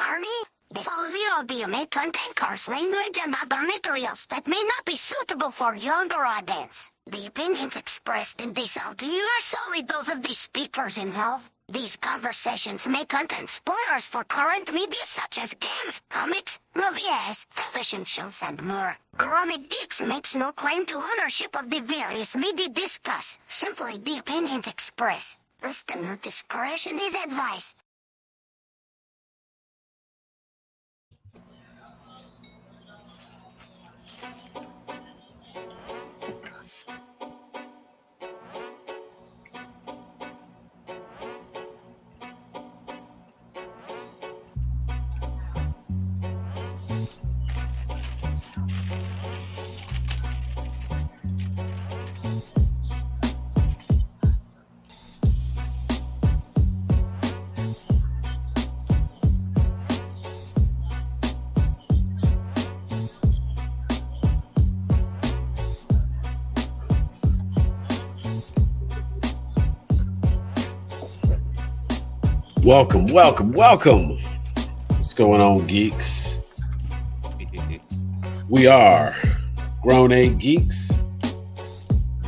Barney. The following audio may contain coarse language and other materials that may not be suitable for younger audience. The opinions expressed in this audio are solely those of the speakers involved. These conversations may contain spoilers for current media such as games, comics, movies, television shows, and more. Chronic Geeks makes no claim to ownership of the various media discussed, simply the opinions expressed. Listener discretion is advised. Welcome. What's going on, geeks? We are Grown A Geeks.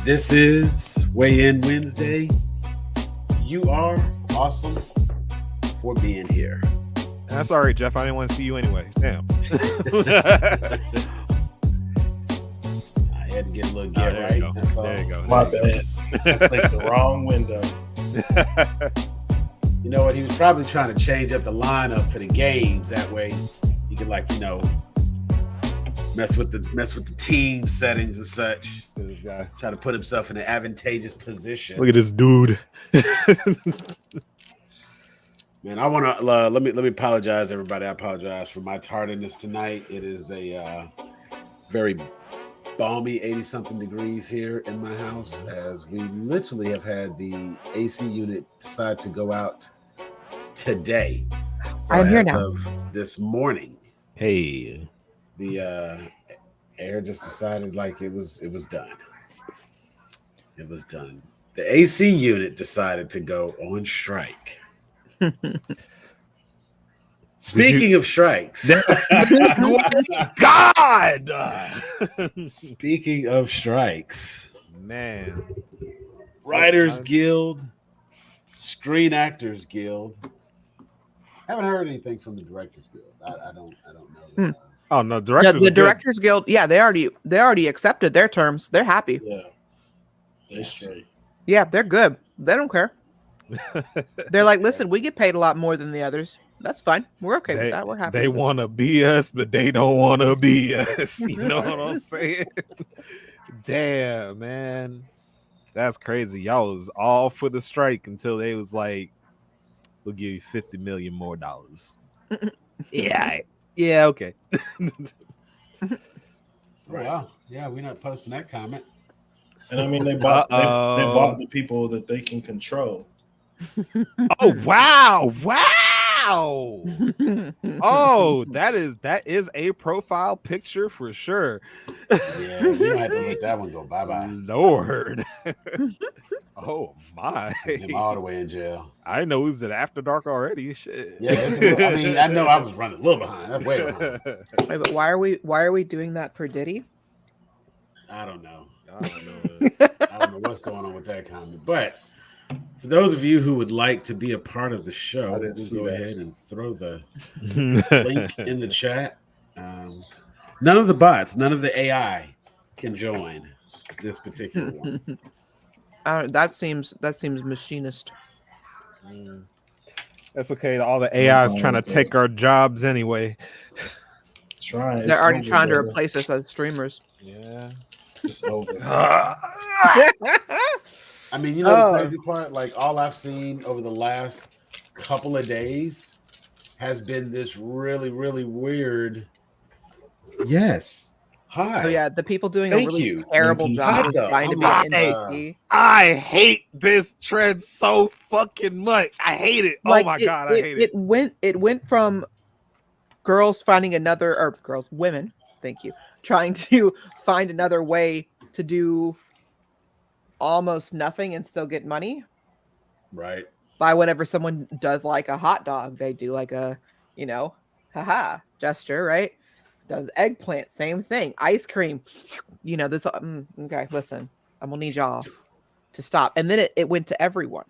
This is Weigh In Wednesday. You are awesome for being here. That's all right, Jeff. I didn't want to see you anyway. Damn. I had to get a little get right. There you go. My bad. I clicked the wrong window. You know what? He was probably trying to change up the lineup for the games. That way, he could, mess with the team settings and such. This guy Try to put himself in an advantageous position. Look at this dude. Man, I want to let me apologize, everybody. I apologize for my tardiness tonight. It is a very balmy 80-something degrees here in my house, as we literally have had the AC unit decide to go out today. So I'm here as now. of this morning, Hey. the air just decided it was done. It was done. The AC unit decided to go on strike. Speaking of strikes, God! speaking of strikes, Man. Writers Guild, Screen Actors Guild. Haven't heard anything from the Directors Guild. I don't know. Oh no, Yeah, directors. the Directors Guild, they already accepted their terms. They're happy. Yeah, they straight. Yeah, they're good. They don't care. They're like, listen, we get paid a lot more than the others. That's fine. We're okay with that. We're happy. They with it. want to be us, but they don't want to be us. You know what I'm saying? Damn, man. That's crazy. Y'all was all for the strike until they was like, we'll give you $50 million more. Yeah, okay. Wow. Yeah, we're not posting that comment. And I mean, they bought the people that they can control. Oh wow. Oh, that is a profile picture for sure. Yeah, we might have to let that one go. Bye-bye. Lord. Oh my. Him all the way in jail. I didn't know it was at After Dark already. Shit. Yeah, I know I was running a little behind. That's way behind. Wait, but why are we doing that for Diddy? I don't know. I don't know what's going on with that comment. But for those of you who would like to be a part of the show, we'll go ahead and throw the link in the chat. None of the bots, none of the AI can join this particular one. That seems machinist. That's okay. All the AI is trying to take our jobs anyway. They're already trying to replace us as streamers. Yeah. It's over. I mean, you know the crazy part? Like, all I've seen over the last couple of days has been this really, really weird. Yes. Hi. Oh yeah, the people doing Thank a really you. terrible job Thank you. trying to be Hey. NXT. I hate this trend so fucking much. I hate it. Oh my God, I hate it. It went from women, thank you, trying to find another way to do almost nothing and still get money. Right. By whenever someone does like a hot dog, they do like a, you know, haha, gesture, right? Does eggplant, same thing. Ice cream, you know, this, okay, listen, I'm gonna need y'all to stop. And then it went to everyone.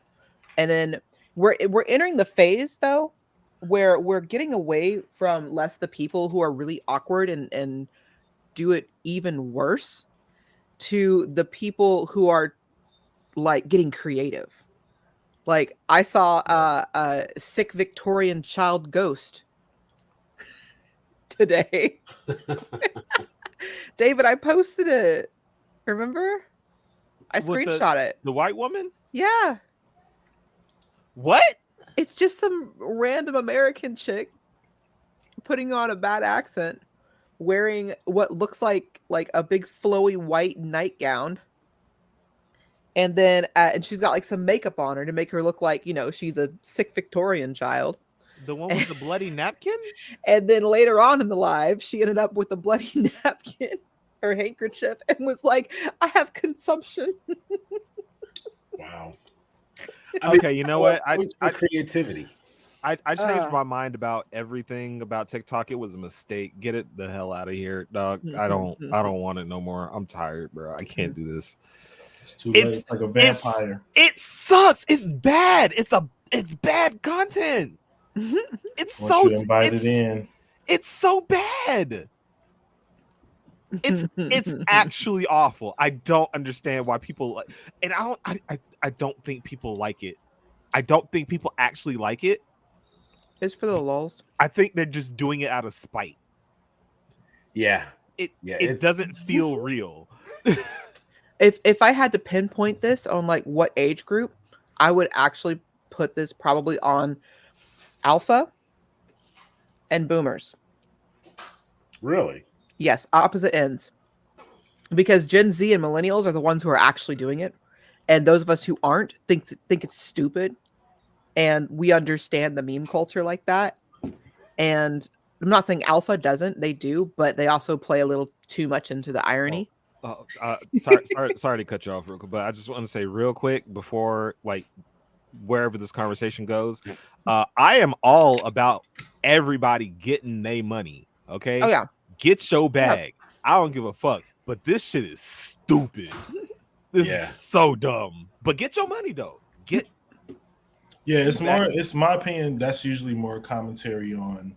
And then we're entering the phase though, where we're getting away from less the people who are really awkward and do it even worse to the people who are like getting creative. Like I saw a sick Victorian child ghost today. David, I posted it. Remember? I screenshot it. The white woman? Yeah. What? It's just some random American chick putting on a bad accent, wearing what looks like a big flowy white nightgown. And then and she's got like some makeup on her to make her look like, you know, she's a sick Victorian child. The one with the bloody napkin? And then later on in the live, she ended up with a bloody napkin, her handkerchief, and was like, I have consumption. Wow. Okay, you know what? Creativity. I changed my mind about everything about TikTok. It was a mistake. Get it the hell out of here, dog. I don't want it no more. I'm tired, bro. I can't do this. It's too late. It's like a vampire. It sucks. It's bad. It's bad content. It's so It's so bad. It's actually awful. I don't understand why people like, and I don't think people like it. I don't think people actually like it. It's for the lulz. I think they're just doing it out of spite. Yeah. It doesn't feel real. If I had to pinpoint this on like what age group, I would actually put this probably on alpha and boomers. Really? Yes, opposite ends. Because Gen Z and millennials are the ones who are actually doing it. And those of us who aren't think it's stupid. And we understand the meme culture like that. And I'm not saying alpha doesn't, they do, but they also play a little too much into the irony. Sorry to cut you off real quick, but I just want to say real quick before like wherever this conversation goes, I am all about everybody getting their money. Okay. Oh yeah. Get your bag. Yeah. I don't give a fuck. But this shit is stupid. This is so dumb. But get your money though. It's more. It's my opinion. That's usually more commentary on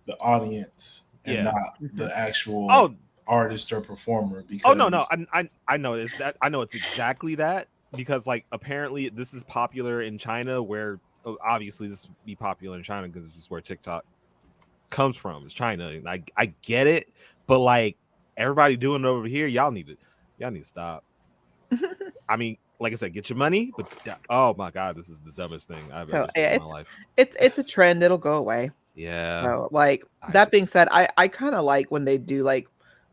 the audience and not the actual artist or performer. Because no, I know it's that. I know it's exactly that because like apparently this is popular in China, where obviously this would be popular in China because this is where TikTok comes from. It's China, and I get it, but like everybody doing it over here, y'all need to stop. I mean, like I said, get your money, but oh my god, this is the dumbest thing I've ever seen in my life. It's a trend; it'll go away. Yeah. So, like that being said, I kind of like when they do like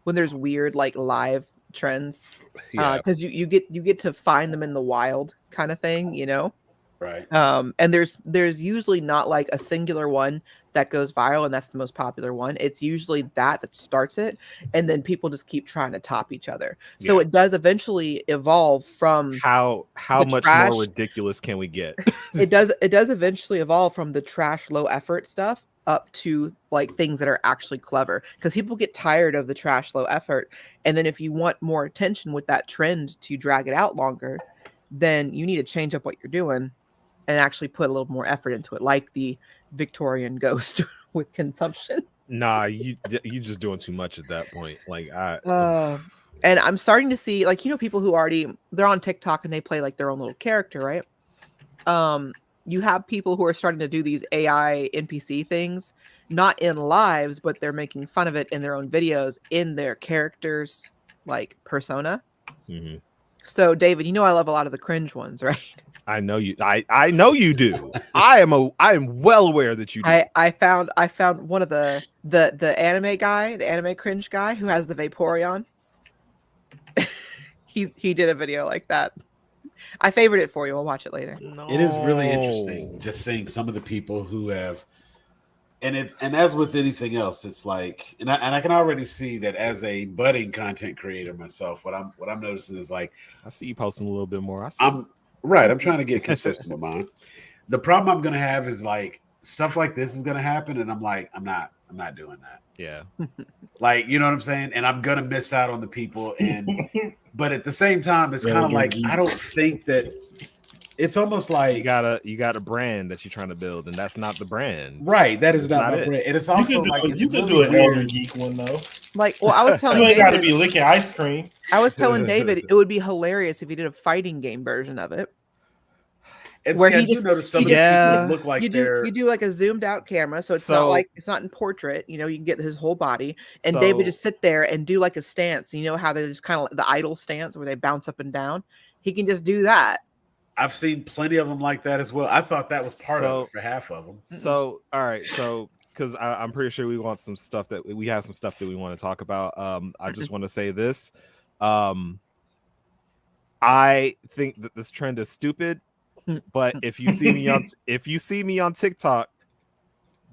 when there's weird like live trends, because you get to find them in the wild kind of thing, you know. Right. And there's usually not like a singular one that goes viral and that's the most popular one. It's usually that starts it, and then people just keep trying to top each other. So it does eventually evolve from how much trash, more ridiculous can we get? it does eventually evolve from the trash low effort stuff up to like things that are actually clever, because people get tired of the trash low effort, and then if you want more attention with that trend to drag it out longer, then you need to change up what you're doing and actually put a little more effort into it, like the Victorian ghost with consumption. Nah, you just doing too much at that point. Like and I'm starting to see like, you know, people who they're on TikTok and they play like their own little character, right? You have people who are starting to do these AI NPC things, not in lives, but they're making fun of it in their own videos in their characters like persona. Mm-hmm. So David, you know I love a lot of the cringe ones, right? I know you. I know you do. I am well aware that you do. I found one of the anime guy, the anime cringe guy who has the Vaporeon. he did a video like that. I favored it for you. We'll watch it later. No. It is really interesting just seeing some of the people who have, and as with anything else, it's like, and I can already see that as a budding content creator myself, what I'm noticing is like, I see you posting a little bit more. I'm trying to get consistent with mine. The problem I'm going to have is like stuff like this is going to happen, and I'm like, I'm not I'm not doing that. Yeah. Like, you know what I'm saying? And I'm gonna miss out on the people. But at the same time, it's kind of like I don't think that it's almost like you got a brand that you're trying to build, and that's not the brand. Right. That is not my brand. And it's also you could do an Elder Geek one though. Like, well, I was telling you ain't David, got to be licking ice cream. I was telling David it would be hilarious if he did a fighting game version of it. And where he just noticed some of the look like you do like a zoomed out camera, so it's not like it's not in portrait. You know, you can get his whole body, and David just sit there and do like a stance. You know how they just kind of the idle stance where they bounce up and down. He can just do that. I've seen plenty of them like that as well. I thought that was part of it for half of them. So all right, so because I'm pretty sure we want some stuff that we have some stuff that we want to talk about. I just want to say this. I think that this trend is stupid. But if you see me on TikTok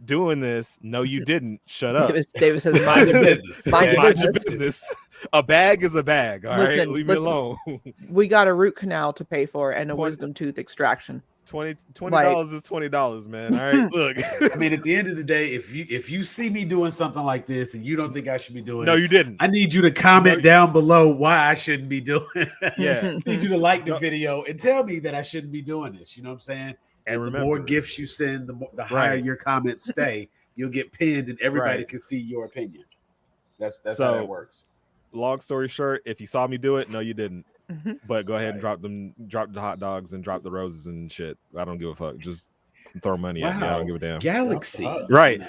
doing this, no, you didn't. Shut up. David says, "Mind your business. Mind your business. A bag is a bag. All right, leave me alone." We got a root canal to pay for and a wisdom tooth extraction. $20 is $20, man. All right, look. I mean, at the end of the day, if you see me doing something like this and you don't think I should be doing it, you didn't. I need you to comment down below why I shouldn't be doing it. Yeah. I need you to like the video and tell me that I shouldn't be doing this. You know what I'm saying? And remember, the more gifts you send, the higher your comments stay. You'll get pinned and everybody can see your opinion. That's how that works. Long story short, if you saw me do it, no, you didn't. But go ahead and drop the hot dogs and drop the roses and shit. I don't give a fuck. Just throw money at me. I don't give a damn. Galaxy. Right.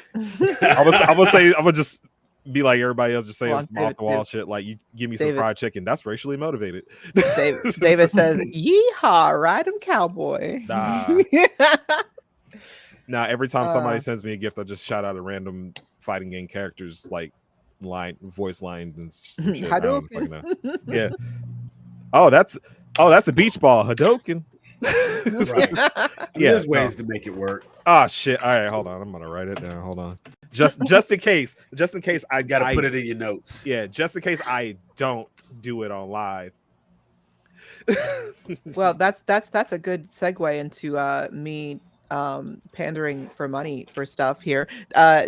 I would just be like everybody else, just saying some off the wall shit. Like, you give me some fried chicken. That's racially motivated. David says, "Yeehaw, ride 'em, cowboy." Nah, every time somebody sends me a gift, I just shout out a random fighting game characters like voice lines and some shit. I don't fucking know. Yeah. Oh, that's a beach ball. Hadouken. There's ways to make it work. Oh shit. All right, hold on. I'm gonna write it down. Hold on. Just in case I gotta put it in your notes. Yeah, just in case I don't do it on live. Well, that's a good segue into me pandering for money for stuff here.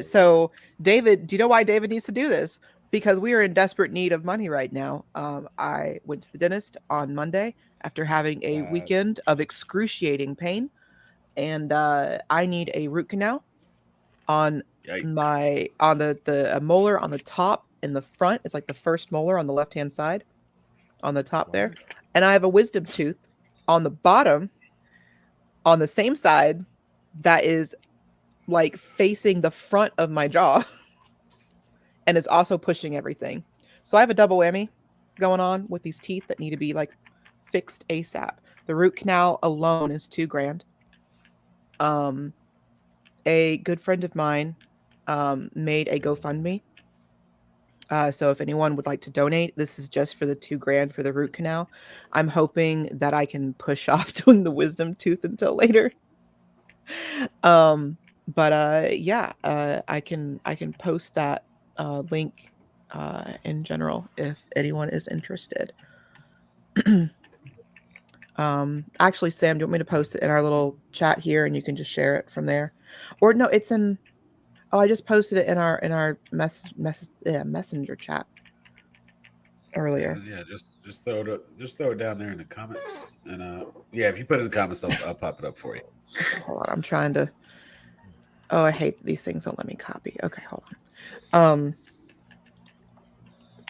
So David, do you know why David needs to do this? Because we are in desperate need of money right now. I went to the dentist on Monday after having a weekend of excruciating pain, and I need a root canal on a molar on the top in the front. It's like the first molar on the left-hand side on the top there, and I have a wisdom tooth on the bottom on the same side that is like facing the front of my jaw. And it's also pushing everything. So I have a double whammy going on with these teeth that need to be like fixed ASAP. The root canal alone is $2,000. A good friend of mine made a GoFundMe. So if anyone would like to donate, this is just for the $2,000 for the root canal. I'm hoping that I can push off doing the wisdom tooth until later. I can post that link in general if anyone is interested. Actually, Sam, do you want me to post it in our little chat here and you can just share it from there? Or no, it's in I just posted it in our messenger chat earlier. Yeah, just throw it down there in the comments. And if you put it in the comments, I'll pop it up for you. Hold on, I'm trying to. Oh, I hate these things don't let me copy. Okay, hold on.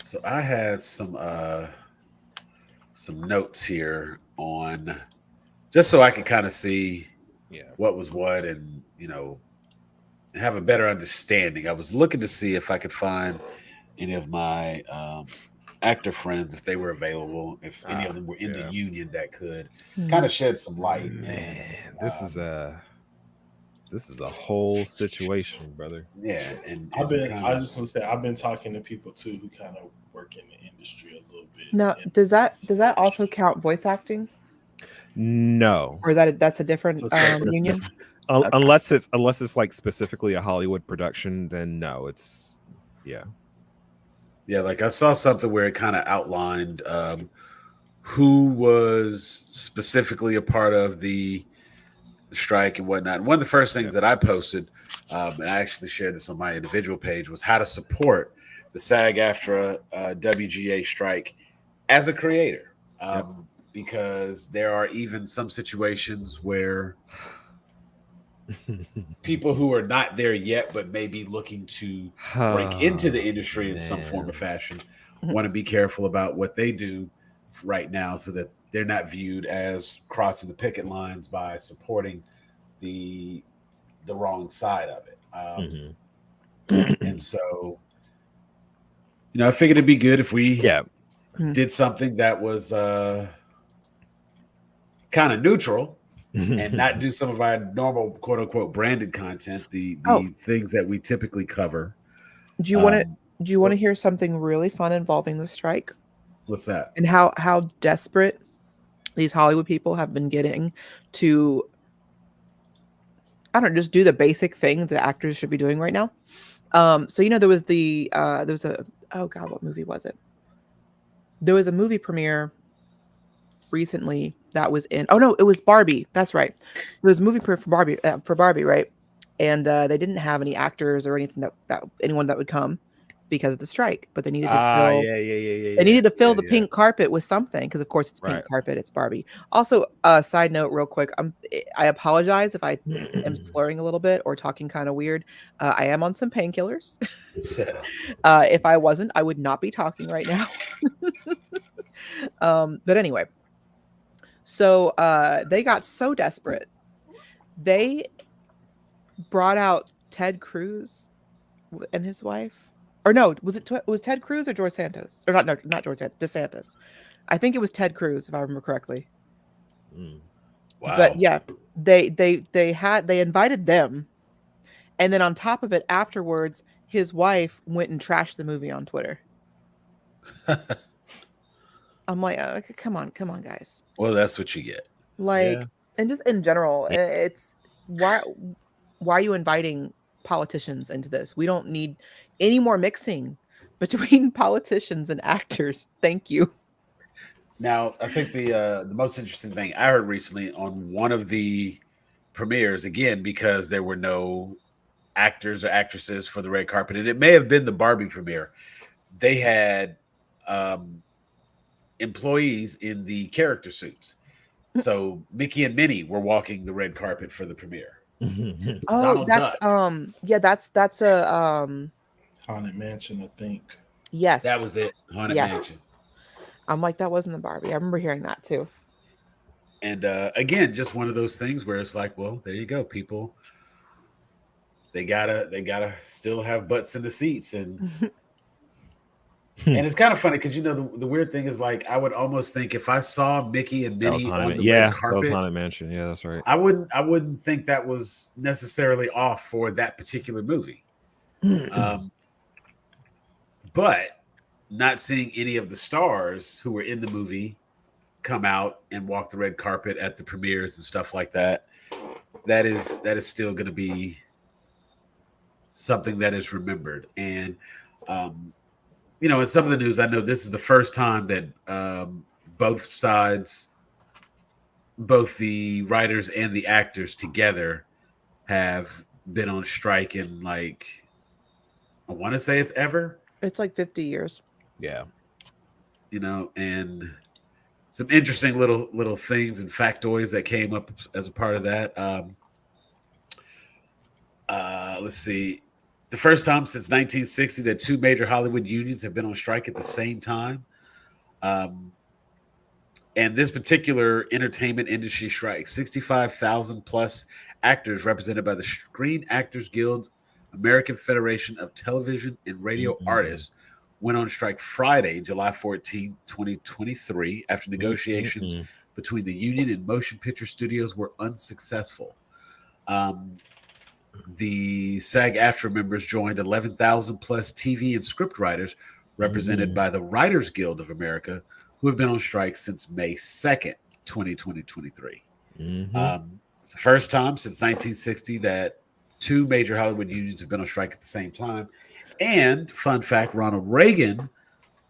So I had some notes here on just so I could kind of see what was what and have a better understanding. I was looking to see if I could find any of my actor friends, if they were available, if any of them were in the union that could kind of shed some light. Man, this is a whole situation, brother. Yeah, and I just want to say I've been talking to people too who kind of work in the industry a little bit. Now, does that also count voice acting? No, or that's a different union. Okay. Unless it's like specifically a Hollywood production, then no, it's yeah. Like I saw something where it kind of outlined who was specifically a part of the strike and whatnot. And one of the first things that I posted and I actually shared this on my individual page, was how to support the SAG-AFTRA WGA strike as a creator. Because there are even some situations where people who are not there yet, but may be looking to break into the industry in some form or fashion, want to be careful about what they do right now so that they're not viewed as crossing the picket lines by supporting the wrong side of it. And so, I figured it'd be good if we did something that was kind of neutral and not do some of our normal quote unquote branded content, the things that we typically cover. Do you want to hear something really fun involving the strike? What's that? And how desperate these Hollywood people have been getting to, I don't know, just do the basic thing that actors should be doing right now. So there was what movie was it? There was a movie premiere recently that was in. Oh no, it was Barbie. That's right. There was a movie premiere for Barbie, right? And they didn't have any actors or anything that anyone that would come because of the strike, but they needed to fill. They needed to fill the pink carpet with something because, of course, it's pink carpet. It's Barbie. Also, side note, real quick, I apologize if I am slurring a little bit or talking kind of weird. I am on some painkillers. If I wasn't, I would not be talking right now. But anyway, so they got so desperate, they brought out Ted Cruz and his wife. Or no, was Ted Cruz or George Santos? Or not George Santos, DeSantis. I think it was Ted Cruz, if I remember correctly. Wow. But yeah, they invited them, and then on top of it, afterwards, his wife went and trashed the movie on Twitter. I'm like, come on, guys. Well, that's what you get. And just in general, it's why are you inviting politicians into this? We don't need any more mixing between politicians and actors. Thank you. Now, I think the most interesting thing I heard recently on one of the premieres, again, because there were no actors or actresses for the red carpet, and it may have been the Barbie premiere, they had employees in the character suits. So Mickey and Minnie were walking the red carpet for the premiere. Oh, that's that's a Haunted Mansion, I think. Yes, that was it. Haunted Mansion. I'm like, that wasn't the Barbie. I remember hearing that too. And again, just one of those things where it's like, well, there you go, people. They gotta still have butts in the seats, and and it's kind of funny because the weird thing is, like, I would almost think if I saw Mickey and Minnie on the red carpet, that was Haunted Mansion. Yeah, that's right. I wouldn't think that was necessarily off for that particular movie. But not seeing any of the stars who were in the movie come out and walk the red carpet at the premieres and stuff like that, that is still going to be something that is remembered. And in some of the news, I know this is the first time that both sides, both the writers and the actors together, have been on strike in, like, I want to say it's ever. It's like 50 years. Yeah. And some interesting little things and factoids that came up as a part of that. Let's see. The first time since 1960 that two major Hollywood unions have been on strike at the same time. And this particular entertainment industry strike, 65,000 plus actors represented by the Screen Actors Guild, American Federation of Television and Radio Artists, went on strike Friday, July 14, 2023, after negotiations between the union and motion picture studios were unsuccessful. The SAG-AFTRA members joined 11,000 plus TV and script writers represented by the Writers Guild of America, who have been on strike since May 2nd, 2023. It's the first time since 1960 that two major Hollywood unions have been on strike at the same time. And fun fact, Ronald Reagan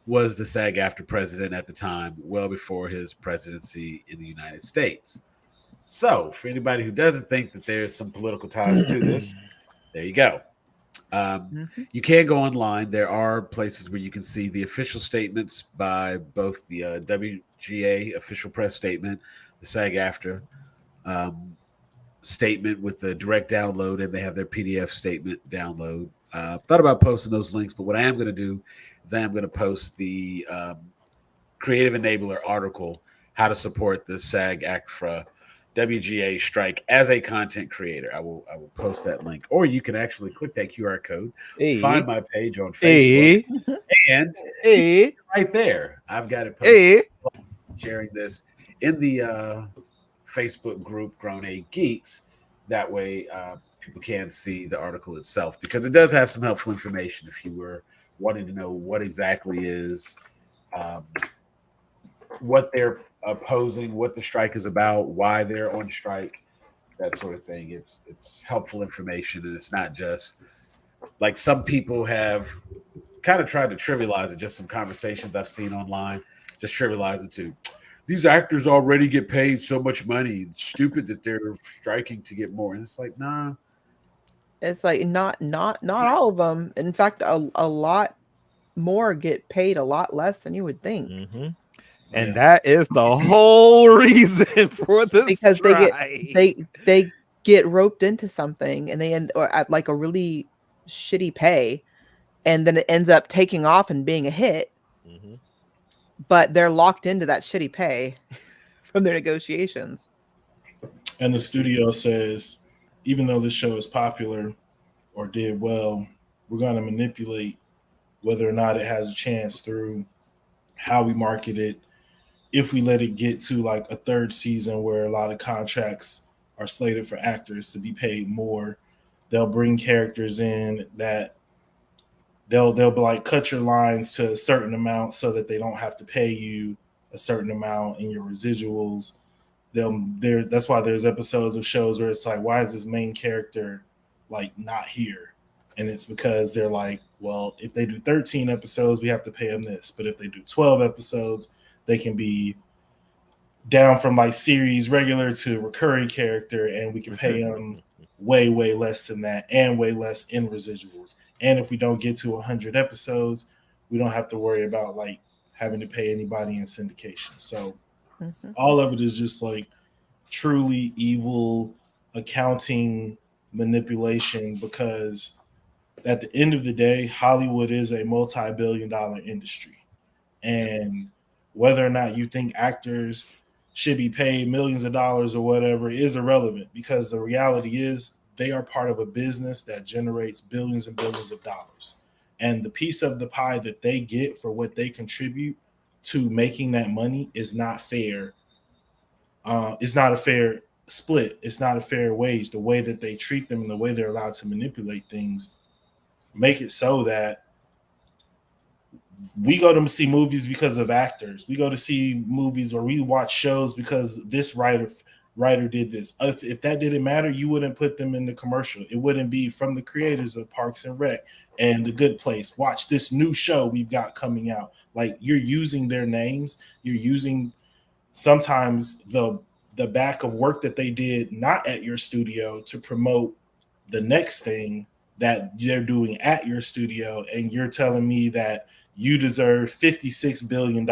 was the SAG-AFTRA president at the time, well before his presidency in the United States. So for anybody who doesn't think that there's some political ties to this, There you go. You can go online. There are places where you can see the official statements by both the WGA official press statement, the SAG-AFTRA statement with the direct download, and they have their PDF statement download. Thought about posting those links, but what I am going to do is I am going to post the Creative Enabler article, How to Support the SAG-AFTRA WGA strike as a content creator. I will post that link, or you can actually click that QR code, find my page on Facebook, and right there, I've got it posted. Sharing this in the Facebook group Grown A Geeks. That way, people can see the article itself, because it does have some helpful information if you were wanting to know what exactly is what they're opposing, what the strike is about, why they're on strike, that sort of thing. It's helpful information, and it's not just like some people have kind of tried to trivialize it. Just some conversations I've seen online, just trivialize it to these actors already get paid so much money. It's stupid that they're striking to get more. And it's like, nah. It's like not all of them. In fact, a lot more get paid a lot less than you would think. Mm-hmm. And that is the whole reason for this, because they get roped into something, and they end at like a really shitty pay, and then it ends up taking off and being a hit. Mm-hmm. But they're locked into that shitty pay from their negotiations. And the studio says, even though this show is popular or did well, we're going to manipulate whether or not it has a chance through how we market it. If we let it get to like a third season where a lot of contracts are slated for actors to be paid more, they'll bring characters in that they'll be like, cut your lines to a certain amount so that they don't have to pay you a certain amount in your residuals. That's why there's episodes of shows where it's like, why is this main character like not here? And it's because they're like, well, if they do 13 episodes, we have to pay them this. But if they do 12 episodes, they can be down from like series regular to recurring character, and we can pay them way, way less than that, and way less in residuals. And if we don't get to 100 episodes, we don't have to worry about like having to pay anybody in syndication. So all of it is just like truly evil accounting manipulation, because at the end of the day, Hollywood is a multi-billion-dollar industry. And whether or not you think actors should be paid millions of dollars or whatever is irrelevant, because the reality is they are part of a business that generates billions and billions of dollars. And the piece of the pie that they get for what they contribute to making that money is not fair. It's not a fair split. It's not a fair wage. The way that they treat them and the way they're allowed to manipulate things make it so that we go to see movies because of actors. We go to see movies or we watch shows because this writer did this. If that didn't matter, you wouldn't put them in the commercial. It wouldn't be from the creators of Parks and Rec and The Good Place. Watch this new show we've got coming out. Like, you're using their names. You're using sometimes the back of work that they did not at your studio to promote the next thing that they're doing at your studio. And you're telling me that you deserve $56 billion.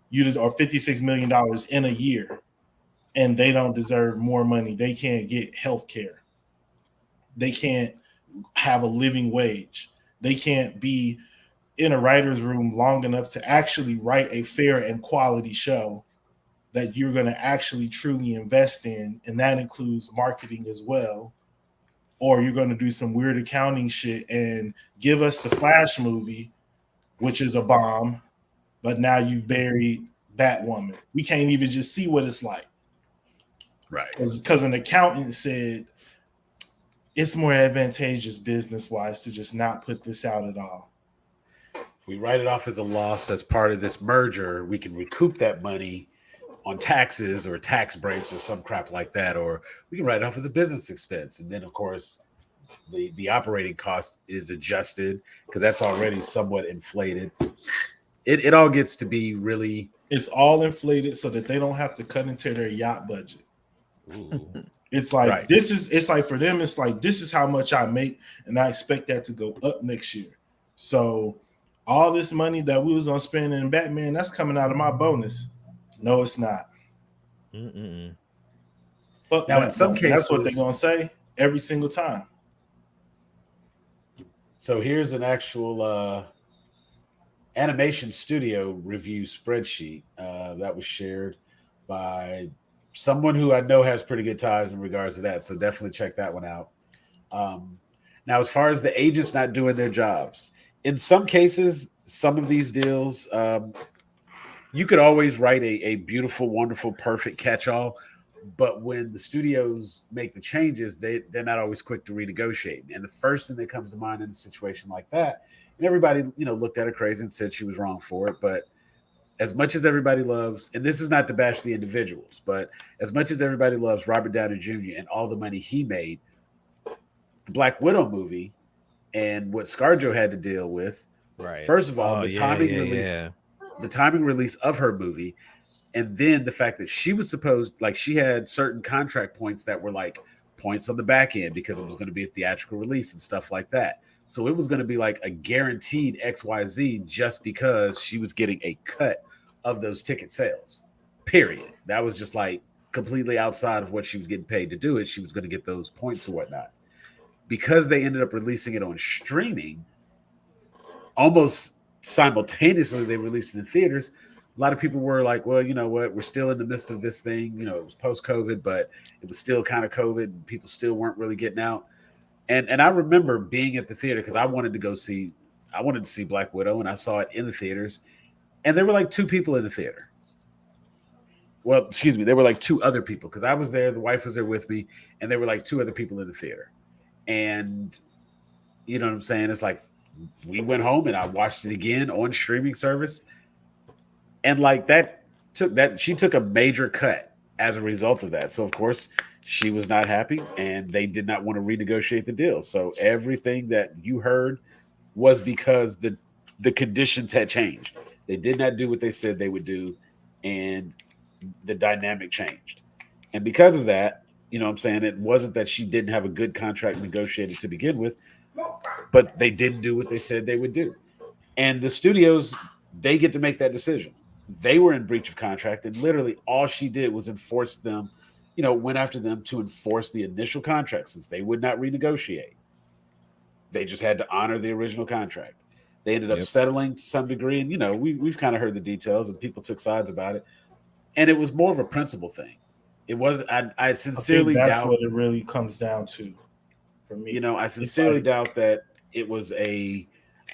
You deserve $56 million in a year. And they don't deserve more money. They can't get health care. They can't have a living wage. They can't be in a writer's room long enough to actually write a fair and quality show that you're going to actually truly invest in. And that includes marketing as well. Or you're going to do some weird accounting shit and give us the Flash movie, which is a bomb, but now you've buried Batwoman. We can't even just see what it's like. Right. Because an accountant said it's more advantageous business-wise to just not put this out at all. If we write it off as a loss as part of this merger, we can recoup that money on taxes or tax breaks or some crap like that, or we can write it off as a business expense. And then, of course, the operating cost is adjusted because that's already somewhat inflated. It all gets to be really... It's all inflated so that they don't have to cut into their yacht budget. Ooh. It's like it's like for them, it's like this is how much I make, and I expect that to go up next year. So all this money that we was gonna spend in Batman, that's coming out of my bonus. No, it's not. Fuck now, that, in some cases, that's what they're gonna say every single time. So here's an actual animation studio review spreadsheet that was shared by someone who I know has pretty good ties in regards to that. So definitely check that one out. Now, as far as the agents not doing their jobs, in some cases, some of these deals, you could always write a beautiful, wonderful, perfect catch-all. But when the studios make the changes, they're not always quick to renegotiate. And the first thing that comes to mind in a situation like that, and everybody, looked at her crazy and said she was wrong for it. But as much as everybody loves, and this is not to bash the individuals, but as much as everybody loves Robert Downey Jr. and all the money he made, the Black Widow movie and what ScarJo had to deal with. Right. First of all, the timing release of her movie, and then the fact that she was supposed, like, she had certain contract points that were like points on the back end because it was going to be a theatrical release and stuff like that. So it was going to be like a guaranteed XYZ just because she was getting a cut of those ticket sales, period. That was just like completely outside of what she was getting paid to do it. She was going to get those points or whatnot. Because they ended up releasing it on streaming, almost simultaneously they released it in theaters. A lot of people were like, well, you know what? We're still in the midst of this thing. It was post-COVID, but it was still kind of COVID and people still weren't really getting out. And I remember being at the theater because I wanted to see Black Widow, and I saw it in the theaters. And there were like two people in the theater. Well, excuse me, there were like two other people because I was there, the wife was there with me, and there were like two other people in the theater. And you know what I'm saying? It's like we went home and I watched it again on streaming service. And like she took a major cut as a result of that. So of course she was not happy and they did not want to renegotiate the deal. So everything that you heard was because the conditions had changed. They did not do what they said they would do, and the dynamic changed. And because of that, you know what I'm saying, it wasn't that she didn't have a good contract negotiated to begin with, but they didn't do what they said they would do. And the studios, they get to make that decision. They were in breach of contract, and literally all she did was enforce them, went after them to enforce the initial contract since they would not renegotiate. They just had to honor the original contract. They ended up settling to some degree, and we've kind of heard the details, and people took sides about it. And it was more of a principle thing. It was I sincerely doubt that's what it really comes down to for me. I sincerely doubt that it was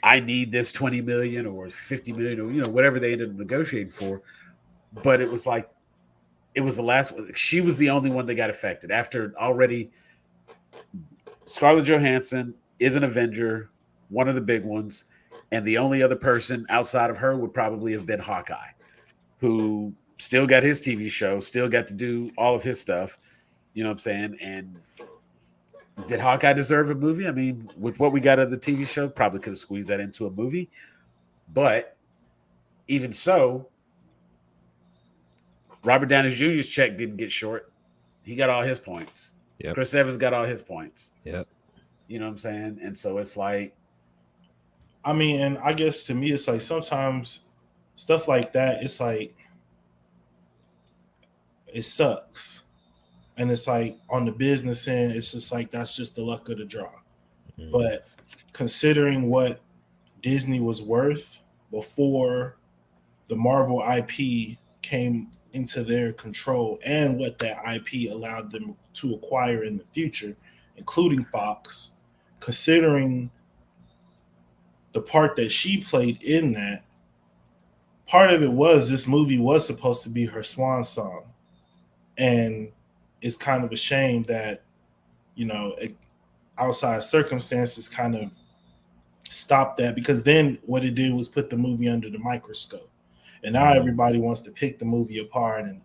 I need this 20 million or 50 million or whatever they ended up negotiating for. But it was like it was the last one. She was the only one that got affected after already. Scarlett Johansson is an Avenger, one of the big ones, and the only other person outside of her would probably have been Hawkeye, who still got his TV show, still got to do all of his stuff. You know what I'm saying? And did Hawkeye deserve a movie? I mean, with what we got of the TV show, probably could have squeezed that into a movie. But even so, Robert Downey Jr.'s check didn't get short. He got all his points. Yep. Chris Evans got all his points. Yep. You know what I'm saying? And so it's like, I mean, and I guess to me, it's like sometimes stuff like that, it's like, it sucks. And it's like on the business end, it's just like that's just the luck of the draw. Mm-hmm. But considering what Disney was worth before the Marvel IP came into their control and what that IP allowed them to acquire in the future, including Fox, considering the part that she played in that, part of it was this movie was supposed to be her swan song. And it's kind of a shame that, outside circumstances kind of stopped that, because then what it did was put the movie under the microscope. And now everybody wants to pick the movie apart and,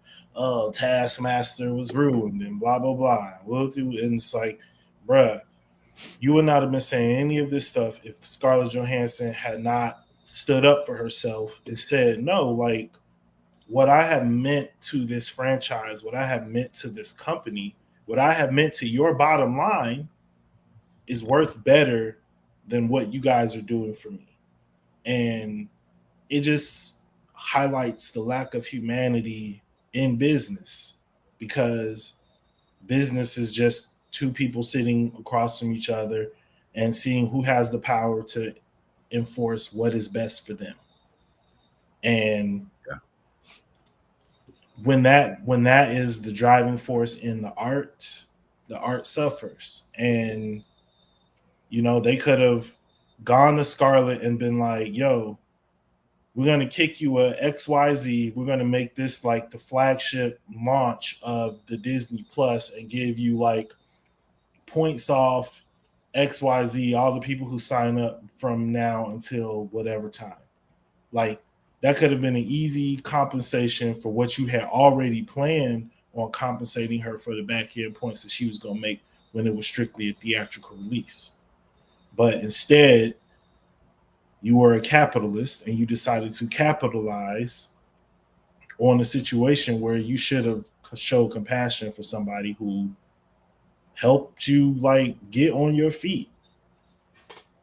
Taskmaster was ruined and blah, blah, blah. We'll do. And it's like, bruh, you would not have been saying any of this stuff if Scarlett Johansson had not stood up for herself and said, no, like, what I have meant to this franchise, what I have meant to this company, what I have meant to your bottom line is worth better than what you guys are doing for me. And it just highlights the lack of humanity in business, because business is just two people sitting across from each other and seeing who has the power to enforce what is best for them. And when that is the driving force in the art suffers. And they could have gone to Scarlett and been like, yo, we're going to kick you a XYZ. We're going to make this like the flagship launch of the Disney Plus and give you like points off XYZ, all the people who sign up from now until whatever time. Like, that could have been an easy compensation for what you had already planned on compensating her for the back end points that she was going to make when it was strictly a theatrical release. But instead, you were a capitalist and you decided to capitalize on a situation where you should have showed compassion for somebody who helped you like get on your feet.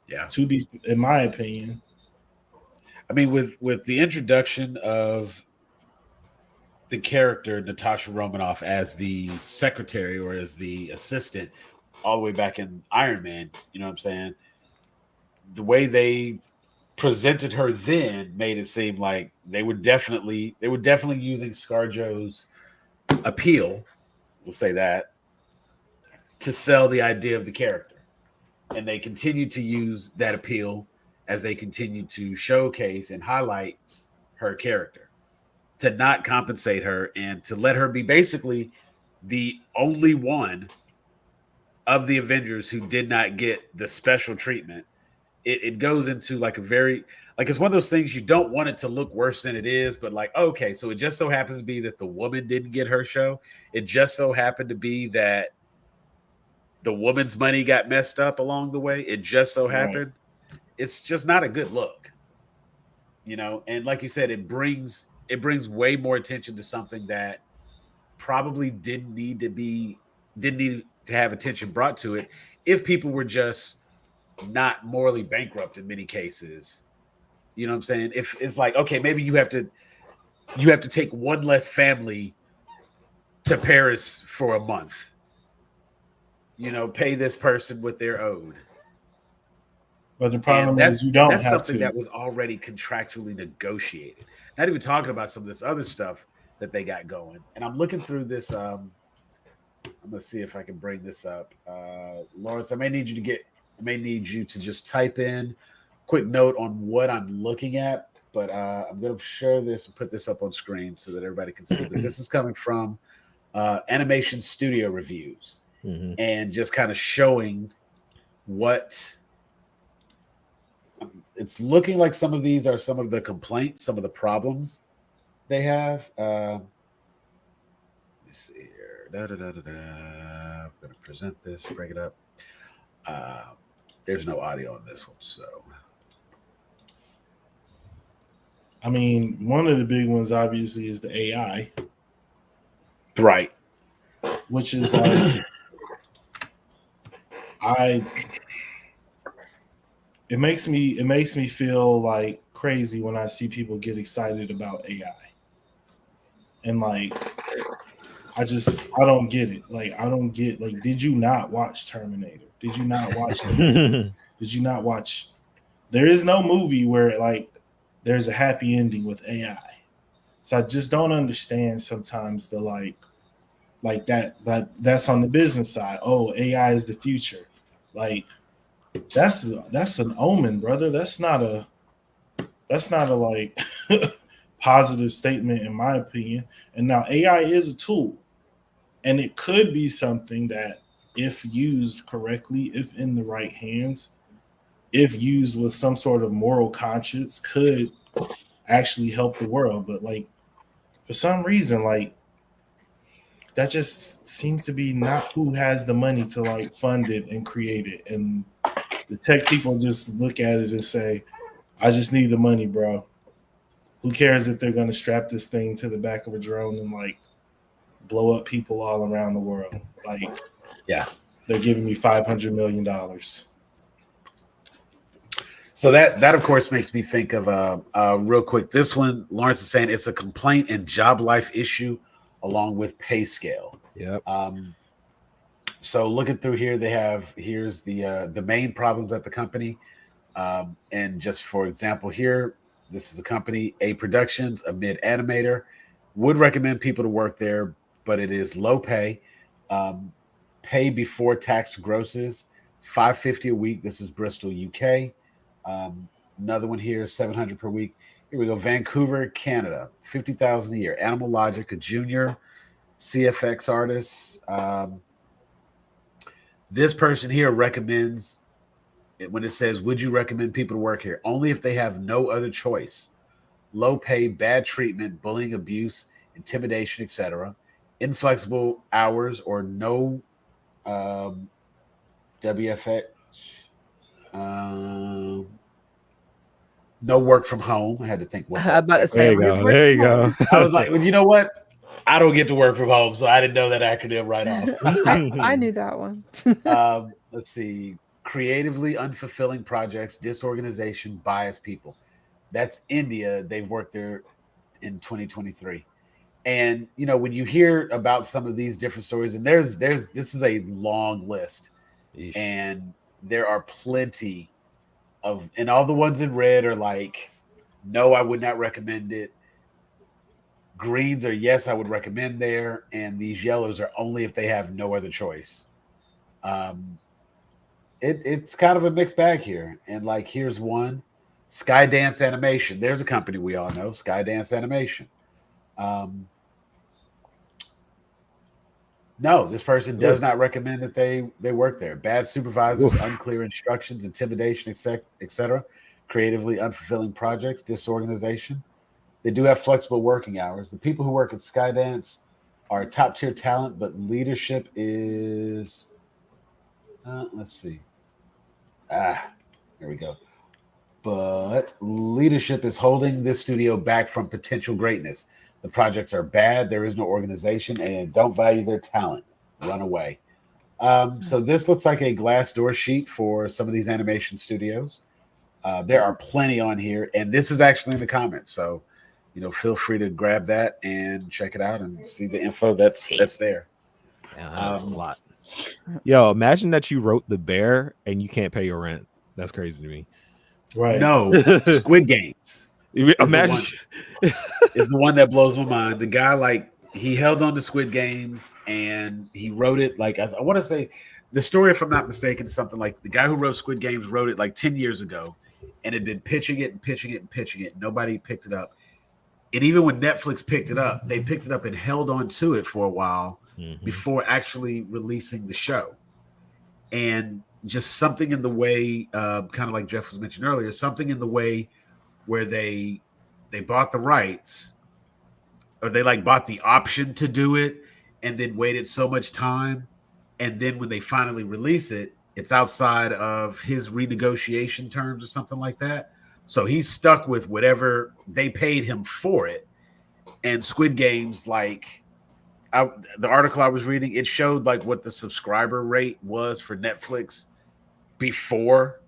Yeah. To be, in my opinion. I mean, with the introduction of the character Natasha Romanoff as the secretary or as the assistant all the way back in Iron Man, you know what I'm saying? The way they presented her then made it seem like they were definitely using ScarJo's appeal, we'll say that, to sell the idea of the character. And they continued to use that appeal as they continued to showcase and highlight her character, to not compensate her and to let her be basically the only one of the Avengers who did not get the special treatment. It goes into like a very, like, it's one of those things you don't want it to look worse than it is, but like, okay, so it just so happens to be that the woman didn't get her show. It just so happened to be that the woman's money got messed up along the way. It just so happened. Right. It's just not a good look, and like you said, it brings way more attention to something that probably didn't need to have attention brought to it if people were just not morally bankrupt in many cases. You know what I'm saying? If it's like, okay, maybe you have to take one less family to Paris for a month, pay this person what they're owed. But the problem is you don't have to. That's something that was already contractually negotiated. Not even talking about some of this other stuff that they got going. And I'm looking through this. I'm going to see if I can bring this up. Lawrence, I may need you to just type in a quick note on what I'm looking at. But I'm going to share this and put this up on screen so that everybody can see. But this is coming from Animation Studio Reviews. Mm-hmm. And just kind of showing what it's looking like. Some of these are some of the complaints, some of the problems they have. Let me see here. I'm going to present this, bring it up. There's no audio on this one, so. I mean, one of the big ones obviously is the AI. Right. Which is like, it makes me feel like crazy when I see people get excited about AI. And like, I don't get it. Like, I don't get, like, did you not watch Terminator? Did you not watch Did you not watch? There is no movie where like there's a happy ending with AI. So I just don't understand sometimes the like that's on the business side. Oh, AI is the future. Like, that's an omen, brother. That's not a like positive statement in my opinion. And now AI is a tool, and it could be something that, if used correctly, if in the right hands, if used with some sort of moral conscience, could actually help the world. But like, for some reason, like, that just seems to be not who has the money to like fund it and create it. And the tech people just look at it and say, I just need the money, bro. Who cares if they're going to strap this thing to the back of a drone and like blow up people all around the world. Like, yeah, they're giving me $500 million. So that of course makes me think of real quick. This one, Lawrence is saying it's a complaint and job life issue, along with pay scale. Yep. So looking through here, here's the main problems at the company, and just for example, here this is a company, A Productions, a mid animator. Would recommend people to work there, but it is low pay. Pay before tax grosses, $550 a week. This is Bristol, UK. Another one here, $700 per week. Here we go, Vancouver, Canada, $50,000 a year. Animal Logic, a junior CFX artist. This person here recommends, when it says, would you recommend people to work here? Only if they have no other choice. Low pay, bad treatment, bullying, abuse, intimidation, etc. Inflexible hours or no WFH. No work from home. I had to think. I'm about to say, There you go. I was like, well, you know what? I don't get to work from home, so I didn't know that acronym right off. I knew that one. Let's see. Creatively unfulfilling projects, disorganization, biased people. That's India. They've worked there in 2023. And you know, when you hear about some of these different stories, and this is a long list, and there are plenty of, and all the ones in red are like, no, I would not recommend it. Greens are yes, I would recommend there, and these yellows are only if they have no other choice. It's kind of a mixed bag here, and like here's one, Skydance Animation. There's a company we all know, Skydance Animation. No, this person does not recommend that they work there. Bad supervisors, unclear instructions, intimidation, etc. Creatively unfulfilling projects, disorganization. They do have flexible working hours. The people who work at Skydance are top tier talent, but leadership is, let's see. Here we go. But leadership is holding this studio back from potential greatness. The projects are bad. There is no organization and don't value their talent. Run away. So this looks like a Glassdoor sheet for some of these animation studios. There are plenty on here, and this is actually in the comments. So, you know, feel free to grab that and check it out and see the info that's there. Yeah, that's a lot. Yo, imagine that you wrote The Bear and you can't pay your rent. That's crazy to me. Right. No, Squid Games. Imagine is the one that blows my mind. The guy, like, he held on to Squid Games and he wrote it. Like, I want to say the story, if I'm not mistaken, is something like the guy who wrote Squid Games wrote it like 10 years ago and had been pitching it and pitching it and pitching it. Nobody picked it up. And even when Netflix picked it up, they picked it up and held on to it for a while before actually releasing the show. And just something in the way, kind of like Jeff was mentioned earlier, something in the way where they bought the rights, or they like bought the option to do it and then waited so much time. And then when they finally release it, it's outside of his renegotiation terms or something like that. So he's stuck with whatever they paid him for it. And Squid Games, like the article I was reading, it showed like what the subscriber rate was for Netflix before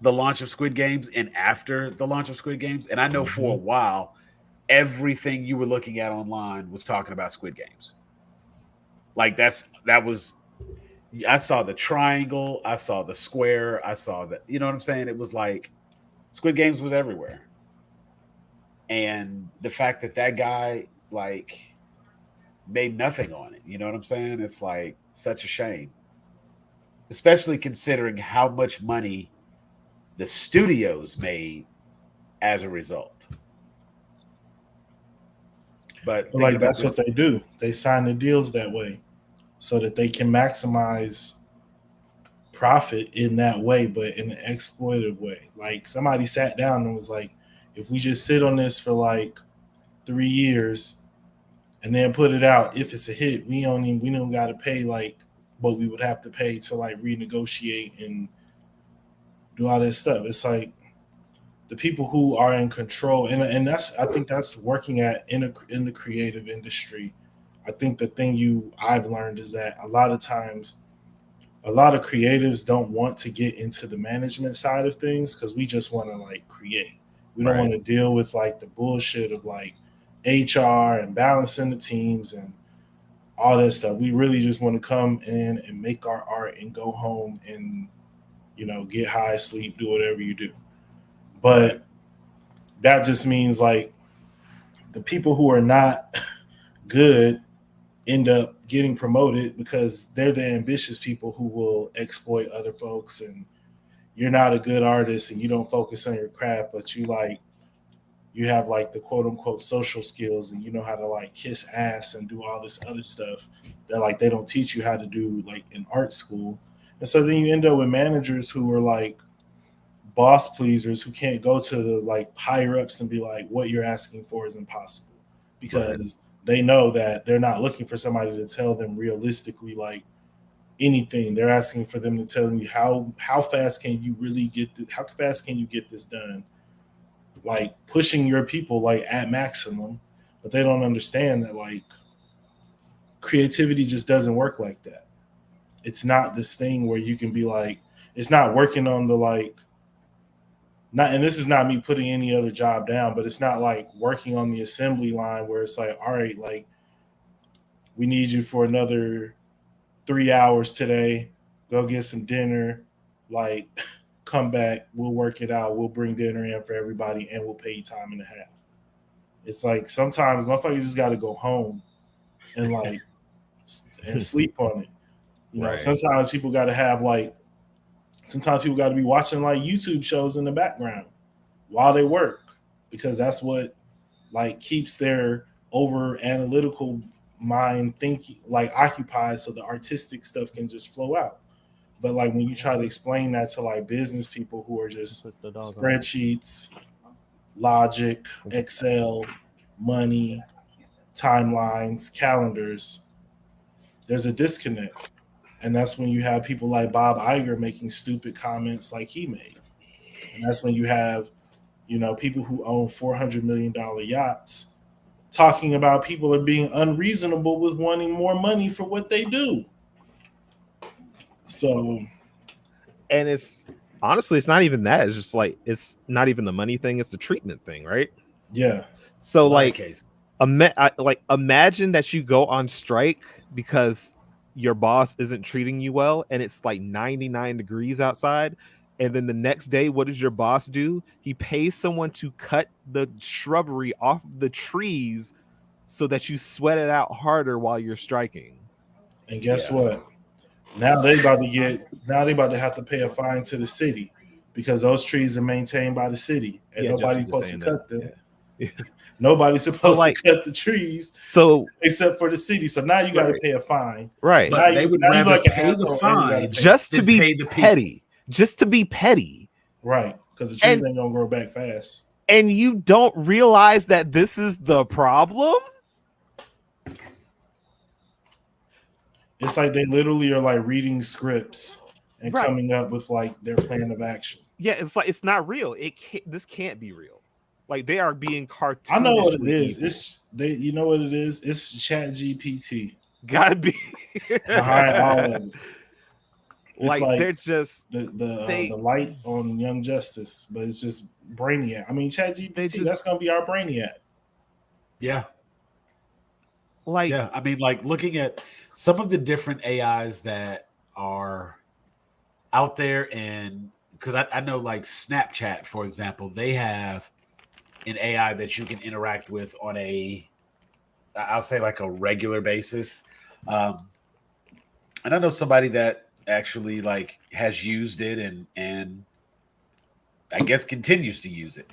the launch of Squid Games and after the launch of Squid Games. And I know for a while, everything you were looking at online was talking about Squid Games. Like I saw the triangle, I saw the square, I saw that, you know what I'm saying? It was like Squid Games was everywhere. And the fact that guy like made nothing on it, you know what I'm saying? It's like such a shame. Especially considering how much money the studios made as a result. But like that's what they do. They sign the deals that way so that they can maximize profit in that way, but in an exploitative way. Like somebody sat down and was like, if we just sit on this for like 3 years and then put it out, if it's a hit, we don't got to pay like what we would have to pay to like renegotiate and do all that stuff. It's like the people who are in control, and I think that's working in the creative industry. I think the thing I've learned is that a lot of times, a lot of creatives don't want to get into the management side of things because we just want to like create. We don't want to deal with like the bullshit of like HR and balancing the teams and all that stuff. We really just want to come in and make our art and go home and, you know, get high, sleep, do whatever you do. But that just means like the people who are not good end up getting promoted because they're the ambitious people who will exploit other folks, and you're not a good artist and you don't focus on your craft, but you have like the quote unquote social skills and you know how to like kiss ass and do all this other stuff that like they don't teach you how to do like in art school. And so then you end up with managers who are like boss pleasers who can't go to the like higher ups and be like, what you're asking for is impossible, because they know that they're not looking for somebody to tell them realistically like anything. They're asking for them to tell you how fast can you really how fast can you get this done, like pushing your people like at maximum. But they don't understand that like creativity just doesn't work like that. It's not this thing where you can be like, it's not working on the like, not, and this is not me putting any other job down, but it's not like working on the assembly line where it's like, all right, like we need you for another 3 hours today. Go get some dinner, like come back, we'll work it out, we'll bring dinner in for everybody, and we'll pay you time and a half. It's like sometimes motherfuckers just got to go home and like and sleep on it. You know, sometimes people got to have like, sometimes people got to be watching like YouTube shows in the background while they work, because that's what like keeps their over analytical mind thinking like occupied, so the artistic stuff can just flow out. But like when you try to explain that to like business people who are just spreadsheets, logic, Excel, money, timelines, calendars, there's a disconnect. And that's when you have people like Bob Iger making stupid comments like he made. And that's when you have, you know, people who own $400 million yachts talking about people are being unreasonable with wanting more money for what they do. So, and it's honestly, it's not even that. It's just like, it's not even the money thing. It's the treatment thing, right? Yeah. So like, imagine that you go on strike because your boss isn't treating you well and it's like 99 degrees outside, and then the next day what does your boss do? He pays someone to cut the shrubbery off the trees so that you sweat it out harder while you're striking. And guess what? Now they about to have to pay a fine to the city because those trees are maintained by the city and nobody's supposed to cut them. Nobody's supposed to cut the trees, except for the city. So now you got to pay a fine, right? But they would rather pay the fine just to be petty, just to be petty, right? Because the trees ain't gonna grow back fast. And you don't realize that this is the problem. It's like they literally are like reading scripts and coming up with like their plan of action. Yeah, it's like it's not real. This can't be real. Like they are being cartoonish. I know what it is. Evil. You know what it is? It's ChatGPT. Gotta be behind all of it. It's like they're just the light on Young Justice, but it's just Brainiac. I mean, ChatGPT. That's gonna be our Brainiac. Yeah. I mean, like looking at some of the different AIs that are out there, and because I know like Snapchat, for example, they have an AI that you can interact with on I'll say like a regular basis. And I know somebody that actually like has used it and I guess continues to use it.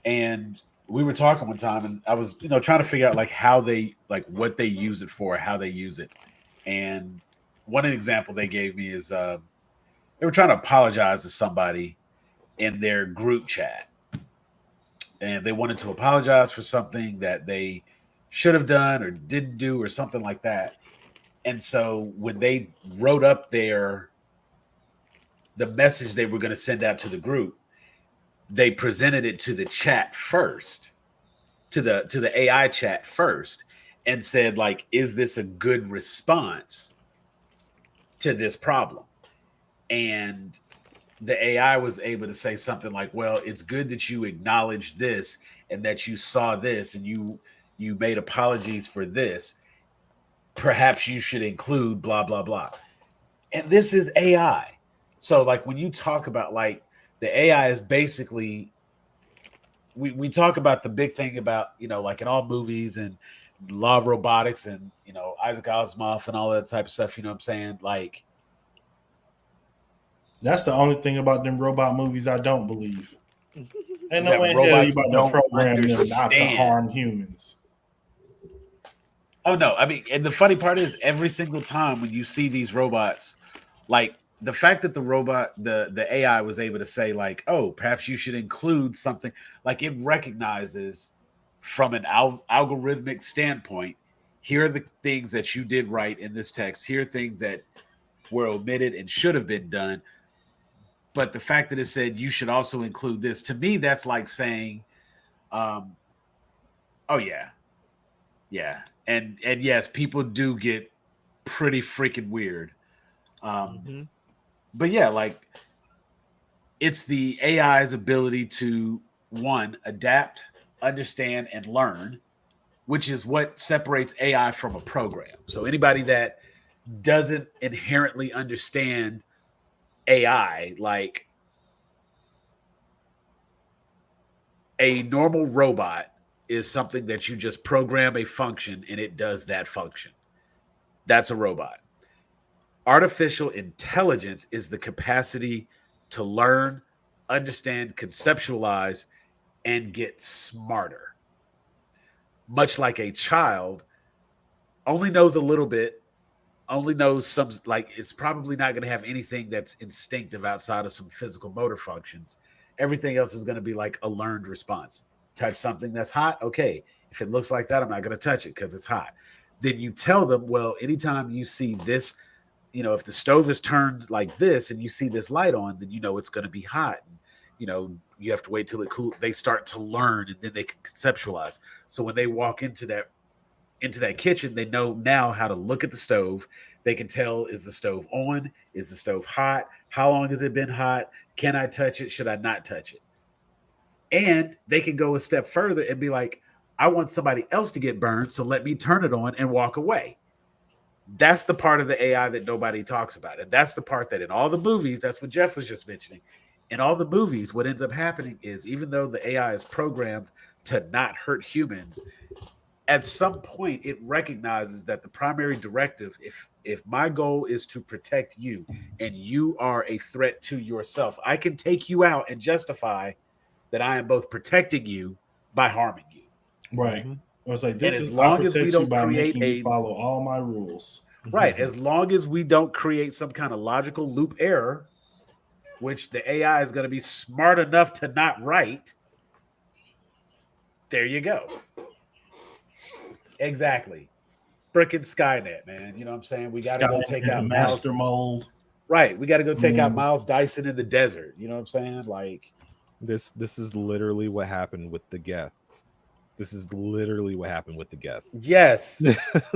And we were talking one time and I was, trying to figure out like how they, like what they use it for, how they use it. And one example they gave me is they were trying to apologize to somebody in their group chat. And they wanted to apologize for something that they should have done or didn't do or something like that. And so when they wrote up the message they were going to send out to the group, they presented it to the chat first, to the AI chat first. and said, like, is this a good response to this problem? And the AI was able to say something like, well, it's good that you acknowledged this and that you saw this and you made apologies for this. Perhaps you should include blah, blah, blah. And this is AI. So, like, when you talk about, like, the AI is basically, we talk about the big thing about, you know, like in all movies and law of robotics and, you know, Isaac Asimov and all that type of stuff, you know what I'm saying? Like, that's the only thing about them robot movies I don't believe. And no that way in hell you robots about to don't program them not to understand. harm humans. Oh no, I mean, and the funny part is every single time when you see these robots, like the fact that the AI was able to say, like, oh, perhaps you should include something, like it recognizes from an algorithmic standpoint, here are the things that you did right in this text, here are things that were omitted and should have been done. But the fact that it said you should also include this, to me, that's like saying, oh yeah, and yes, people do get pretty freaking weird. But yeah, like it's the AI's ability to, one, adapt, understand, and learn, which is what separates AI from a program. So anybody that doesn't inherently understand AI, like a normal robot is something that you just program a function and it does that function. That's a robot. Artificial intelligence is the capacity to learn, understand, conceptualize, and get smarter. Much like a child only knows a little bit, only knows some, like it's probably not going to have anything that's instinctive outside of some physical motor functions. Everything else is going to be like a learned response. Touch something that's hot. Okay. If it looks like that, I'm not going to touch it because it's hot. Then you tell them, well, anytime you see this, you know, if the stove is turned like this and you see this light on, then you know it's going to be hot. And, you know, you have to wait till it cools. They start to learn and then they can conceptualize. So when they walk into that kitchen, they know now how to look at the stove. They can tell, is the stove on? Is the stove hot? How long has it been hot? Can I touch it? Should I not touch it? And they can go a step further and be like, I want somebody else to get burned, so let me turn it on and walk away. That's the part of the AI that nobody talks about. And that's the part that in all the movies, that's what Jeff was just mentioning. In all the movies, what ends up happening is even though the AI is programmed to not hurt humans, at some point it recognizes that the primary directive, if my goal is to protect you and you are a threat to yourself, I can take you out and justify that I am both protecting you by harming you. Right. I was like, this and as is long I as we protect don't you by create making you follow all my rules. Right. As long as we don't create some kind of logical loop error, which the AI is going to be smart enough to not write, there you go. Exactly. Frickin' Skynet, man. You know what I'm saying? We got to go take out Master Mold. Right. We got to go take out Miles Dyson in the desert. You know what I'm saying? Like this is literally what happened with the Geth. This is literally what happened with the Geth. Yes.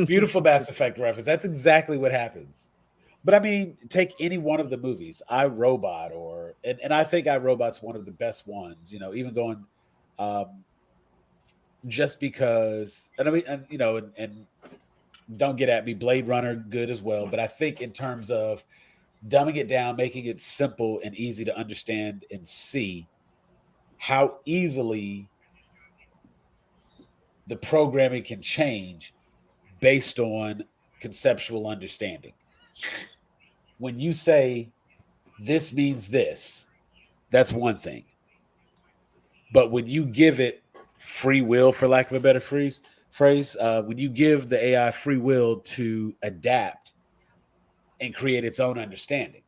Beautiful Mass Effect reference. That's exactly what happens. But I mean, take any one of the movies, I, Robot, and I think I, Robot's one of the best ones, you know, even going just because, and I mean, and, you know, and don't get at me, Blade Runner, good as well. But I think in terms of dumbing it down, making it simple and easy to understand and see how easily the programming can change based on conceptual understanding. When you say this means this, that's one thing. But when you give it free will, for lack of a better phrase, when you give the AI free will to adapt and create its own understanding,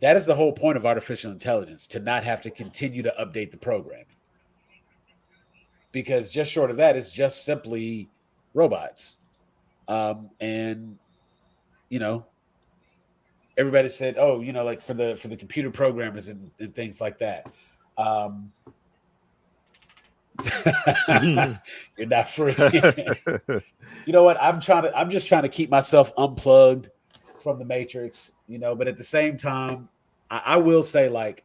that is the whole point of artificial intelligence, to not have to continue to update the programming. Because just short of that, it's just simply robots. And, you know, everybody said, oh, you know, like for the computer programmers and things like that. You're not free. You know what? I'm just trying to keep myself unplugged from the matrix, but at the same time, I will say, like,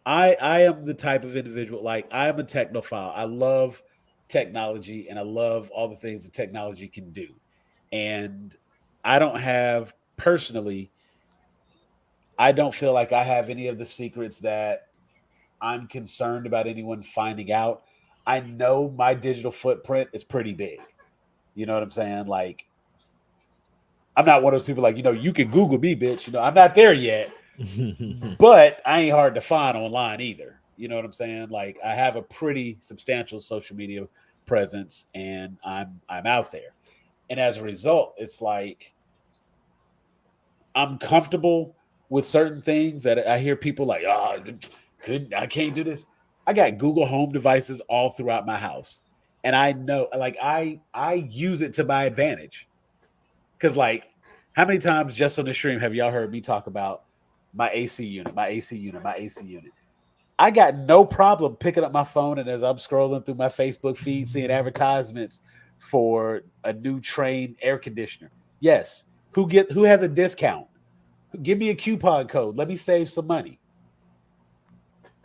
I am the type of individual, like, I am a technophile. I love technology and I love all the things that technology can do. And I don't have personally, I don't feel like I have any of the secrets that I'm concerned about anyone finding out. I know my digital footprint is pretty big. You know what I'm saying? Like, I'm not one of those people like, you can Google me, bitch. I'm not there yet, but I ain't hard to find online either. You know what I'm saying? Like, I have a pretty substantial social media presence and I'm out there. And as a result, it's like I'm comfortable with certain things that I hear people like, oh, I can't do this. I got Google Home devices all throughout my house. And I know, like, I use it to my advantage. Because, like, how many times just on the stream have y'all heard me talk about my AC unit, my AC unit, my AC unit? I got no problem picking up my phone and as I'm scrolling through my Facebook feed, seeing advertisements for a new Train air conditioner. Yes. Who has a discount? Give me a coupon code. Let me save some money.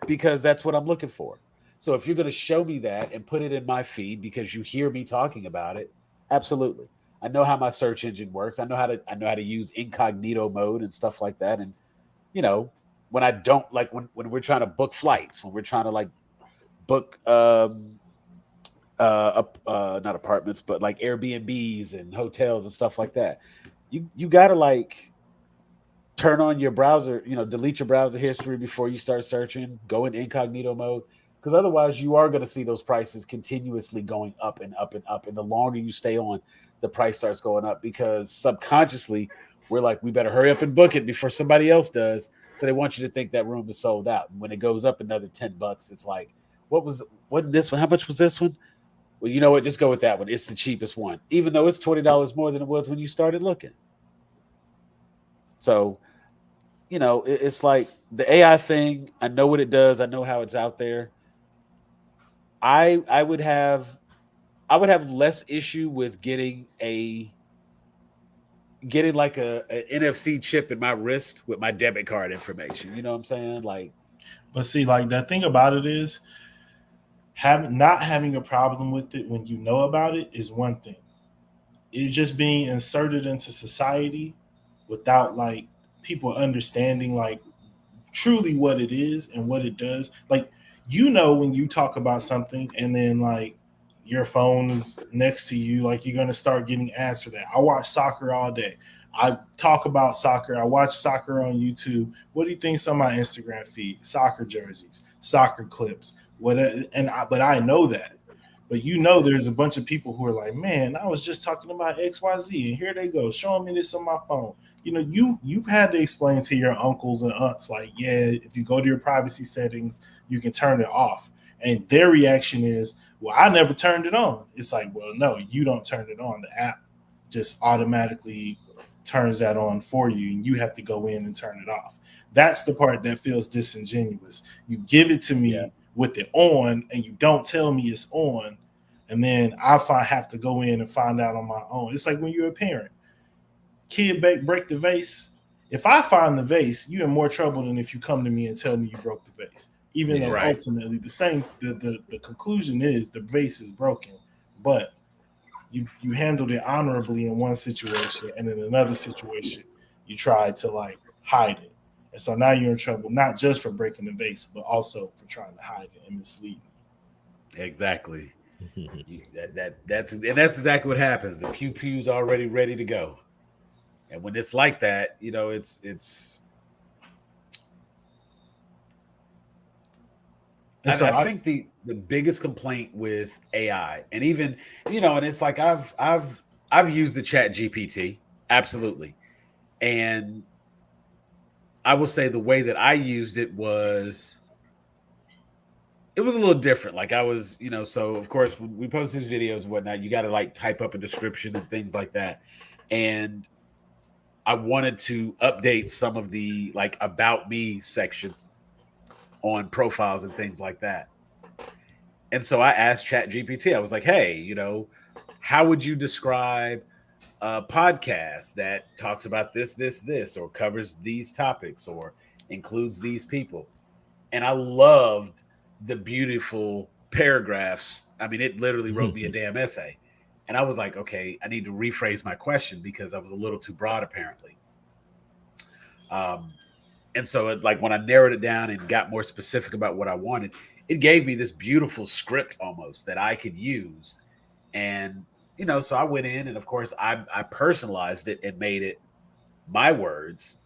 Because that's what I'm looking for. So if you're going to show me that and put it in my feed because you hear me talking about it, absolutely. I know how my search engine works. I know how to use incognito mode and stuff like that. And when I don't, like, when we're trying to book flights, when we're trying to, like, book not apartments, but like Airbnbs and hotels and stuff like that, you gotta, like, turn on your browser, delete your browser history before you start searching, go in incognito mode, because otherwise you are going to see those prices continuously going up and up and up. And the longer you stay on, the price starts going up because subconsciously we're like, we better hurry up and book it before somebody else does. So they want you to think that room is sold out. And when it goes up another $10, it's like, wasn't this one? How much was this one? Well, you know what? Just go with that one. It's the cheapest one, even though it's $20 more than it was when you started looking. So, it's like the AI thing. I know what it does. I know how it's out there. I would have less issue with getting like a NFC chip in my wrist with my debit card information. You know what I'm saying? Like, but see, like, the thing about it is, not having a problem with it when you know about it is one thing. It's just being inserted into society without, like, people understanding, like, truly what it is and what it does. Like, when you talk about something and then, like, your phone is next to you, like, you're gonna start getting ads for that. I watch soccer all day. I talk about soccer. I watch soccer on YouTube. What do you think's on my Instagram feed? Soccer jerseys, soccer clips. But I know that. But there's a bunch of people who are like, man, I was just talking about XYZ, and here they go showing me this on my phone. You've had to explain to your uncles and aunts, like, yeah, if you go to your privacy settings, you can turn it off. And their reaction is, well, I never turned it on. It's like, well, no, you don't turn it on. The app just automatically turns that on for you, and you have to go in and turn it off. That's the part that feels disingenuous. You give it to me with it on, and you don't tell me it's on, and then I have to go in and find out on my own. It's like when you're a parent. Kid break the vase. If I find the vase, you're in more trouble than if you come to me and tell me you broke the vase. Even though ultimately the conclusion is the vase is broken, but you handled it honorably in one situation, and in another situation you tried to, like, hide it. And so now you're in trouble, not just for breaking the vase, but also for trying to hide it and mislead me. Exactly. That's exactly what happens. The pew's already ready to go. And when it's like that, it's. And so I think the biggest complaint with AI, and even and it's like I've used the Chat GPT, absolutely, and I will say the way that I used it was a little different. Like, I was, so of course when we post these videos and whatnot, you got to, like, type up a description and things like that, and I wanted to update some of the, like, about me sections on profiles and things like that. And so I asked ChatGPT, I was like, hey, you know, how would you describe a podcast that talks about this, or covers these topics or includes these people? And I loved the beautiful paragraphs. I mean, it literally wrote me a damn essay. And I was like, okay, I need to rephrase my question because I was a little too broad, apparently. And so, like, when I narrowed it down and got more specific about what I wanted, it gave me this beautiful script almost that I could use. And, you know, so I went in and, of course, I personalized it and made it my words.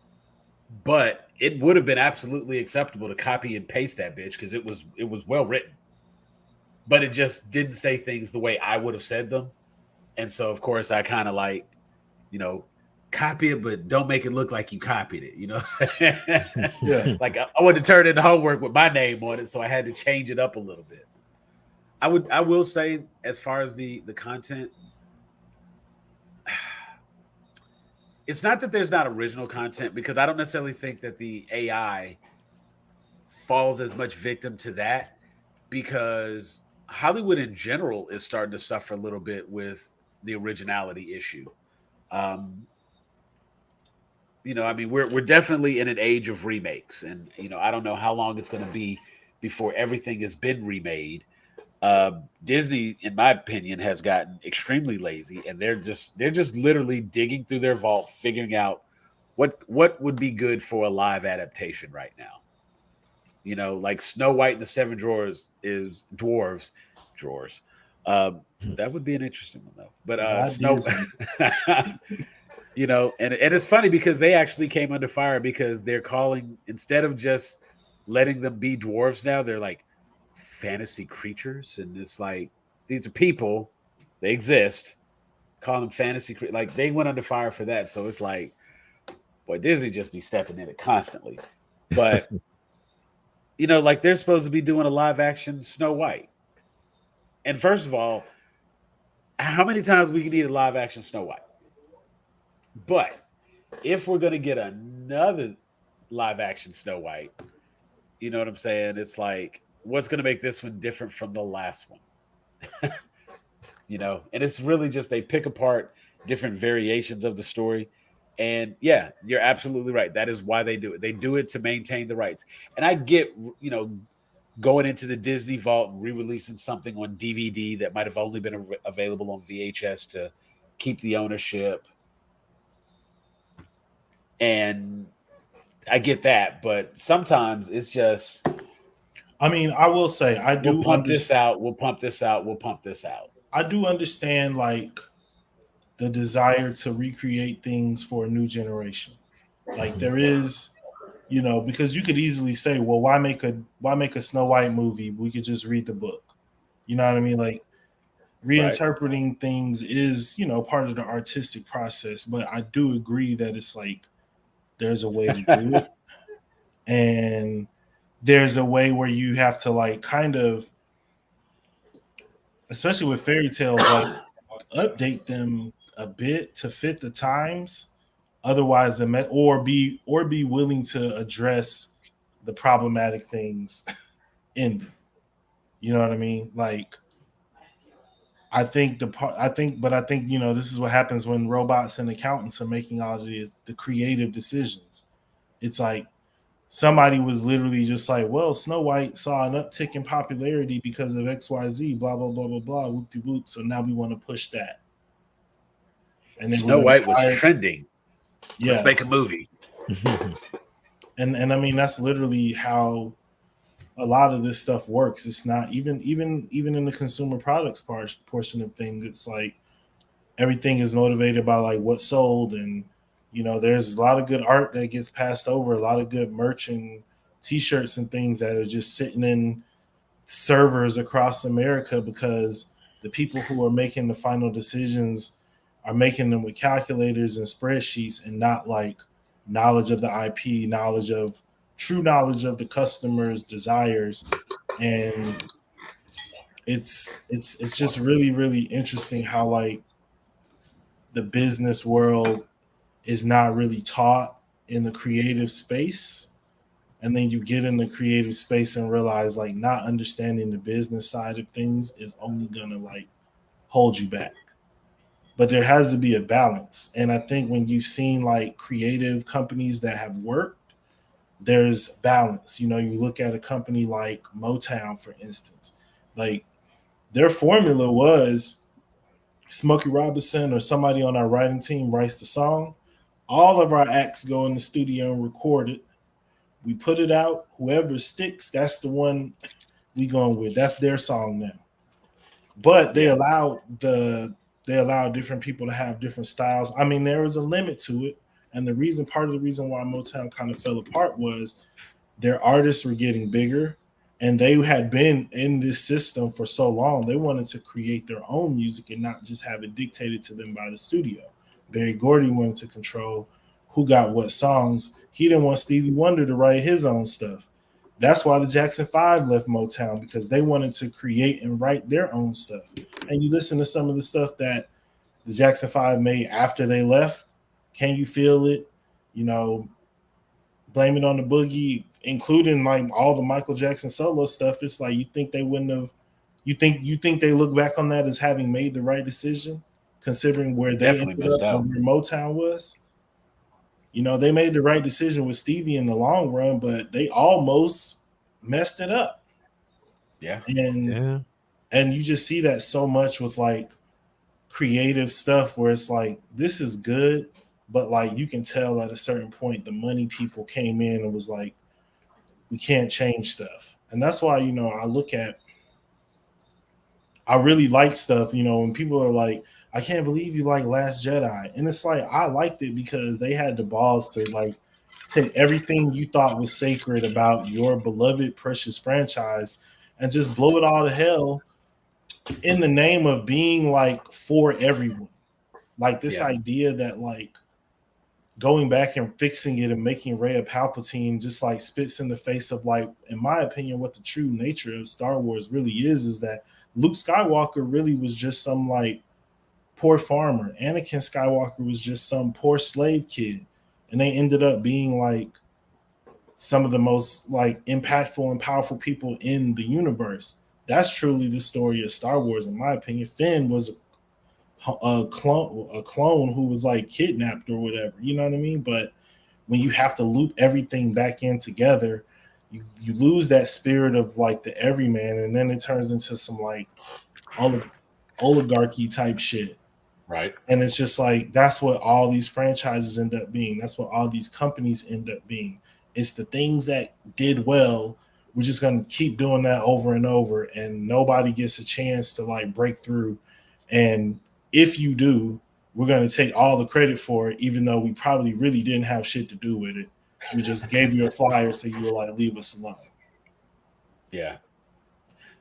But it would have been absolutely acceptable to copy and paste that bitch because it was well written. But it just didn't say things the way I would have said them. And so, of course, I kind of like, you know, copy it, but don't make it look like you copied it. You know what I'm saying? Yeah. Like I wanted to turn in the homework with my name on it, so I had to change it up a little bit. I will say, as far as the content, it's not that there's not original content, because I don't necessarily think that the AI falls as much victim to that, because Hollywood in general is starting to suffer a little bit with the originality issue. You know, I mean, we're definitely in an age of remakes, and you know, I don't know how long it's going to be before everything has been remade. Disney, in my opinion, has gotten extremely lazy, and they're just literally digging through their vault, figuring out what would be good for a live adaptation right now. You know, like Snow White and the Seven Dwarves. That would be an interesting one though. But Snow, you know, and it's funny because they actually came under fire because they're calling, instead of just letting them be dwarves now, they're like fantasy creatures, and it's like these are people, they exist. Call them fantasy like they went under fire for that. So it's like, boy, Disney just be stepping in it constantly. But you know, like they're supposed to be doing a live action Snow White. And first of all, how many times we can need a live action Snow White? But if we're going to get another live action Snow White, you know what I'm saying? It's like, what's going to make this one different from the last one? You know, and it's really just they pick apart different variations of the story. And yeah, you're absolutely right. That is why they do it. They do it to maintain the rights. And I get, you know, going into the Disney vault and re-releasing something on DVD that might have only been available on VHS to keep the ownership. And I get that, but sometimes it's just, I mean, I will say I do we'll pump this out, we'll pump this out, we'll pump this out. I do understand like the desire to recreate things for a new generation. Like there is, you know, because you could easily say, well, why make a Snow White movie? We could just read the book. You know what I mean? Like reinterpreting things is, you know, part of the artistic process. But I do agree that it's like there's a way to do it. And there's a way where you have to like kind of, especially with fairy tales, like update them a bit to fit the times. Otherwise, or be willing to address the problematic things in them. You know what I mean? Like, I think you know, this is what happens when robots and accountants are making all of the creative decisions. It's like somebody was literally just like, well, Snow White saw an uptick in popularity because of XYZ, blah, blah, blah, blah, blah, whoop de whoop. So now we want to push that. And Snow White was trending. Yeah. Let's make a movie. and I mean, that's literally how a lot of this stuff works. It's not even in the consumer products portion of things. It's like everything is motivated by like what sold, and you know, there's a lot of good art that gets passed over, a lot of good merch and T-shirts and things that are just sitting in servers across America because the people who are making the final decisions are making them with calculators and spreadsheets and not like knowledge of the IP, true knowledge of the customer's desires. And it's just really, really interesting how like the business world is not really taught in the creative space and then you get in the creative space and realize like not understanding the business side of things is only gonna like hold you back. But there has to be a balance. And I think when you've seen like creative companies that have worked, there's balance. You know, you look at a company like Motown, for instance, like their formula was Smokey Robinson or somebody on our writing team writes the song. All of our acts go in the studio and record it. We put it out. Whoever sticks, that's the one we going with. That's their song now. But they allow different people to have different styles. I mean, there was a limit to it. And part of the reason why Motown kind of fell apart was their artists were getting bigger and they had been in this system for so long. They wanted to create their own music and not just have it dictated to them by the studio. Berry Gordy wanted to control who got what songs. He didn't want Stevie Wonder to write his own stuff. That's why the Jackson 5 left Motown, because they wanted to create and write their own stuff. And you listen to some of the stuff that the Jackson 5 made after they left. Can You Feel It? You know, Blame It on the Boogie, including like all the Michael Jackson solo stuff. It's like you think they wouldn't have. You think they look back on that as having made the right decision, considering where they ended up and where Motown was. You know, they made the right decision with Stevie in the long run, but they almost messed it up. Yeah. And you just see that so much with like creative stuff where it's like, this is good, but like you can tell at a certain point the money people came in and was like, we can't change stuff. And that's why, you know, I really like stuff, you know, when people are like, I can't believe you like Last Jedi. And it's like, I liked it because they had the balls to like take everything you thought was sacred about your beloved, precious franchise and just blow it all to hell in the name of being like for everyone. Like this idea that like going back and fixing it and making Rey a Palpatine just like spits in the face of like, in my opinion, what the true nature of Star Wars really is that Luke Skywalker really was just some like poor farmer. Anakin Skywalker was just some poor slave kid. And they ended up being like some of the most like impactful and powerful people in the universe. That's truly the story of Star Wars, in my opinion. Finn was a clone who was like kidnapped or whatever, you know what I mean? But when you have to loop everything back in together, you lose that spirit of like the everyman, and then it turns into some like oligarchy type shit. Right. And it's just like, that's what all these franchises end up being. That's what all these companies end up being. It's the things that did well. We're just going to keep doing that over and over, and nobody gets a chance to like break through. And if you do, we're going to take all the credit for it, even though we probably really didn't have shit to do with it. We just gave you a flyer so you were like, leave us alone. Yeah.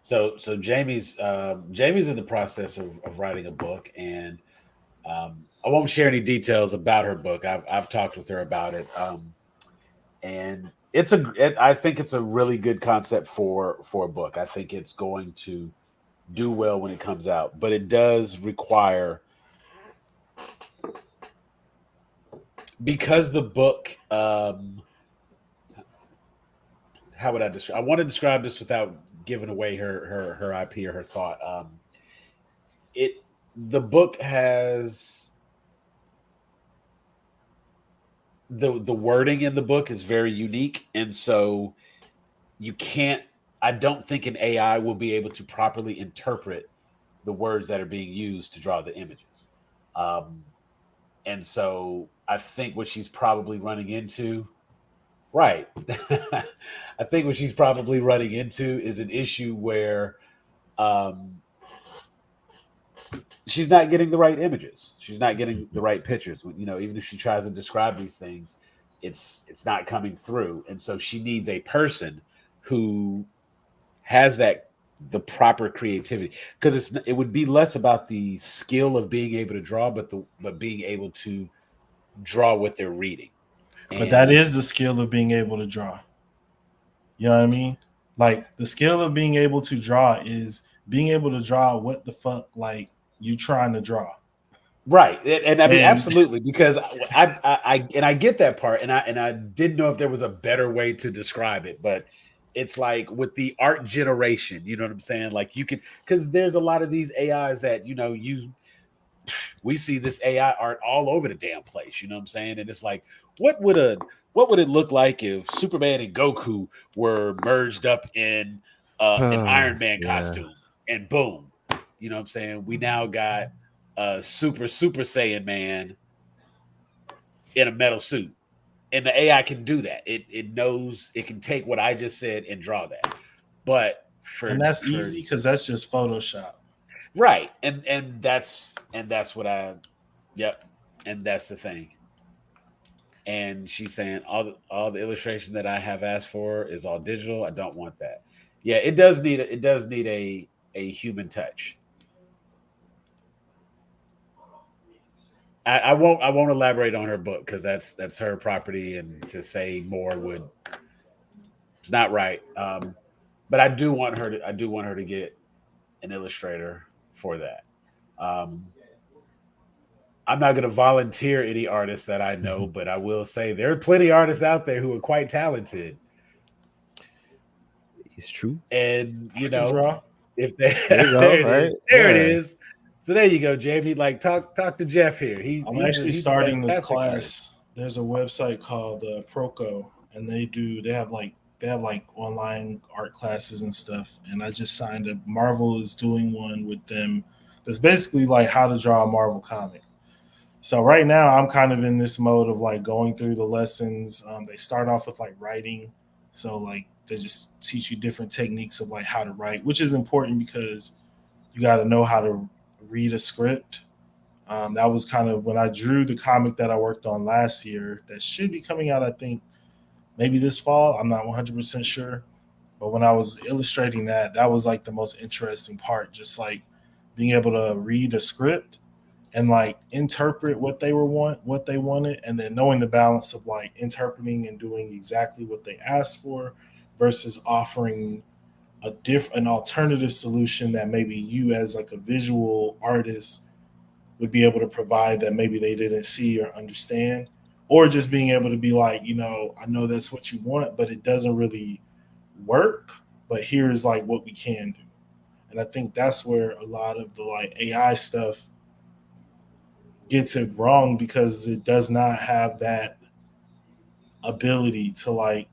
So Jamie's in the process of writing a book, and I won't share any details about her book. I've talked with her about it, and I think it's a really good concept for a book. I think it's going to do well when it comes out, but it does require, because the book, how would I describe? I want to describe this without giving away her IP or her thought. The book has the wording in the book is very unique, and so I don't think an AI will be able to properly interpret the words that are being used to draw the images. And so I think what she's probably running into, right. I think what she's probably running into is an issue where she's not getting the right images. She's not getting the right pictures. You know, even if she tries to describe these things, it's not coming through. And so she needs a person who has the proper creativity, because it would be less about the skill of being able to draw, but being able to draw what they're reading. But that is the skill of being able to draw. You know what I mean? Like the skill of being able to draw is being able to draw what the fuck like you trying to draw. Right, and I mean absolutely, because I get that part, and I didn't know if there was a better way to describe it, but it's like with the art generation, you know what I'm saying? Like you can, because there's a lot of these AIs that we see this AI art all over the damn place, you know what I'm saying? And it's like, what would it look like if Superman and Goku were merged up in an Iron Man costume, and boom, you know what I'm saying? We now got Super Saiyan Man in a metal suit, and the AI can do that. It knows it can take what I just said and draw that. But that's easy because that's just Photoshop, right? And that's what yep, and that's the thing. And she's saying all the illustration that I have asked for is all digital. I don't want that. Yeah, it does need a human touch. I won't elaborate on her book because that's her property, and to say more it's not right. But I do want her to get an illustrator for that. I'm not going to volunteer any artists that I know, but I will say there are plenty of artists out there who are quite talented. It's true, and draw. If they, there it is. So there you go, Jamie. Like talk to Jeff here. I'm actually starting this class. Artist. There's a website called Proco, and they have online art classes and stuff. And I just signed up. Marvel is doing one with them. That's basically like how to draw a Marvel comic. So right now I'm kind of in this mode of like going through the lessons. They start off with like writing, so like they just teach you different techniques of like how to write, which is important because you got to know how to read a script. That was kind of when I drew the comic that I worked on last year that should be coming out, I think, maybe this fall. I'm not 100% sure. But when I was illustrating that was like the most interesting part, just like being able to read a script and like interpret what they wanted, and then knowing the balance of like interpreting and doing exactly what they asked for versus offering an alternative solution that maybe you as like a visual artist would be able to provide that maybe they didn't see or understand, or just being able to be like, I know that's what you want, but it doesn't really work, but here's like what we can do. And I think that's where a lot of the like AI stuff gets it wrong, because it does not have that ability to like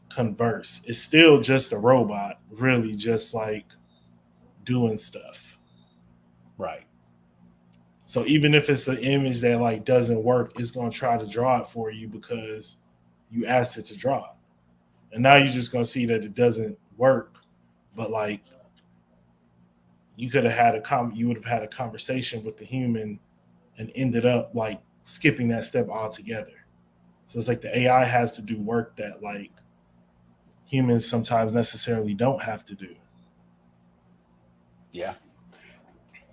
converse. It's still just a robot, really just like doing stuff. Right. So even if it's an image that like doesn't work, it's going to try to draw it for you because you asked it to draw it. And now you're just going to see that it doesn't work, but like you would have had a conversation with the human and ended up like skipping that step altogether. So it's like the AI has to do work that like humans sometimes necessarily don't have to do. Yeah.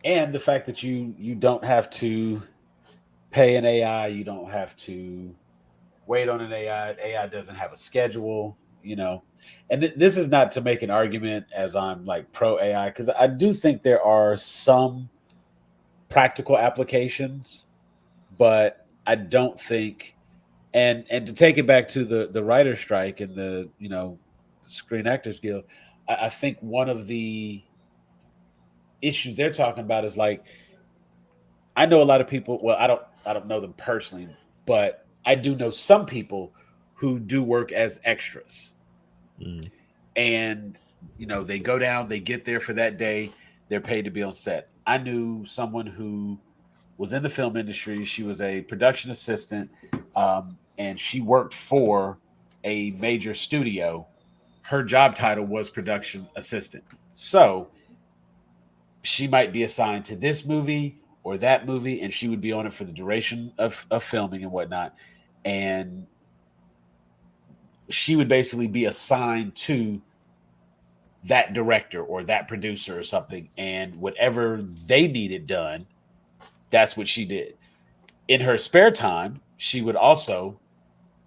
And the fact that you don't have to pay an AI, you don't have to wait on an AI. AI doesn't have a schedule, And this is not to make an argument as I'm like pro AI, because I do think there are some practical applications, but I don't think, and to take it back to the writer strike and the Screen Actors Guild, I think one of the issues they're talking about is like, I know a lot of people. Well, I don't know them personally, but I do know some people who do work as extras, and they go down, they get there for that day, they're paid to be on set. I knew someone who was in the film industry. She was a production assistant, and she worked for a major studio. Her job title was production assistant. So she might be assigned to this movie or that movie, and she would be on it for the duration of filming and whatnot. And she would basically be assigned to that director or that producer or something. And whatever they needed done, that's what she did. In her spare time, she would also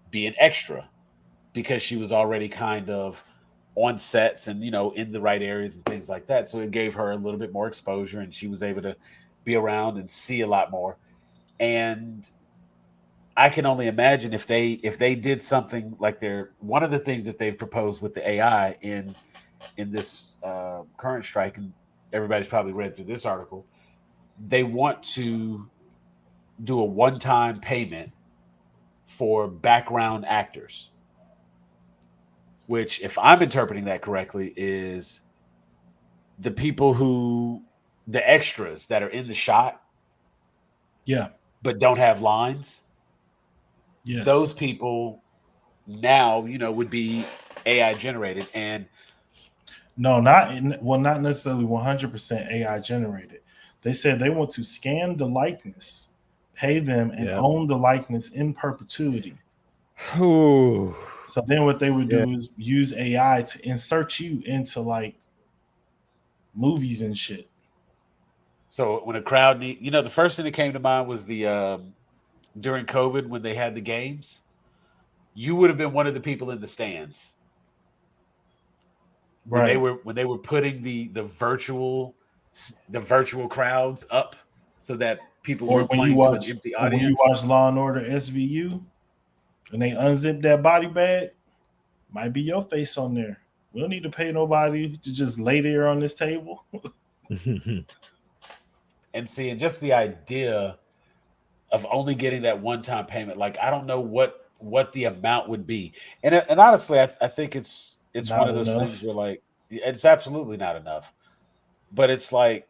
be an extra because she was already kind of on sets and, in the right areas and things like that. So it gave her a little bit more exposure, and she was able to be around and see a lot more. And I can only imagine if they did something like one of the things that they've proposed with the AI in this current strike, and everybody's probably read through this article, they want to do a one-time payment for background actors, which, if I'm interpreting that correctly, is the people the extras that are in the shot, but don't have lines. Yes. Those people now, would be AI generated. And no, not necessarily 100% AI generated. They said they want to scan the likeness, pay them, and own the likeness in perpetuity. Ooh. So then what they would do is use AI to insert you into like movies and shit. So when a crowd the first thing that came to mind was the during COVID when they had the games, you would have been one of the people in the stands. When they were putting the virtual crowds up so that people were playing to an empty audience. When you watch Law and Order SVU and they unzip that body bag, might be your face on there. We don't need to pay nobody to just lay there on this table. And seeing just the idea of only getting that one-time payment, like I don't know what the amount would be, and honestly, I think it's not one of those things where like it's absolutely not enough. But it's like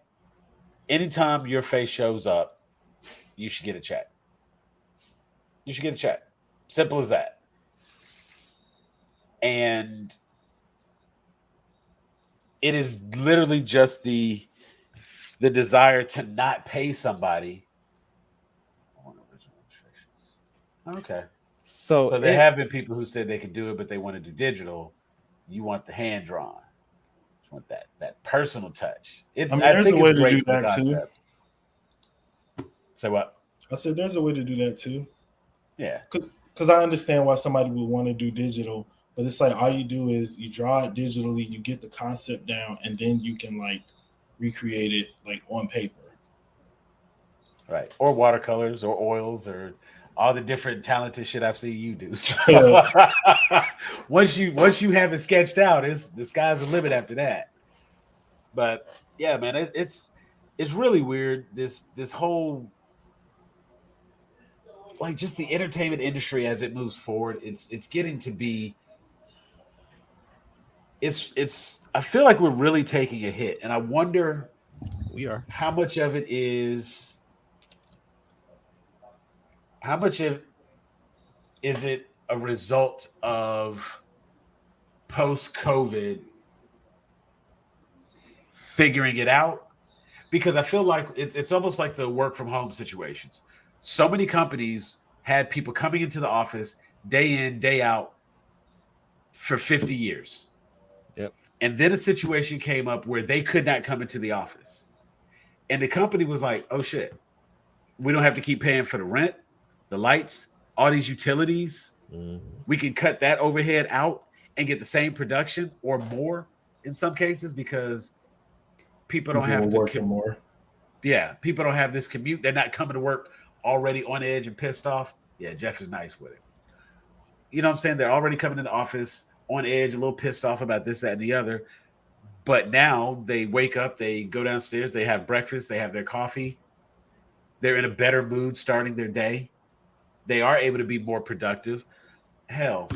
anytime your face shows up, you should get a check. You should get a check. Simple as that. And it is literally just the desire to not pay somebody. Okay. So there have been people who said they could do it, but they want to do digital. You want the hand drawn. You want that personal touch. I think it's great for the concept. Say what? I said there's a way to do that too. Yeah. Because I understand why somebody would want to do digital, but it's like all you do is you draw it digitally, you get the concept down, and then you can like recreate it like on paper. Right. Or watercolors or oils or all the different talented shit I've seen you do. So once you have it sketched out, the sky's the limit after that. But yeah, man, it's really weird. This whole like just the entertainment industry as it moves forward, it's getting to be it's I feel like we're really taking a hit, and I wonder how much of it is is it a result of post-COVID figuring it out? Because I feel like it's almost like the work from home situations. So many companies had people coming into the office day in, day out for 50 years. Yep. And then a situation came up where they could not come into the office. And the company was like, oh shit, we don't have to keep paying for the rent, the lights, all these utilities. Mm-hmm. We can cut that overhead out and get the same production or more in some cases because people don't have to work more. Yeah, people don't have this commute. They're not coming to work already on edge and pissed off. Yeah, Jeff is nice with it. You know what I'm saying? They're already coming in the office on edge, a little pissed off about this, that, and the other. But now they wake up, they go downstairs, they have breakfast, they have their coffee. They're in a better mood starting their day. They are able to be more productive. Hell,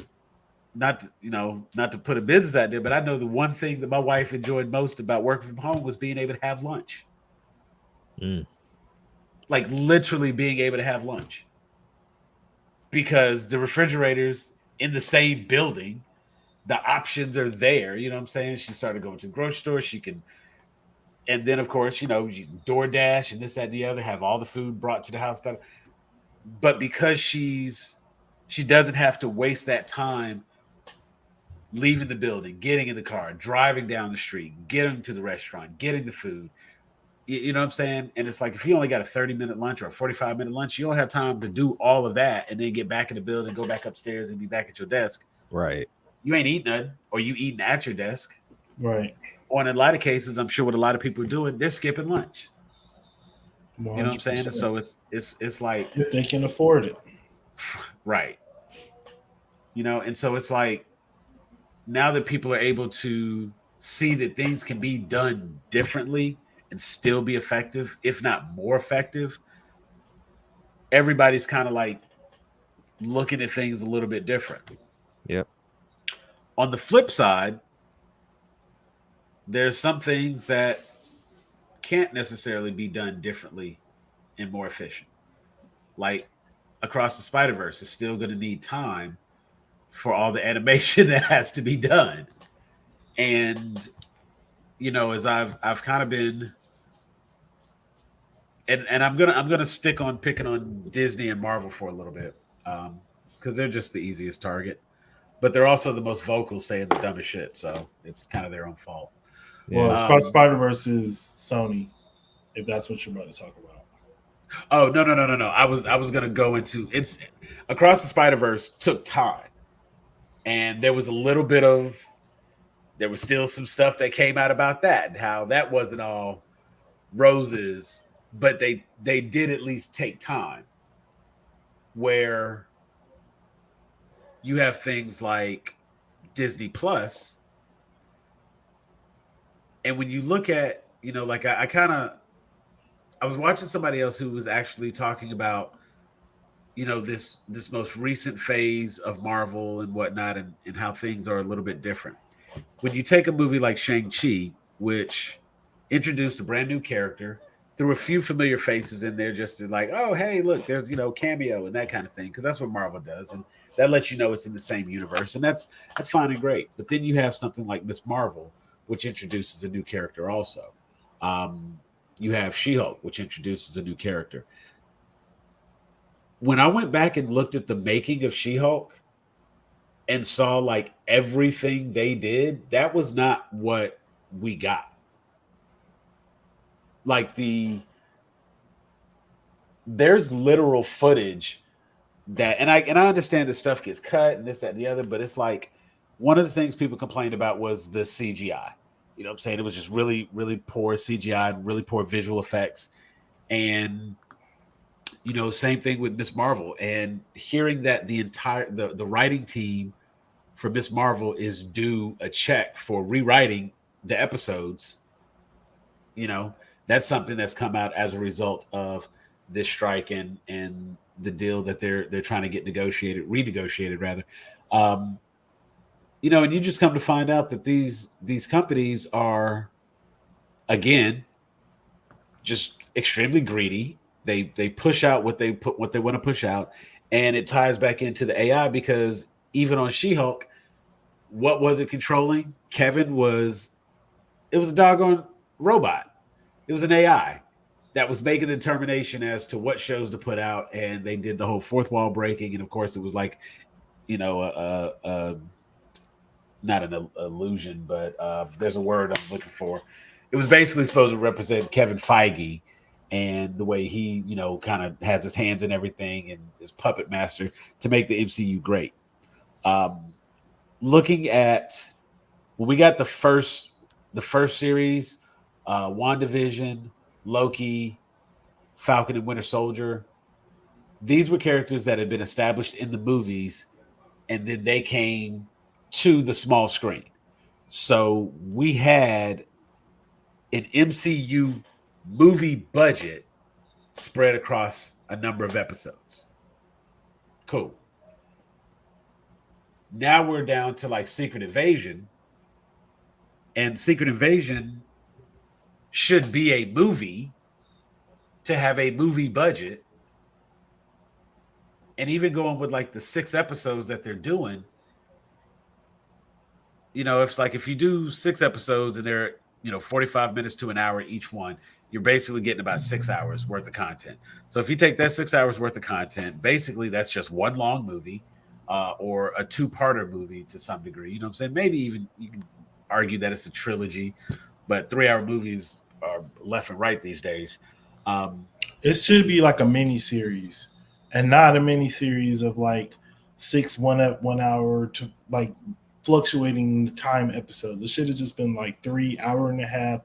not to put a business out there, but I know the one thing that my wife enjoyed most about working from home was being able to have lunch. Like literally being able to have lunch. Because the refrigerators in the same building, the options are there. You know what I'm saying? She started going to the grocery store. She can, and then of course, you can DoorDash and this, that, and the other, have all the food brought to the house. But because she doesn't have to waste that time leaving the building, getting in the car, driving down the street, getting to the restaurant, getting the food. You know what I'm saying? And it's like, if you only got a 30-minute lunch or a 45-minute lunch, you don't have time to do all of that and then get back in the building, go back upstairs and be back at your desk. Right. You ain't eating nothing, or you eating at your desk. Right. Or in a lot of cases, I'm sure what a lot of people are doing, they're skipping lunch. You know what I'm saying? And so it's like if they can afford it, right? You know, and so it's like now that people are able to see that things can be done differently and still be effective, if not more effective, everybody's kind of like looking at things a little bit different. Yep. On the flip side, there's some things that can't necessarily be done differently and more efficient. Like Across the Spider-Verse is still going to need time for all the animation that has to be done. And you know, as I've kind of been and I'm gonna stick on picking on Disney and Marvel for a little bit. Because they're just the easiest target. But they're also the most vocal saying the dumbest shit, so it's kind of their own fault. Well, Spider-Verse is Sony, if that's what you're about to talk about. Oh no. I was gonna go into it's Across the Spider-Verse took time. And there was a little bit of there was still some stuff that came out about that and how that wasn't all roses, but they did at least take time. Where you have things like Disney Plus, and when you look at, you know, like I was watching somebody else who was actually talking about, you know, this most recent phase of Marvel and whatnot, and how things are a little bit different. When you take a movie like Shang-Chi, which introduced a brand new character, threw a few familiar faces in there just to like, oh, hey, look, there's, you know, cameo and that kind of thing, because that's what Marvel does. And that lets you know it's in the same universe. And that's fine and great. But then you have something like Miss Marvel, which introduces a new character also. You have She-Hulk, which introduces a new character. When I went back and looked at the making of She-Hulk and saw like everything they did, that was not what we got. Like there's literal footage that, and I understand that stuff gets cut and this, that, and the other, but it's like one of the things people complained about was the CGI. You know what I'm saying? It was just really, really poor CGI, really poor visual effects. And, you know, same thing with Miss Marvel. And hearing that the writing team for Miss Marvel is due a check for rewriting the episodes, you know, that's something that's come out as a result of this strike and the deal that they're trying to get renegotiated rather. You know, and you just come to find out that these companies are, again, just extremely greedy. They push out what they want to push out, and it ties back into the AI, because even on She-Hulk, what was it controlling? It was a doggone robot. It was an AI that was making the determination as to what shows to put out, and they did the whole fourth wall breaking. And of course, it was like, you know, not an illusion, but there's a word I'm looking for. It was basically supposed to represent Kevin Feige and the way he, you know, kind of has his hands in everything and is puppet master to make the MCU great. Looking at when we got the first series, WandaVision, Loki, Falcon and Winter Soldier, these were characters that had been established in the movies, and then they came to the small screen. So we had an MCU movie budget spread across a number of episodes. Cool. Now we're down to like Secret Invasion, and Secret Invasion should be a movie to have a movie budget. And even going with like the 6 episodes that they're doing, you know, it's like if you do 6 episodes and they're, you know, 45 minutes to an hour each one, you're basically getting about 6 hours worth of content. So if you take that 6 hours worth of content, basically that's just one long movie or a 2-parter movie to some degree. You know what I'm saying? Maybe even you can argue that it's a trilogy, but 3-hour movies are left and right these days. It should be like a mini series, and not a mini series of like 6 1 hour to like fluctuating time episodes. It should have just been like 3 hour and a half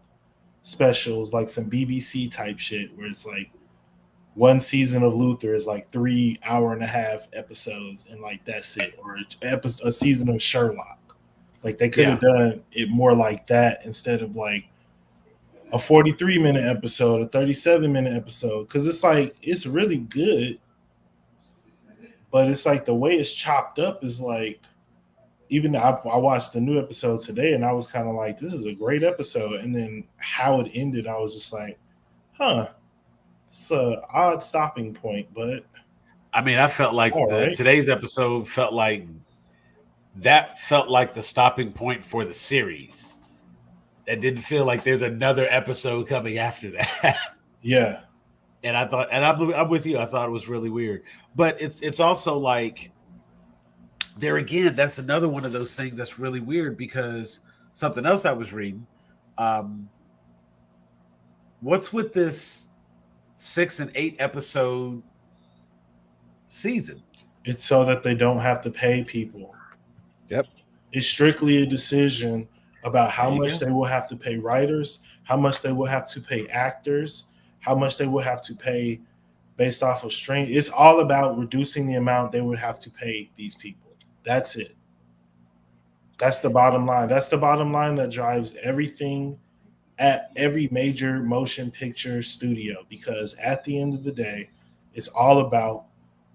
specials, like some BBC type shit, where it's like one season of Luther is like 3 hour-and-a-half episodes, and like that's it, or a season of Sherlock. Like they could have done it more like that instead of like a 43-minute episode, a 37-minute episode, because it's like it's really good, but it's like the way it's chopped up is like. Even I watched the new episode today, and I was kind of like, "This is a great episode." And then how it ended, I was just like, "Huh, it's an odd stopping point." But I mean, I felt like today's episode felt like the stopping point for the series. It didn't feel like there's another episode coming after that. Yeah, and I thought, and I'm with you. I thought it was really weird, but it's also like. There again, that's another one of those things that's really weird because something else I was reading. What's with this 6 and 8 episode season? It's so that they don't have to pay people. Yep. It's strictly a decision about how much they will have to pay writers, how much they will have to pay actors, how much they will have to pay based off of stream. It's all about reducing the amount they would have to pay these people. That's it. That's the bottom line. That's the bottom line that drives everything at every major motion picture studio, because at the end of the day, it's all about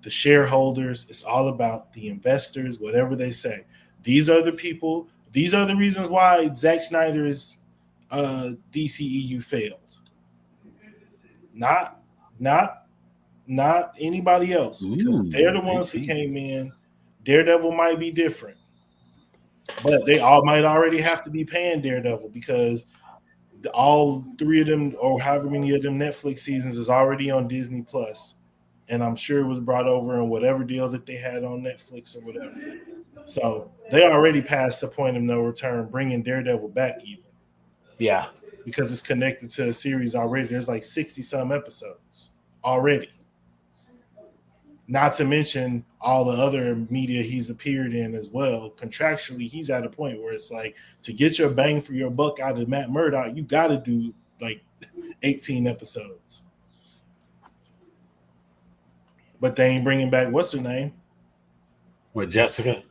the shareholders. It's all about the investors, whatever they say. These are the people. These are the reasons why Zack Snyder's DCEU failed. Not anybody else, because they're the ones who came in. Daredevil might be different, but they all might already have to be paying Daredevil because all 3 of them, or however many of them Netflix seasons, is already on Disney Plus, and I'm sure it was brought over in whatever deal that they had on Netflix or whatever. So they already passed the point of no return, bringing Daredevil back even. Yeah, because it's connected to a series already. There's like 60-some episodes already. Not to mention all the other media he's appeared in as well. Contractually, he's at a point where it's like, to get your bang for your buck out of Matt Murdock, you got to do like 18 episodes. But they ain't bringing back, what's her name? What, Jessica?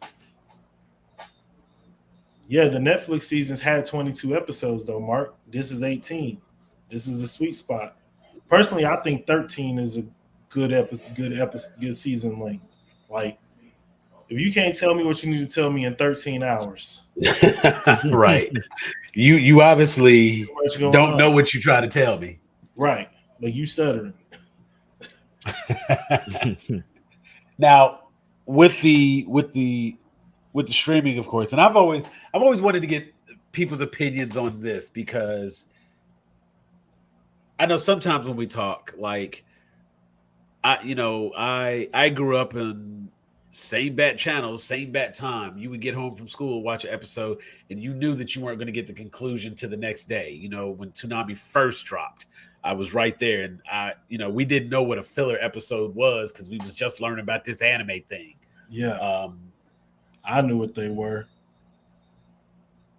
Yeah, the Netflix seasons had 22 episodes though, Mark. This is 18. This is a sweet spot. Personally, I think 13 is a good season length. Like, if you can't tell me what you need to tell me in 13 hours, right? You obviously don't know what you try to tell me, right? Like, you stuttering. Now, with the streaming, of course, and I've always wanted to get people's opinions on this, because I know sometimes when we talk, like, I grew up in same bat channels, same bat time. You would get home from school, watch an episode, and you knew that you weren't going to get the conclusion to the next day. You know, when Toonami first dropped, I was right there, and we didn't know what a filler episode was because we was just learning about this anime thing. Yeah. I knew what they were.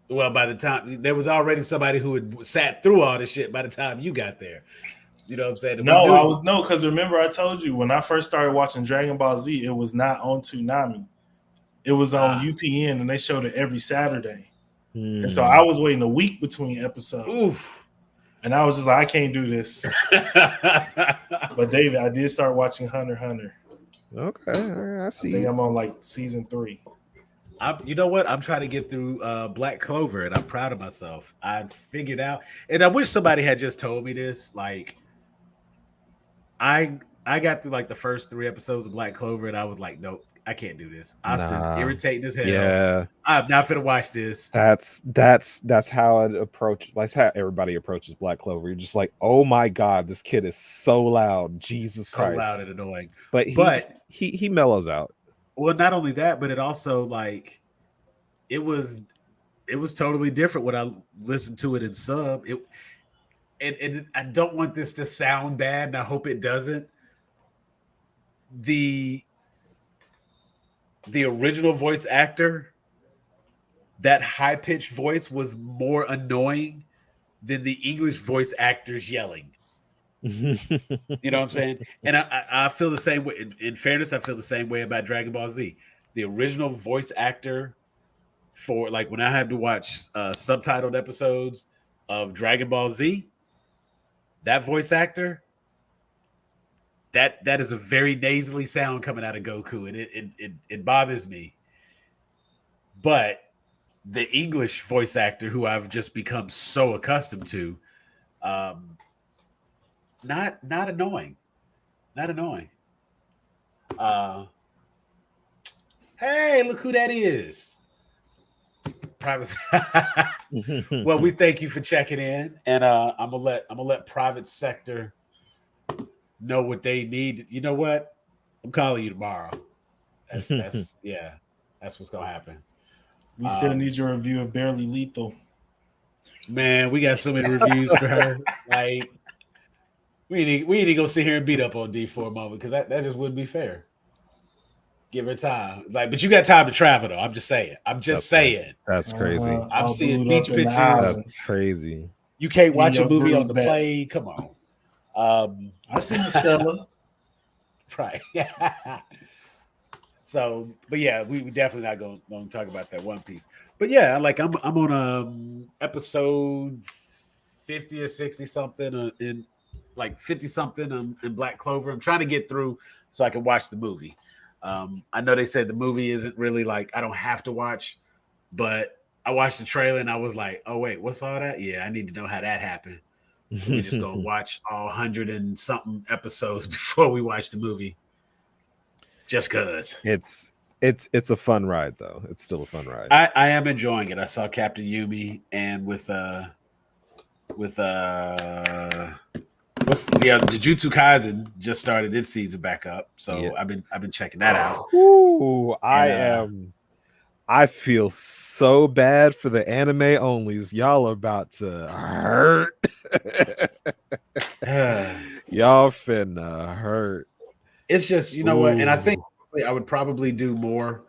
Well, by the time there was already somebody who had sat through all this shit by the time you got there. You know what I'm saying? No, because remember I told you when I first started watching Dragon Ball Z, it was not on Toonami. It was on UPN, and they showed it every Saturday. And so I was waiting a week between episodes. Oof. And I was just like, I can't do this. But David, I did start watching Hunter x Hunter. Okay, I see. I think I'm on like season 3. You know what? I'm trying to get through Black Clover, and I'm proud of myself. I figured out, and I wish somebody had just told me this. Like, I got through like the first 3 episodes of Black Clover, and I was like, nope, I can't do this. Austin's irritating as hell. Yeah, I'm not gonna watch this. That's how it approach. That's how everybody approaches Black Clover. You're just like, oh my god, this kid is so loud. Jesus Christ, so loud and annoying. But he mellows out. Well, not only that, but it also, like, it was totally different when I listened to it in sub. And I don't want this to sound bad, and I hope it doesn't. The original voice actor, that high-pitched voice was more annoying than the English voice actors yelling. You know what I'm saying? And I feel the same way. In fairness, I feel the same way about Dragon Ball Z. The original voice actor for like when I had to watch subtitled episodes of Dragon Ball Z, that voice actor, that is a very nasally sound coming out of Goku, and it bothers me. But the English voice actor, who I've just become so accustomed to, not annoying, not annoying. Hey, look who that is. Private. Well, we thank you for checking in, and I'm gonna let private sector know what they need. You know what? I'm calling you tomorrow. That's yeah, that's what's gonna happen. We still need your review of Barely Lethal. Man, we got so many reviews for her. Like, we ain't gonna sit here and beat up on D for a moment because that just wouldn't be fair. Give her time. Like, but you got time to travel though. I'm just saying. That's crazy. I'm seeing beach pictures. That's crazy. You can't watch a movie on the plane. Come on. I seen Stella. Right. So, but yeah, we definitely not going to talk about that One Piece. But yeah, like I'm on episode 50 or 60 something in like 50 something in Black Clover. I'm trying to get through so I can watch the movie. I know they said the movie isn't really like I don't have to watch, but I watched the trailer and I was like, oh wait, what's all that? Yeah, I need to know how that happened. So we're just gonna watch all 100 and something episodes before we watch the movie. Just cause it's a fun ride though. It's still a fun ride. I am enjoying it. I saw Captain Yumi and with what's the Jujutsu Kaisen just started its season back up. So yeah. I've been checking that out. Ooh, I feel so bad for the anime onlys. Y'all are about to hurt. Y'all finna hurt. It's just, you know what, and I think I would probably do more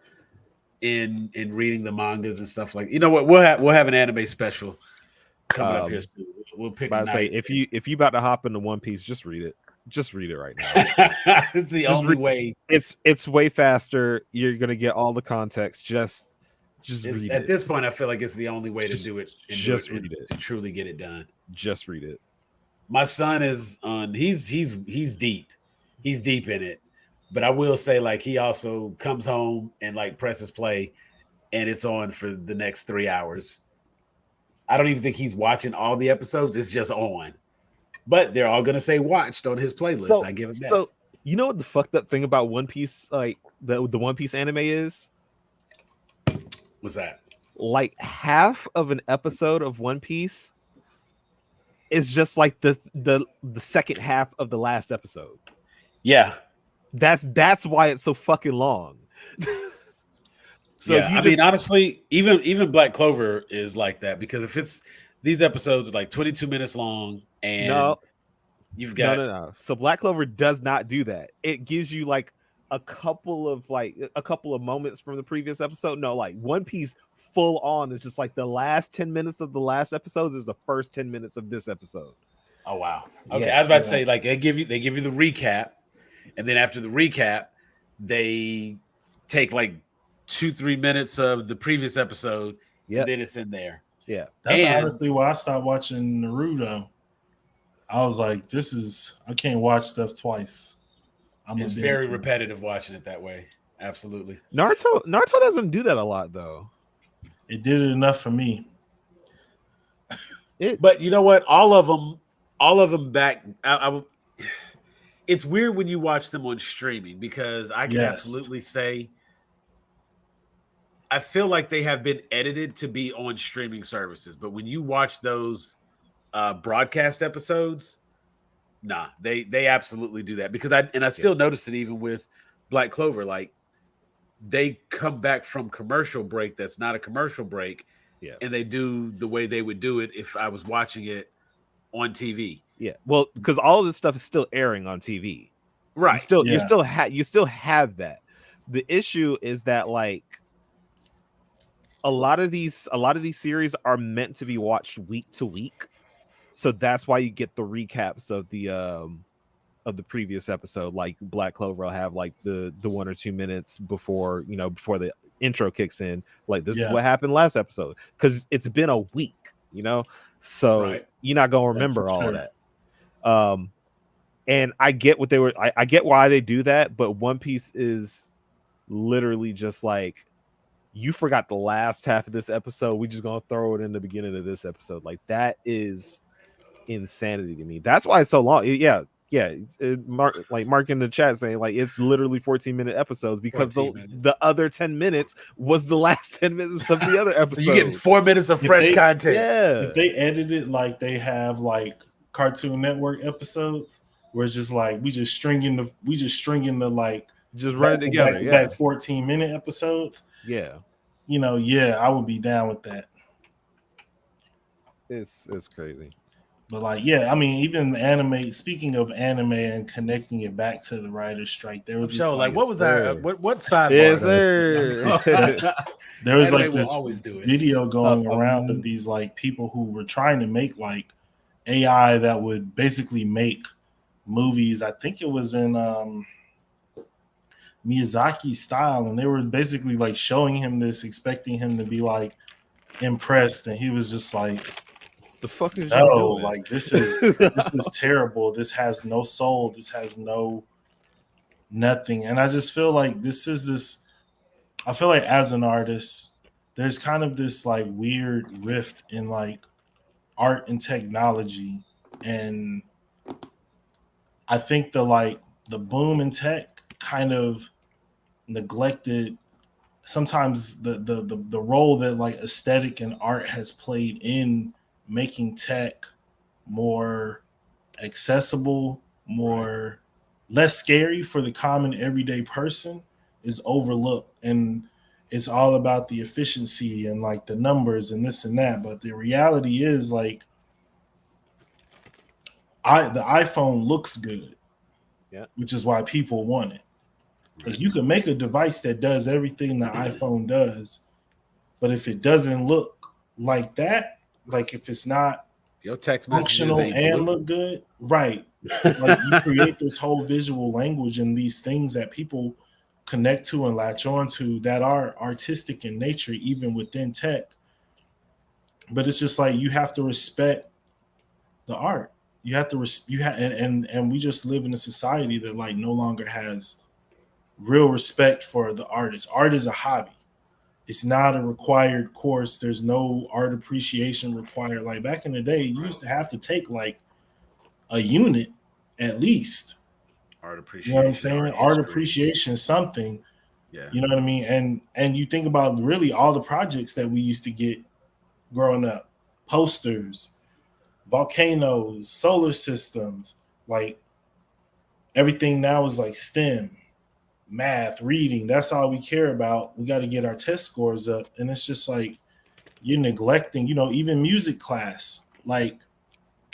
in reading the mangas and stuff like. You know what, we'll have an anime special coming up here soon. We'll pick a night. If you about to hop into One Piece, just read it. Just read it right now. It's the only way. It's way faster. You're gonna get all the context. Just read it. At this point, I feel like it's the only way to do it. Read it to truly get it done. Just read it. My son is on. He's deep. He's deep in it. But I will say, like, he also comes home and like presses play, and it's on for the next 3 hours. I don't even think he's watching all the episodes. It's just on. But they're all gonna say watched on his playlist. So, I give him that. So you know what the fucked up thing about One Piece, like the One Piece anime is? What's that? Like half of an episode of One Piece is just like the second half of the last episode. Yeah. That's why it's so fucking long. So yeah, I mean, honestly, even Black Clover is like that because if it's these episodes are like 22 minutes long and you've got no. So Black Clover does not do that. It gives you like a couple of moments from the previous episode. No, like One Piece full on is just like the last 10 minutes of the last episode is the first 10 minutes of this episode. Oh wow. Okay, yeah, I was about to say like they give you the recap, and then after the recap, they take like 2-3 minutes of the previous episode, and then it's in there. Yeah, that's honestly why I stopped watching Naruto. I was like, I can't watch stuff twice. It's very repetitive watching it that way. Absolutely. Naruto doesn't do that a lot though. It did it enough for me. But you know what? All of them back. It's weird when you watch them on streaming because I can absolutely say I feel like they have been edited to be on streaming services. But when you watch those broadcast episodes, nah, they absolutely do that because I still notice it even with Black Clover. Like they come back from commercial break that's not a commercial break, and they do the way they would do it if I was watching it on TV. Yeah, well, because all of this stuff is still airing on TV, right? You still have that. The issue is that like a lot of these series are meant to be watched week to week. So that's why you get the recaps of the previous episode. Like Black Clover will have like the 1 or 2 minutes before before the intro kicks in. Like this is what happened last episode, because it's been a week, so you're not gonna remember all of that. And I get what they were. I get why they do that, but One Piece is literally just like, you forgot the last half of this episode. We just gonna throw it in the beginning of this episode. Like, that is insanity to me. That's why it's so long. Mark in the chat saying like it's literally 14-minute episodes, because the other 10 minutes was the last 10 minutes of the other episode. So you get 4 minutes of fresh content. Yeah. If they edit it like they have like Cartoon Network episodes, where it's just like we just stringing the like just run it together. Back 14-minute episodes. Yeah. I would be down with that. It's crazy. But like, I mean, even anime. Speaking of anime and connecting it back to the writer's strike, there was this, like what was that? What sidebar? Yes, sir. There was like this video going around of these like people who were trying to make like AI that would basically make movies. I think it was in Miyazaki style, and they were basically like showing him this, expecting him to be like impressed, and he was just like, the fuck is no, like this is terrible. This has no soul. This has no nothing. And I just feel like I feel like as an artist, there's kind of this like weird rift in like art and technology. And I think the boom in tech kind of neglected sometimes the role that like aesthetic and art has played in making tech more accessible, less scary for the common everyday person is overlooked. And it's all about the efficiency and like the numbers and this and that. But the reality is like the iPhone looks good, which is why people want it. Like, you can make a device that does everything the iPhone does, but if it doesn't look like that, like if it's not your text functional and look good, right? Like you create this whole visual language and these things that people connect to and latch on to that are artistic in nature, even within tech. But it's just like you have to respect the art. You have to and we just live in a society that like no longer has real respect for the artist. Art is a hobby. It's not a required course. There's no art appreciation required. Like back in the day, you used to have to take like a unit at least. Art appreciation. You know what I'm saying? Art appreciation, something. Yeah. You know what I mean? And you think about really all the projects that we used to get growing up. Posters, volcanoes, solar systems. Like everything now is like STEM. Math, reading, that's all we care about. We got to get our test scores up. And it's just like you're neglecting, even music class. Like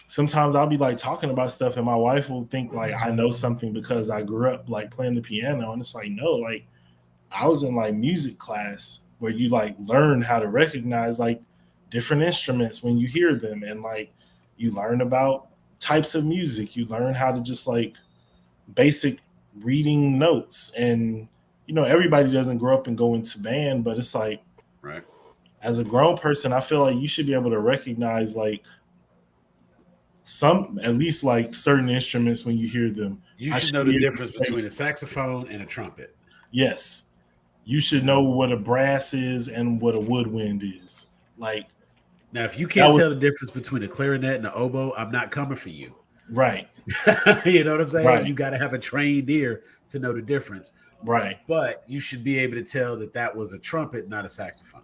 sometimes I'll be like talking about stuff and my wife will think like I know something because I grew up like playing the piano. And it's like, no, like I was in like music class where you like learn how to recognize like different instruments when you hear them. And like you learn about types of music. You learn how to just like basic reading notes. And everybody doesn't grow up and go into band, but it's like, right, as a grown person, I feel like you should be able to recognize like at least like certain instruments when you hear them. You should know the difference between a saxophone and a trumpet. Yes, you should know what a brass is and what a woodwind is. Like, now if you can't tell the difference between a clarinet and an oboe, I'm not coming for you. Right. You know what I'm saying? Right. You got to have a trained ear to know the difference. Right. But you should be able to tell that was a trumpet, not a saxophone.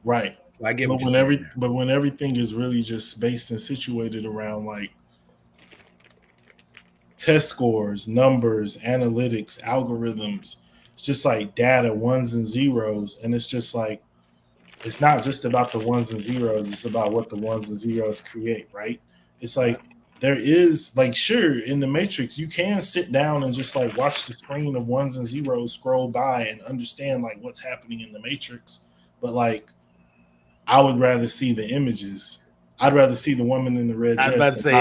Right. So I get but when everything is really just based and situated around like test scores, numbers, analytics, algorithms, it's just like data, ones and zeros. And it's just like, it's not just about the ones and zeros. It's about what the ones and zeros create, right? It's like, there is like, sure, in the Matrix, you can sit down and just like watch the screen of ones and zeros scroll by and understand like what's happening in the Matrix. But like, I would rather see the images. I'd rather see the woman in the red dress. I'm about to say,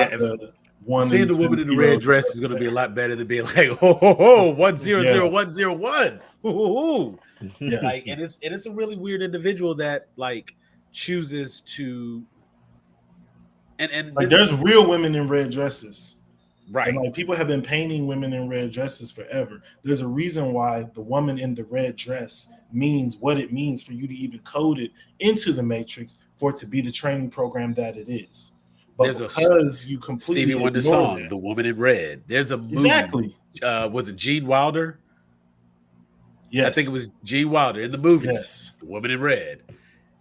seeing the woman in the red dress is going to be a lot better than being like, ho, 100101. Yeah. Like, and it's a really weird individual that like chooses to. And like there's real women in red dresses. Right. And like people have been painting women in red dresses forever. There's a reason why the woman in the red dress means what it means for you to even code it into the matrix for it to be the training program that it is. But because you completely Stevie Wonder song, The Woman in Red. There's a movie. Exactly. Was it Gene Wilder? Yes. I think it was Gene Wilder in the movie. Yes. The Woman in Red.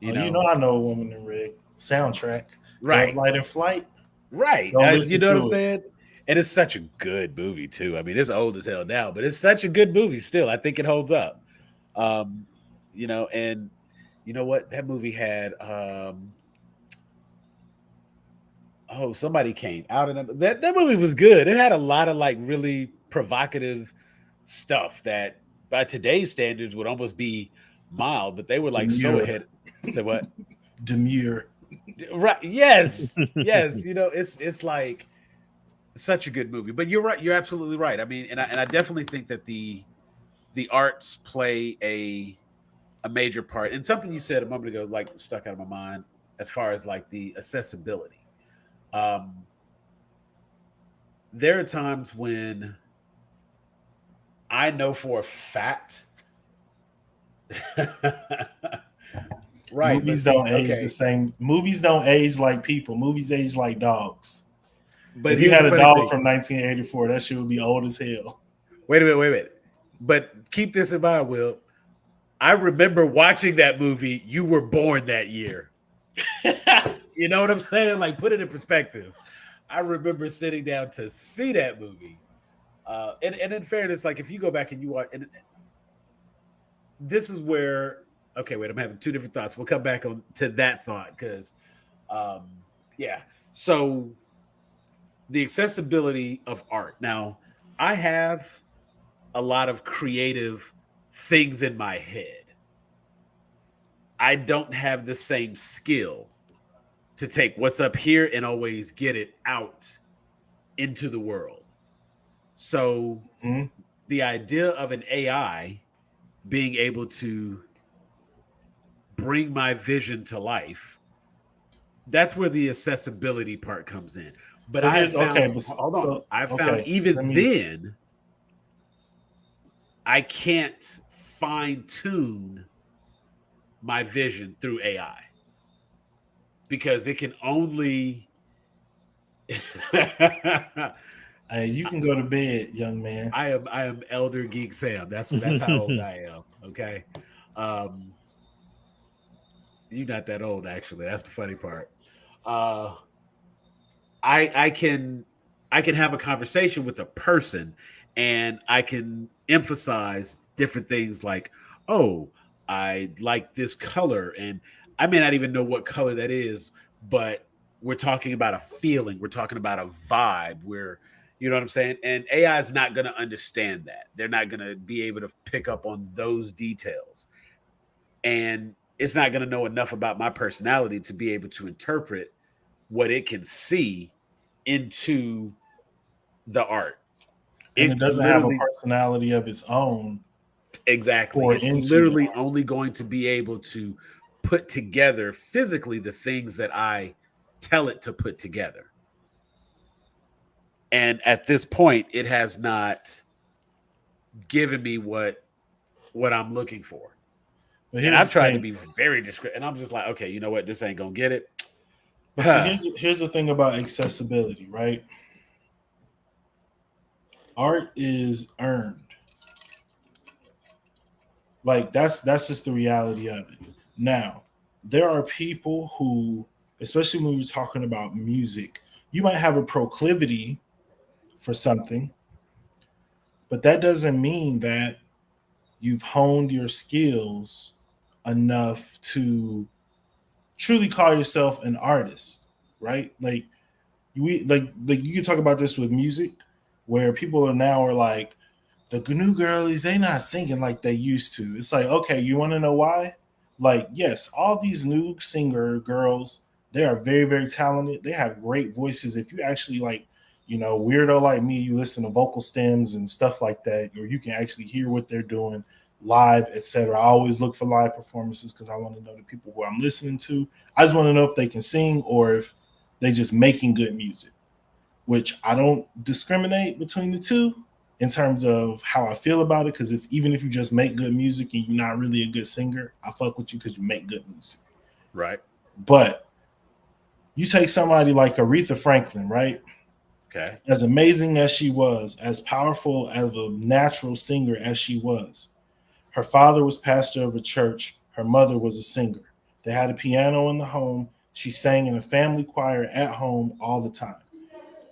You know I know a Woman in Red soundtrack. Right. Light and Flight. Right. You know what I'm saying? And it's such a good movie too. I mean, it's old as hell now, but it's such a good movie still. I think it holds up. You know, and you know what? That movie had somebody came out and that movie was good. It had a lot of like really provocative stuff that by today's standards would almost be mild, but they were like so ahead. Say what? Demure. Right. Yes. Yes. You know, it's like such a good movie. But you're right. You're absolutely right. I mean, and I definitely think that the arts play a major part. And something you said a moment ago, like stuck out of my mind as far as like the accessibility. There are times when I know for a fact right. Movies don't age the same. Movies don't age like people. Movies age like dogs. But if you had a dog from 1984, that shit would be old as hell. Wait a minute. But keep this in mind, Will. I remember watching that movie. You were born that year. You know what I'm saying? Like, put it in perspective. I remember sitting down to see that movie. And in fairness, like if you go back and you watch, and this is where, okay, wait, I'm having two different thoughts. We'll come back on to that thought because, yeah. So the accessibility of art. Now, I have a lot of creative things in my head. I don't have the same skill to take what's up here and always get it out into the world. So the idea of an AI being able to bring my vision to life, that's where the accessibility part comes in. But I found, hold on. I found even then, I can't fine tune my vision through AI because it can only. Hey, you can go to bed, young man. I am Elder Geek Sam. That's how old I am. Okay, you're not that old actually. That's the funny part. I can have a conversation with a person and I can emphasize different things like, oh, I like this color. And I may not even know what color that is, but we're talking about a feeling. We're talking about a vibe. You know what I'm saying? And AI is not going to understand that. They're not going to be able to pick up on those details. And it's not going to know enough about my personality to be able to interpret what it can see into the art. And it doesn't have a personality of its own. Exactly. It's literally only going to be able to put together physically the things that I tell it to put together. And at this point, it has not given me what I'm looking for. And I've tried to be very discreet. And I'm just like, okay, you know what? This ain't going to get it. So here's the thing about accessibility, right? Art is earned. Like that's just the reality of it. Now, there are people who, especially when you're talking about music, you might have a proclivity for something, but that doesn't mean that you've honed your skills enough to truly call yourself an artist, right? Like you can talk about this with music, where people are like, the new girlies, they not singing like they used to. It's like, okay, you want to know why? Like, yes, all these new singer girls, They are very, very talented. They have great voices. If you actually like, weirdo like me, you listen to vocal stems and stuff like that, or you can actually hear what they're doing live, etc. I always look for live performances because I want to know the people who I'm listening to. I just want to know if they can sing or if they just making good music, which I don't discriminate between the two in terms of how I feel about it. Because even if you just make good music and you're not really a good singer, I fuck with you because you make good music. Right. But you take somebody like Aretha Franklin, right? Okay. As amazing as she was, as powerful as a natural singer as she was, her father was pastor of a church. Her mother was a singer. They had a piano in the home. She sang in a family choir at home all the time.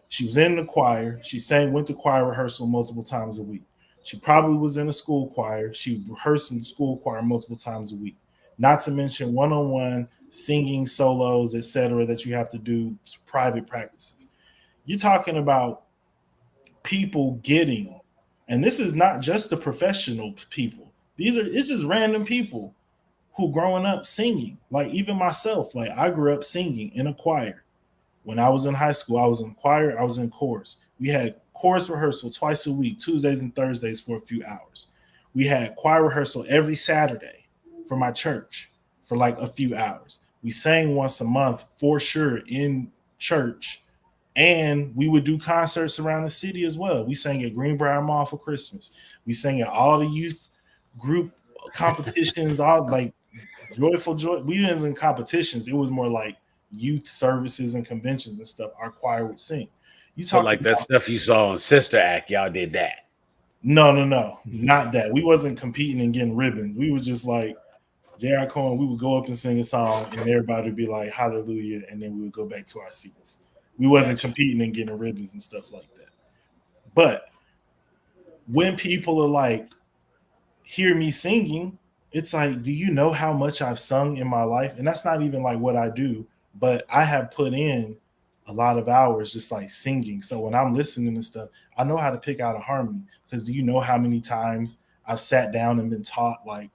She was in the choir. She went to choir rehearsal multiple times a week. She probably was in a school choir. She rehearsed in school choir multiple times a week. Not to mention one-on-one singing solos, etc., that you have to do private practices. You're talking about people getting, and this is not just the professional people. It's just random people who growing up singing. Like even myself, like I grew up singing in a choir. When I was in high school, I was in choir, I was in chorus. We had chorus rehearsal twice a week, Tuesdays and Thursdays for a few hours. We had choir rehearsal every Saturday for my church for like a few hours. We sang once a month for sure in church, and we would do concerts around the city as well. We sang at Greenbrier Mall for Christmas. We sang at all the youth group competitions, all like Joyful Joy. We didn't in competitions. It was more like youth services and conventions and stuff. Our choir would sing. So like that stuff you saw on Sister Act, y'all did that? No, not that. We wasn't competing and getting ribbons. We was just like J.R. Cohen. We would go up and sing a song, and everybody would be like "Hallelujah," and then we would go back to our seats. We wasn't competing and getting ribbons and stuff like that. But when people are like, hear me singing, it's like, do you know how much I've sung in my life? And that's not even like what I do, but I have put in a lot of hours just like singing. So when I'm listening to stuff, I know how to pick out a harmony. Because do you know how many times I've sat down and been taught like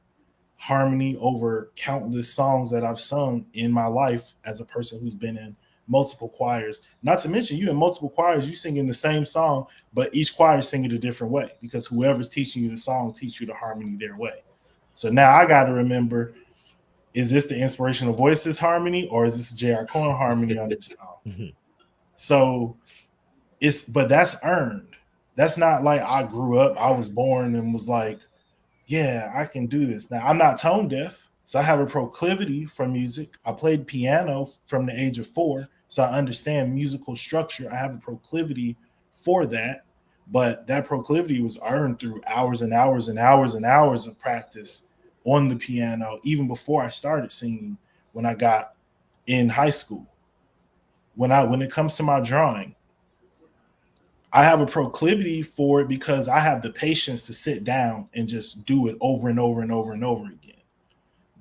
harmony over countless songs that I've sung in my life as a person who's been in multiple choirs? Not to mention, you in multiple choirs, you singing the same song, but each choir is singing it a different way because whoever's teaching you the song teach you the harmony their way. So now I got to remember, is this the Inspirational Voices harmony or is this J.R. Cohen harmony on this song? So but that's earned. That's not like I grew up, I was born and was like, yeah, I can do this. Now I'm not tone deaf, so I have a proclivity for music. I played piano from the age of 4, so I understand musical structure. I have a proclivity for that, but that proclivity was earned through hours and hours and hours and hours of practice on the piano, even before I started singing when I got in high school. When it comes to my drawing, I have a proclivity for it because I have the patience to sit down and just do it over and over and over and over again.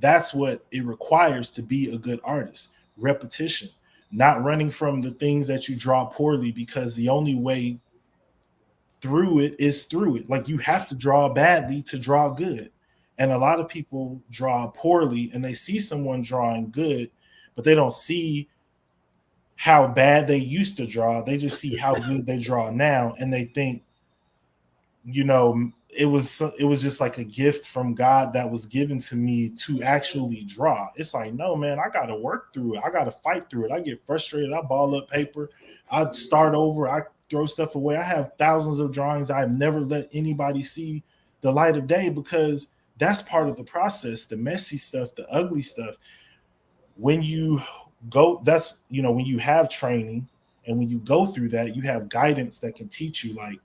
That's what it requires to be a good artist. Repetition, not running from the things that you draw poorly, because the only way through it is through it. Like you have to draw badly to draw good. And a lot of people draw poorly and they see someone drawing good, but they don't see how bad they used to draw. They just see how good they draw now, and they think, it was just like a gift from God that was given to me to actually draw. It's like, no, man, I got to work through it. I got to fight through it. I get frustrated. I ball up paper. I start over. I throw stuff away. I have thousands of drawings I've never let anybody see the light of day because that's part of the process, the messy stuff, the ugly stuff. When you go, that's, when you have training and when you go through that, you have guidance that can teach you, like,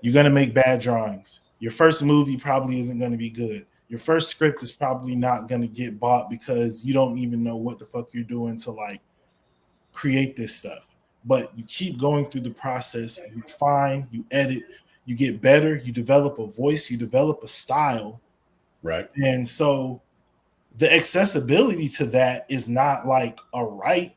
you're going to make bad drawings. Your first movie probably isn't going to be good. Your first script is probably not going to get bought because you don't even know what the fuck you're doing to like create this stuff. But you keep going through the process, you refine, you edit, you get better, you develop a voice, you develop a style. Right. And so the accessibility to that is not like a right,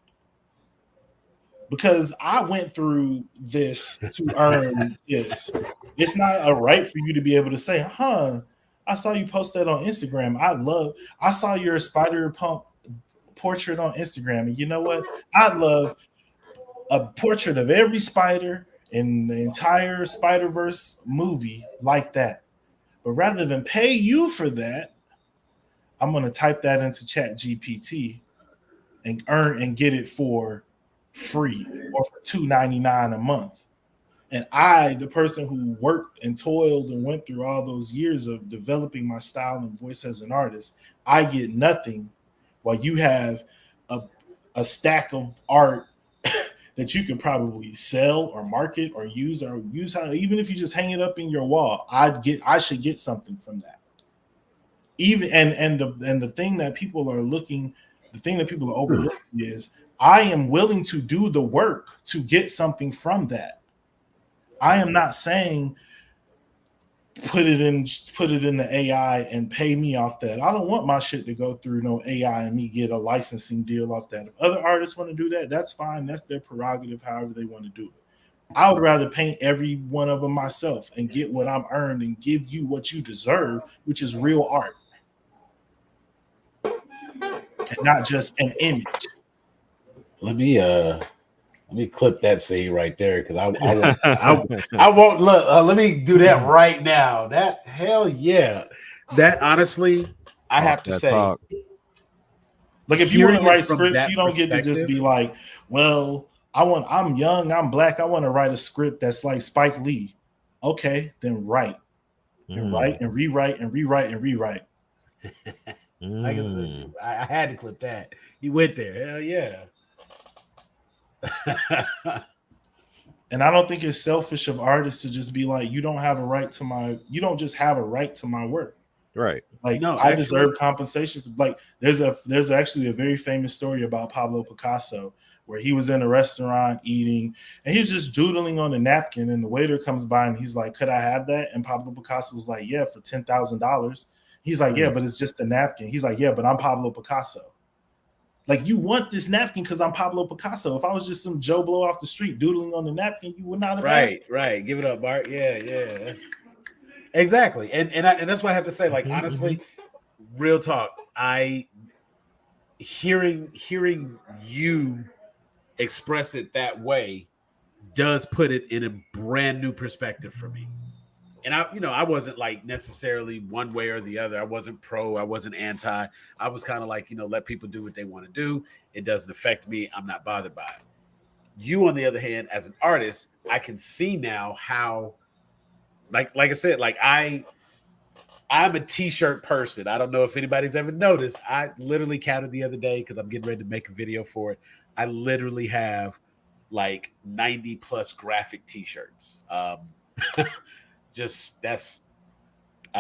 because I went through this to earn this. It's not a right for you to be able to say, I saw you post that on Instagram. I saw your portrait on Instagram. And you know what? I'd love a portrait of every spider in the entire Spider-Verse movie like that. But rather than pay you for that, I'm going to type that into Chat GPT and earn and get it for free or for $2.99 a month. And I, the person who worked and toiled and went through all those years of developing my style and voice as an artist, I get nothing, while you have a stack of art that you could probably sell or market or use how, even if you just hang it up in your wall. I should get something from that. Even and the thing that people are overlooking is I am willing to do the work to get something from that. I am not saying put it in the AI and pay me off that. I don't want my shit to go through no AI and me get a licensing deal off that. If other artists want to do that, that's fine. That's their prerogative, however they want to do it. I would rather paint every one of them myself and get what I'm earned and give you what you deserve, which is real art. And not just an image. Let me clip that scene right there because I won't look. Let me do that right now. That hell yeah. That honestly, I have to say, like if you want to write scripts, you don't get to just be like, well, I'm young, I'm black, I want to write a script that's like Spike Lee. Okay, then write. And write and rewrite and rewrite and rewrite. I had to clip that. You went there. Hell yeah. And I don't think it's selfish of artists to just be like, you don't just have a right to my work. Right. Like, no, I deserve compensation. Like there's actually a very famous story about Pablo Picasso where he was in a restaurant eating and he was just doodling on a napkin and the waiter comes by and he's like, could I have that? And Pablo Picasso was like, yeah, for $10,000. He's like, yeah, but it's just a napkin. He's like, yeah, but I'm Pablo Picasso. Like, you want this napkin because I'm Pablo Picasso. If I was just some Joe Blow off the street doodling on the napkin, you would not have asked. Right. Give it up, Bart. Yeah. Exactly. And that's what I have to say. Like, honestly, real talk. Hearing you express it that way does put it in a brand new perspective for me. And I wasn't like necessarily one way or the other. I wasn't pro. I wasn't anti. I was kind of like, let people do what they want to do. It doesn't affect me. I'm not bothered by it. You, on the other hand, as an artist, I can see now how, like I said, like I'm a t-shirt person. I don't know if anybody's ever noticed. I literally counted the other day because I'm getting ready to make a video for it. I literally have like 90 plus graphic t-shirts. I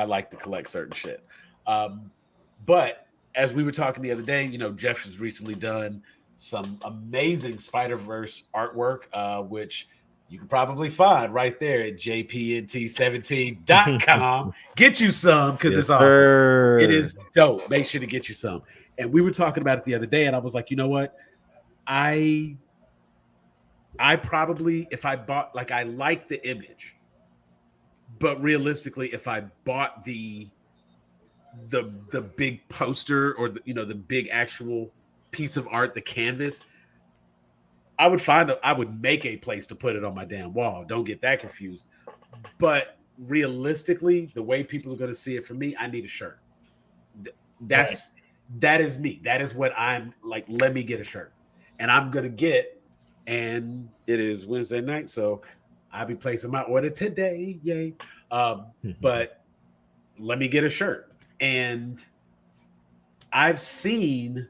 like to collect certain shit. But as we were talking the other day, Jeff has recently done some amazing Spider-Verse artwork, which you can probably find right there at jpnt17.com. Get you some because it's awesome. It is dope. Make sure to get you some. And we were talking about it the other day, and I was like, you know what? I probably, if I bought, like, I like the image. But realistically, if I bought the big poster or the big actual piece of art, the canvas, I would make a place to put it on my damn wall. Don't get that confused. But realistically, the way people are going to see it from me, I need a shirt. That is me. That is what I'm like. Let me get a shirt, and I'm gonna get. And it is Wednesday night, so I'll be placing my order today. Yay. But let me get a shirt. And I've seen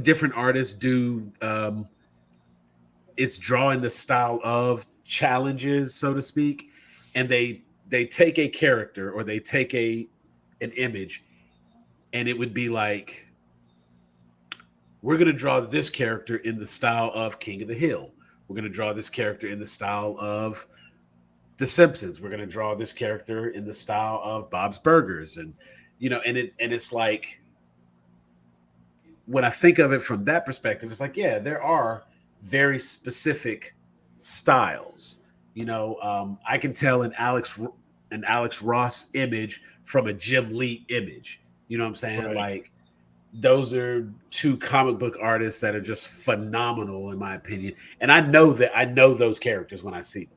different artists do it's drawing the style of challenges, so to speak. And they take a character or they take an image, and it would be like, we're going to draw this character in the style of King of the Hill. We're going to draw this character in the style of The Simpsons. We're going to draw this character in the style of Bob's Burgers. And, it's like, when I think of it from that perspective, it's like, yeah, there are very specific styles. I can tell an Alex Ross image from a Jim Lee image. You know what I'm saying? Right. Like, those are two comic book artists that are just phenomenal in my opinion. And I know those characters when I see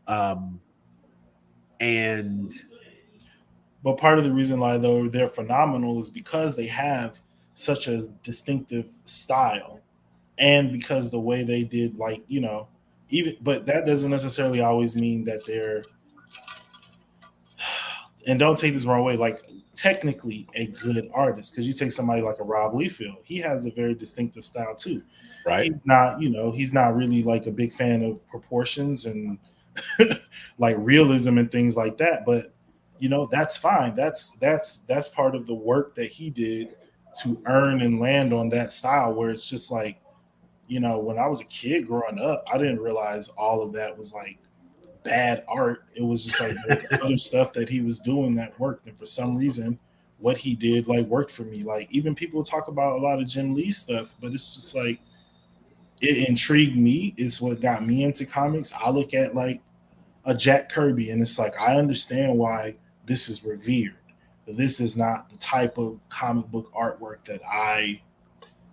them. But part of the reason why though they're phenomenal is because they have such a distinctive style, and because the way they did, like, even, but that doesn't necessarily always mean that they're, and don't take this the wrong way, like technically a good artist, because you take somebody like a Rob Liefeld, he has a very distinctive style too. Right. He's not really like a big fan of proportions and like realism and things like that, but that's fine. That's part of the work that he did to earn and land on that style, where it's just like, when I was a kid growing up, I didn't realize all of that was like bad art. It was just like there's other stuff that he was doing that worked, and for some reason what he did like worked for me. Like, even people talk about a lot of Jim Lee stuff, but it's just like, it intrigued me. It's what got me into comics. I look at like a Jack Kirby, and it's like, I understand why this is revered, but this is not the type of comic book artwork that I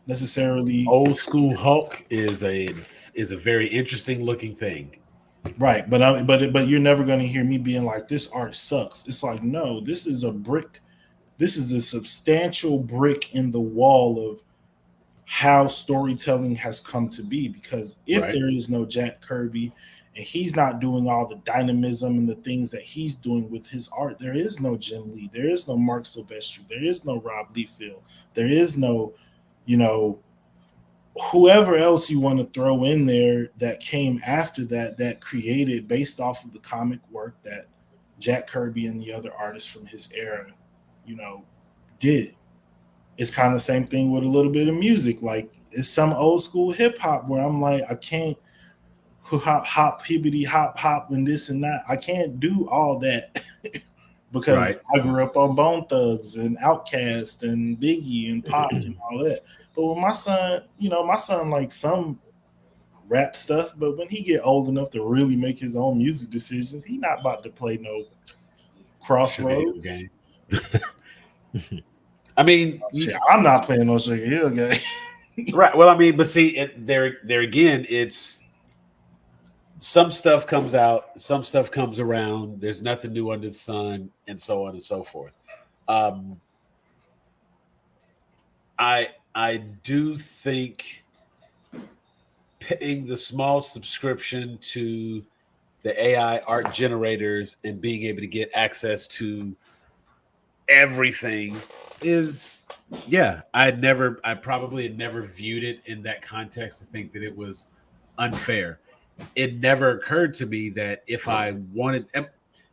necessarily. Old school Hulk is a very interesting looking thing, right? But you're never going to hear me being like, this art sucks. It's like, no, this is a brick. This is a substantial brick in the wall of how storytelling has come to be. Because if there is no Jack Kirby, and he's not doing all the dynamism and the things that he's doing with his art, there is no Jim Lee, there is no Mark Silvestri, there is no Rob Liefeld, there is no, whoever else you want to throw in there that came after that created based off of the comic work that Jack Kirby and the other artists from his era, did. It's kind of the same thing with a little bit of music. Like, it's some old school hip hop where I'm like, I can't hop hibbity hop and this and that. I can't do all that because I grew up on Bone Thugs and Outkast and Biggie and Pop and all that. But with my son, my son likes some rap stuff, but when he get old enough to really make his own music decisions, he not about to play no Crossroads. I mean, I'm not playing no Sugar Hill game. Right. Well, I mean, but see, there again, it's some stuff comes out, some stuff comes around. There's nothing new under the sun, and so on and so forth. I do think paying the small subscription to the AI art generators and being able to get access to everything is, I probably had never viewed it in that context to think that it was unfair. It never occurred to me that if I wanted,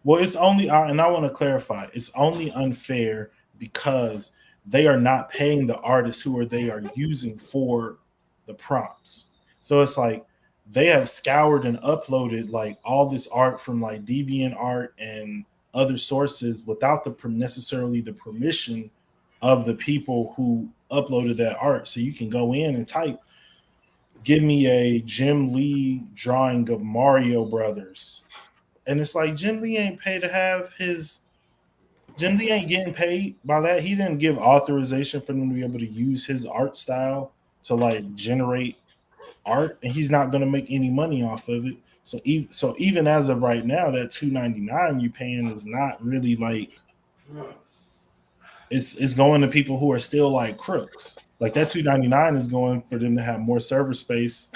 well, it's only, and I want to clarify, it's only unfair because they are not paying the artists they are using for the prompts. So it's like they have scoured and uploaded like all this art from like DeviantArt and other sources without necessarily the permission of the people who uploaded that art. So you can go in and type, give me a Jim Lee drawing of Mario Brothers. And it's like, Jim Lee ain't paid to have Jim Lee ain't getting paid by that. He didn't give authorization for them to be able to use his art style to like generate art, and he's not going to make any money off of it. So even as of right now, that $2.99 you paying is not really like, it's going to people who are still like crooks. Like, that $2.99 is going for them to have more server space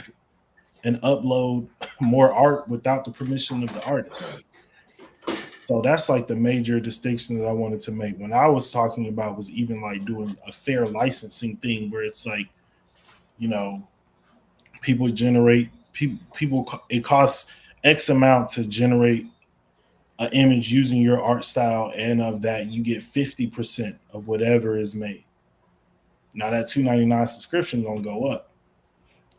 and upload more art without the permission of the artist. So that's like the major distinction that I wanted to make. When I was talking about was even like doing a fair licensing thing where it's like, people generate people. It costs X amount to generate an image using your art style, and of that you get 50% of whatever is made. Now that $2.99 subscription gonna go up,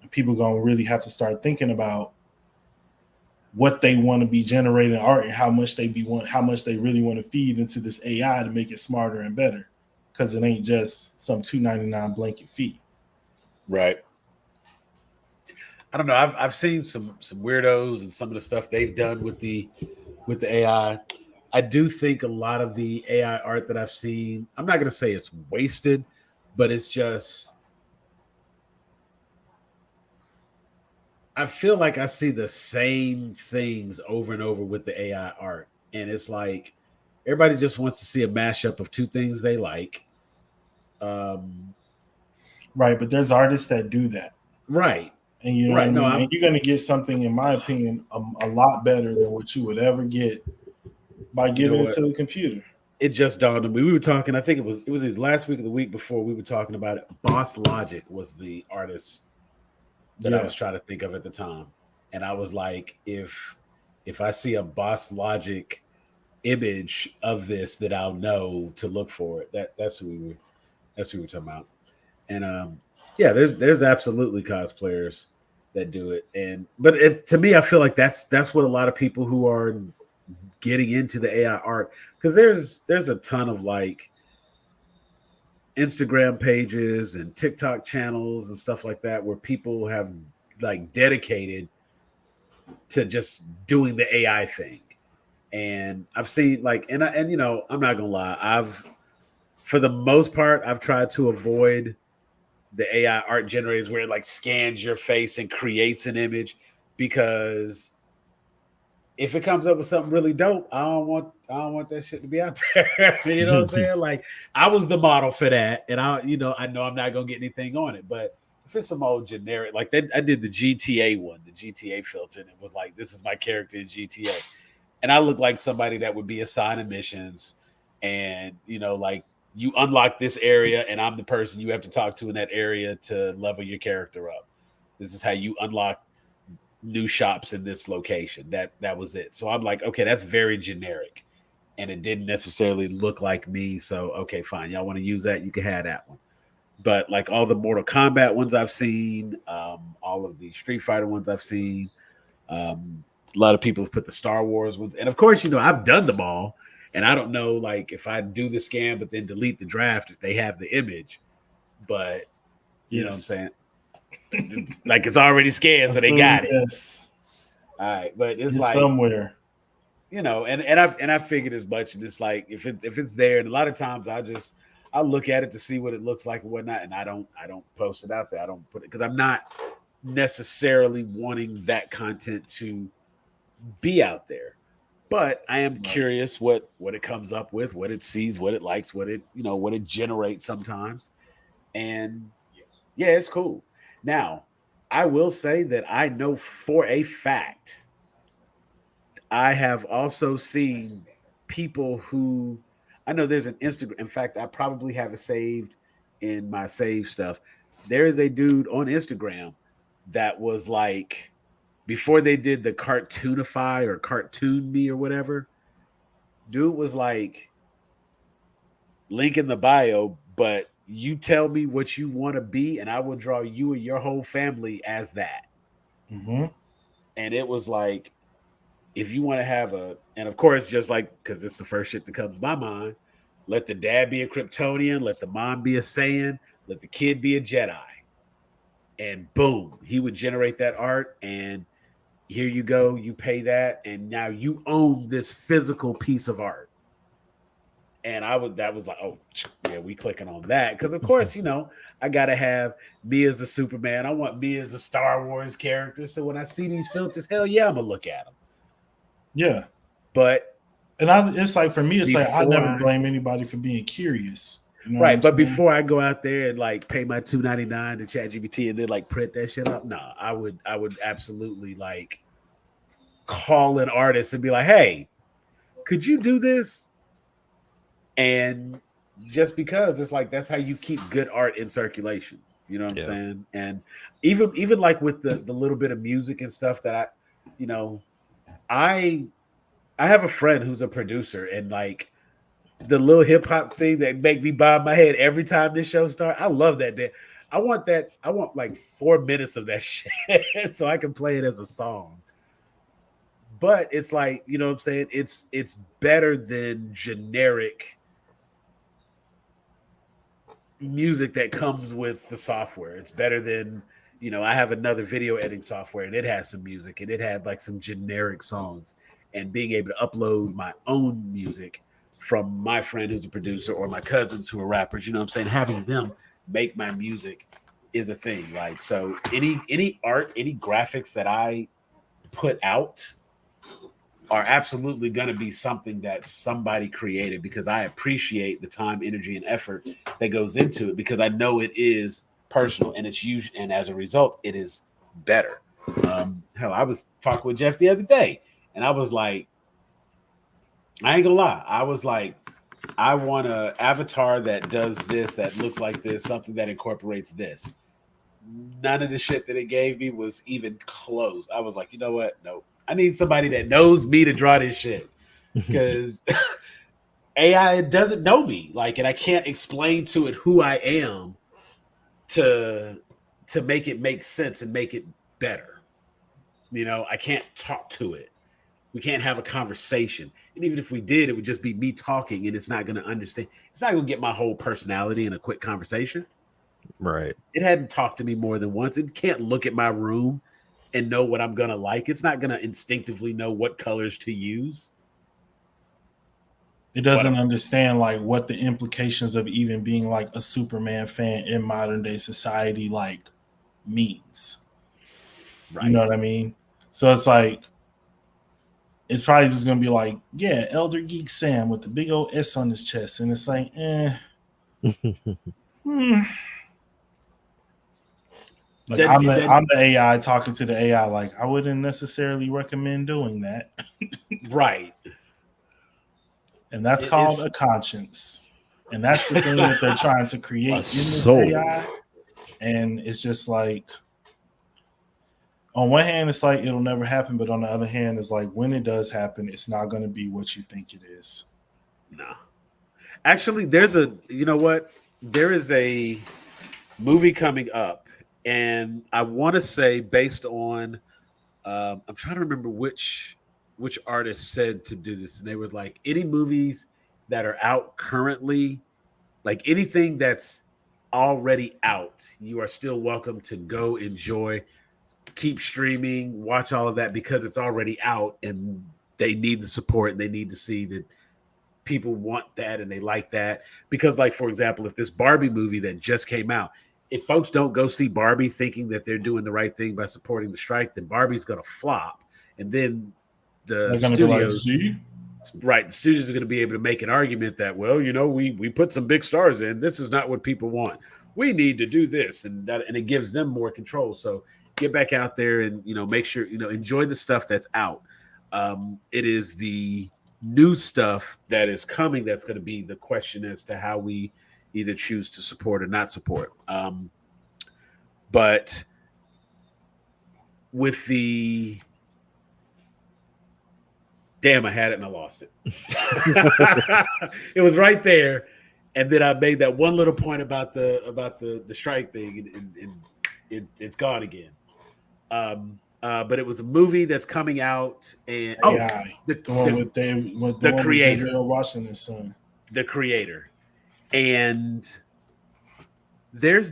and people gonna really have to start thinking about what they want to be generating art and how much they really want to feed into this AI to make it smarter and better, because it ain't just some $2.99 blanket fee. Right. I don't know. I've seen some weirdos and some of the stuff they've done with the AI. I do think a lot of the AI art that I've seen, I'm not going to say it's wasted, but it's just I feel like I see the same things over and over with the AI art. And it's like everybody just wants to see a mashup of two things they like. Right, but there's artists that do that. Right. And you know right. what I mean? And you're going to get something, in my opinion, a lot better than what you would ever get by giving it to the computer. It just dawned on me. We were talking, I think it was last week or the week before, we were talking about it. Boss Logic was the artist that I was trying to think of at the time. And I was like, if I see a Boss Logic image of this, that I'll know to look for it. That's who we were talking about. And yeah, there's absolutely cosplayers that do it. But to me, I feel like that's what a lot of people who are getting into the AI art, because there's a ton of like Instagram pages and TikTok channels and stuff like that where people have like dedicated to just doing the AI thing. And I've seen like, and you know, I'm not gonna lie, for the most part, I've tried to avoid the AI art generators where it like scans your face and creates an image, because if it comes up with something really dope, I don't want that shit to be out there. You know what I'm saying? Like, I was the model for that, and I know I'm not gonna get anything on it. But if it's some old generic, like that, I did the GTA one, the GTA filter, and it was like, this is my character in GTA, and I look like somebody that would be assigning missions, and like, you unlock this area, and I'm the person you have to talk to in that area to level your character up. This is how you unlock new shops in this location. That was it. So I'm like, okay, that's very generic, and it didn't necessarily look like me. So okay, fine, y'all want to use that, you can have that one. But like all the Mortal Kombat ones I've seen, all of the Street Fighter ones I've seen, a lot of people have put the Star Wars ones, and of course, I've done them all, and I don't know, like, if I do the scan but then delete the draft, if they have the image, but you know what I'm saying. Like, it's already scanned, so they got it. Yes. All right, but it's like somewhere, and I figured as much. And it's like, if it's there, and a lot of times I look at it to see what it looks like and whatnot, and I don't post it out there. I don't put it because I'm not necessarily wanting that content to be out there. But I am curious what it comes up with, what it sees, what it likes, what it generates sometimes, and yeah, it's cool. Now, I will say that I know for a fact, I have also seen people who, I know there's an Instagram. In fact, I probably have it saved in my save stuff. There is a dude on Instagram that was like, before they did the cartoonify or cartoon me or whatever, dude was like, link in the bio, but you tell me what you want to be, and I will draw you and your whole family as that. Mm-hmm. And it was like, if you want to have and of course, just like, because it's the first shit that comes to my mind, let the dad be a Kryptonian, let the mom be a Saiyan, let the kid be a Jedi. And boom, he would generate that art, and here you go, you pay that, and now you own this physical piece of art. And that was like, oh yeah, we clicking on that. Because of course, I gotta have me as a Superman. I want me as a Star Wars character. So when I see these filters, hell yeah, I'm gonna look at them. Yeah. But it's like, for me, it's like, I never blame anybody for being curious. Right. But before I go out there and like pay my $2.99 to ChatGPT and then like print that shit up, no, I would absolutely like call an artist and be like, hey, could you do this? And just because it's like, that's how you keep good art in circulation. You know what I'm saying? And even like with the little bit of music and stuff that I have a friend who's a producer, and like the little hip hop thing that make me bob my head every time this show starts. I love that. I want like 4 minutes of that shit so I can play it as a song. But it's like, you know what I'm saying? It's better than generic music that comes with the software. It's better than, I have another video editing software, and it has some music, and it had like some generic songs, and being able to upload my own music from my friend who's a producer or my cousins who are rappers, you know what I'm saying? Having them make my music is a thing. Like, so any art, any graphics that I put out are absolutely going to be something that somebody created, because I appreciate the time, energy, and effort that goes into it, because I know it is personal and it's used, and as a result, it is better. Hell, I was talking with Jeff the other day, and I was like, I ain't gonna lie, I was like, I want an avatar that does this, that looks like this, something that incorporates this. None of the shit that it gave me was even close. I was like, you know what? No, I need somebody that knows me to draw this shit, because AI doesn't know me. Like, and I can't explain to it who I am to make it make sense and make it better. You know, I can't talk to it. We can't have a conversation. And even if we did, it would just be me talking, and it's not going to understand. It's not going to get my whole personality in a quick conversation. Right. It hadn't talked to me more than once. It can't look at my room and know what I'm going to like. It's not going to instinctively know what colors to use. It doesn't understand like what the implications of even being like a Superman fan in modern day society like means. Right. You know what I mean? So it's like, it's probably just gonna be like, yeah, Elder Geek Sam with the big old S on his chest, and it's like, Like, I'm the AI talking to the AI. Like, I wouldn't necessarily recommend doing that. Right. And that's called a conscience. And that's the thing that they're trying to create in this AI. And it's just like, on one hand, it's like it'll never happen. But on the other hand, it's like, when it does happen, it's not going to be what you think it is. No. Actually, you know what? There is a movie coming up. And I want to say, based on, I'm trying to remember which artist said to do this. And they were like, any movies that are out currently, like anything that's already out, you are still welcome to go enjoy, keep streaming, watch all of that, because it's already out, and they need the support, and they need to see that people want that and they like that. Because, like, for example, if this Barbie movie that just came out, if folks don't go see Barbie thinking that they're doing the right thing by supporting the strike, then Barbie's going to flop. And then the studios, the studios are going to be able to make an argument that, well, you know, we put some big stars in. This is not what people want. We need to do this, and that, and it gives them more control. So get back out there and, you know, make sure, you know, enjoy the stuff that's out. It is the new stuff that is coming that's going to be the question as to how we either choose to support or not support. But with the damn, I had it and I lost it. It was right there, and then I made that one little point about the strike thing, and it's gone again. But it was a movie that's coming out, and the one with the creator, with Washington's son, the creator. And there was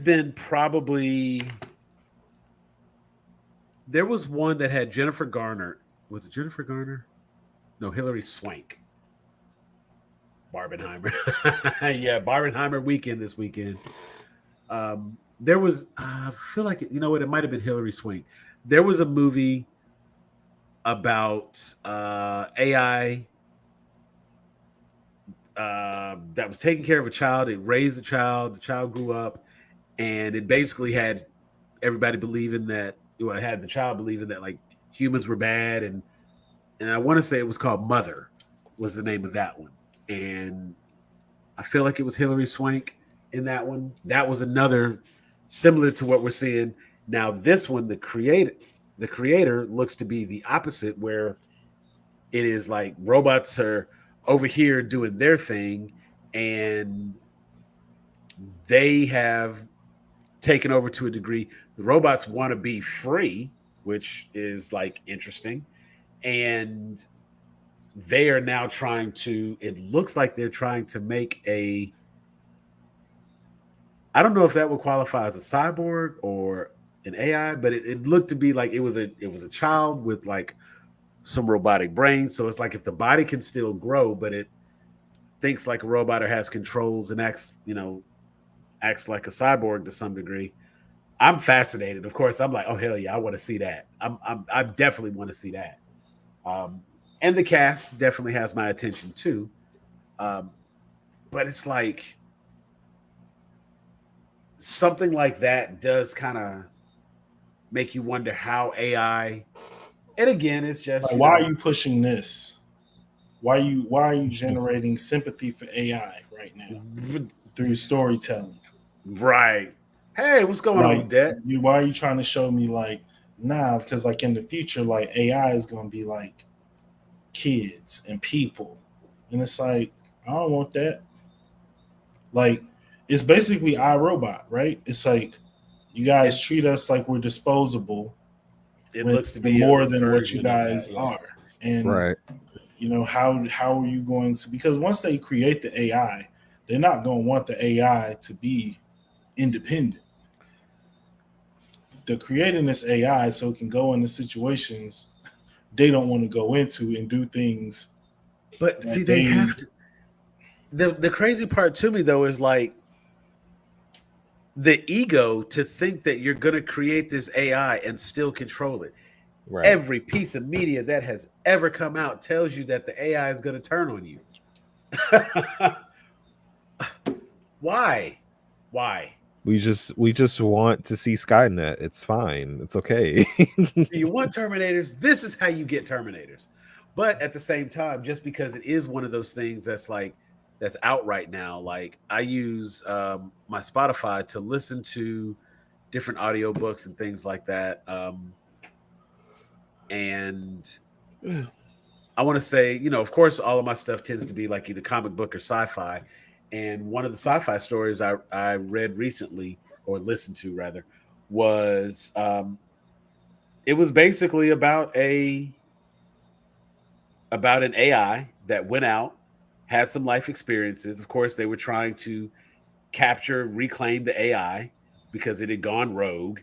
one that had Jennifer Garner. Was it Jennifer Garner? No, Hilary Swank. Barbenheimer. Yeah, Barbenheimer weekend this weekend. There was, I feel like, you know what, it might have been Hilary Swank. There was a movie about AI that was taking care of a child. It raised the child grew up, and it basically had everybody believing that, well, it had the child believing that like humans were bad, and I want to say it was called Mother was the name of that one. And I feel like it was Hilary Swank in that one. That was another similar to what we're seeing now. This one, the creator looks to be the opposite, where it is like robots are over here doing their thing, and they have taken over to a degree. The robots want to be free, which is like interesting. And they are now trying to, it looks like they're trying to make I don't know if that would qualify as a cyborg or an AI, but it looked to be like it was a child with like some robotic brains. So it's like if the body can still grow, but it thinks like a robot or has controls and acts, you know, acts like a cyborg to some degree. I'm fascinated. Of course, I'm like, oh hell yeah, I want to see that. I definitely want to see that. And the cast definitely has my attention too. But it's like something like that does kind of make you wonder how AI. And again, it's just like, why are you pushing this? Why are you generating sympathy for AI right now through storytelling? Right. Hey, what's going on with that? Why are you trying to show me like, nah, because like in the future, like AI is gonna be like kids and people. And it's like, I don't want that. Like, it's basically iRobot, right? It's like you guys treat us like we're disposable. It looks to be more than what you guys are. And right. you know, how are you going to, because once they create the AI, they're not going to want the AI to be independent. They're creating this AI so it can go into situations they don't want to go into and do things. But see, they have to. The crazy part to me though is like the ego to think that you're going to create this AI and still control it. Right. Every piece of media that has ever come out tells you that the AI is going to turn on you. Why? We just want to see Skynet. It's fine. It's okay. You want Terminators? This is how you get Terminators. But at the same time, just because it is one of those things that's out right now, like I use my Spotify to listen to different audiobooks and things like that. And I want to say, you know, of course, all of my stuff tends to be like either comic book or sci-fi. And one of the sci-fi stories I read recently, or listened to rather, was it was basically about an AI that went out, had some life experiences. Of course, they were trying to reclaim the AI because it had gone rogue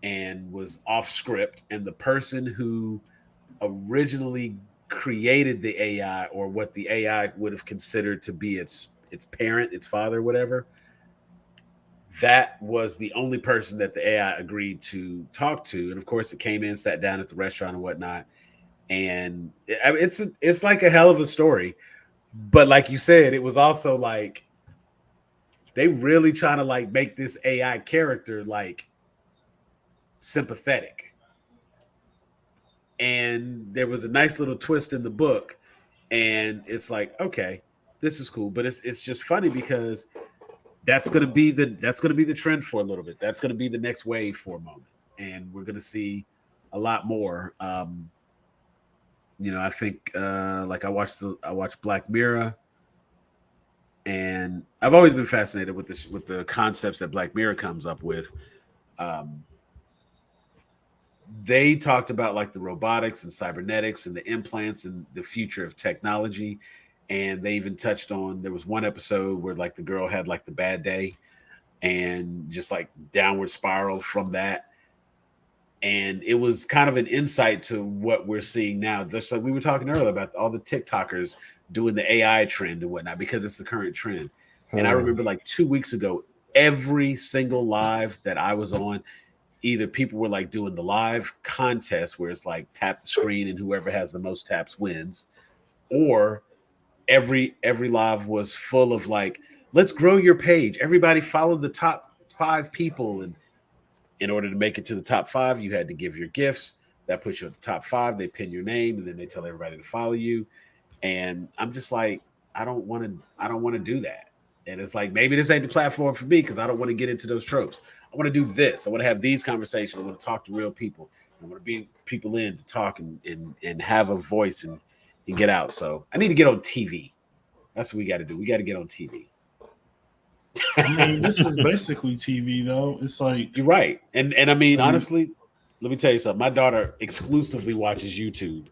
and was off script. And the person who originally created the AI, or what the AI would have considered to be its parent, its father, whatever, that was the only person that the AI agreed to talk to. And of course, it came in, sat down at the restaurant and whatnot. And it's like a hell of a story. But like you said, it was also like they really trying to like make this AI character like sympathetic. And there was a nice little twist in the book, and it's like, okay, this is cool. But it's just funny because that's gonna be the trend for a little bit. That's gonna be the next wave for a moment, and we're gonna see a lot more. You know, I think like I watched Black Mirror, and I've always been fascinated with the concepts that Black Mirror comes up with. They talked about like the robotics and cybernetics and the implants and the future of technology. And they even touched on, there was one episode where like the girl had like the bad day and just like downward spiral from that. And it was kind of an insight to what we're seeing now. Just like we were talking earlier about all the TikTokers doing the AI trend and whatnot, because it's the current trend. And I remember like 2 weeks ago, every single live that I was on, either people were like doing the live contest where it's like tap the screen and whoever has the most taps wins, or every live was full of like, let's grow your page. Everybody follow the top 5 people. And in order to make it to the top 5, you had to give your gifts. That puts you at the top 5. They pin your name and then they tell everybody to follow you. And I'm just like, I don't want to do that. And it's like, maybe this ain't the platform for me because I don't want to get into those tropes. I want to do this. I want to have these conversations. I want to talk to real people. I want to bring people in to talk and have a voice and get out. So I need to get on TV. That's what we got to do. We got to get on TV. I mean, this is basically TV, though. It's like, you're right. And I mean, honestly, let me tell you something. My daughter exclusively watches YouTube.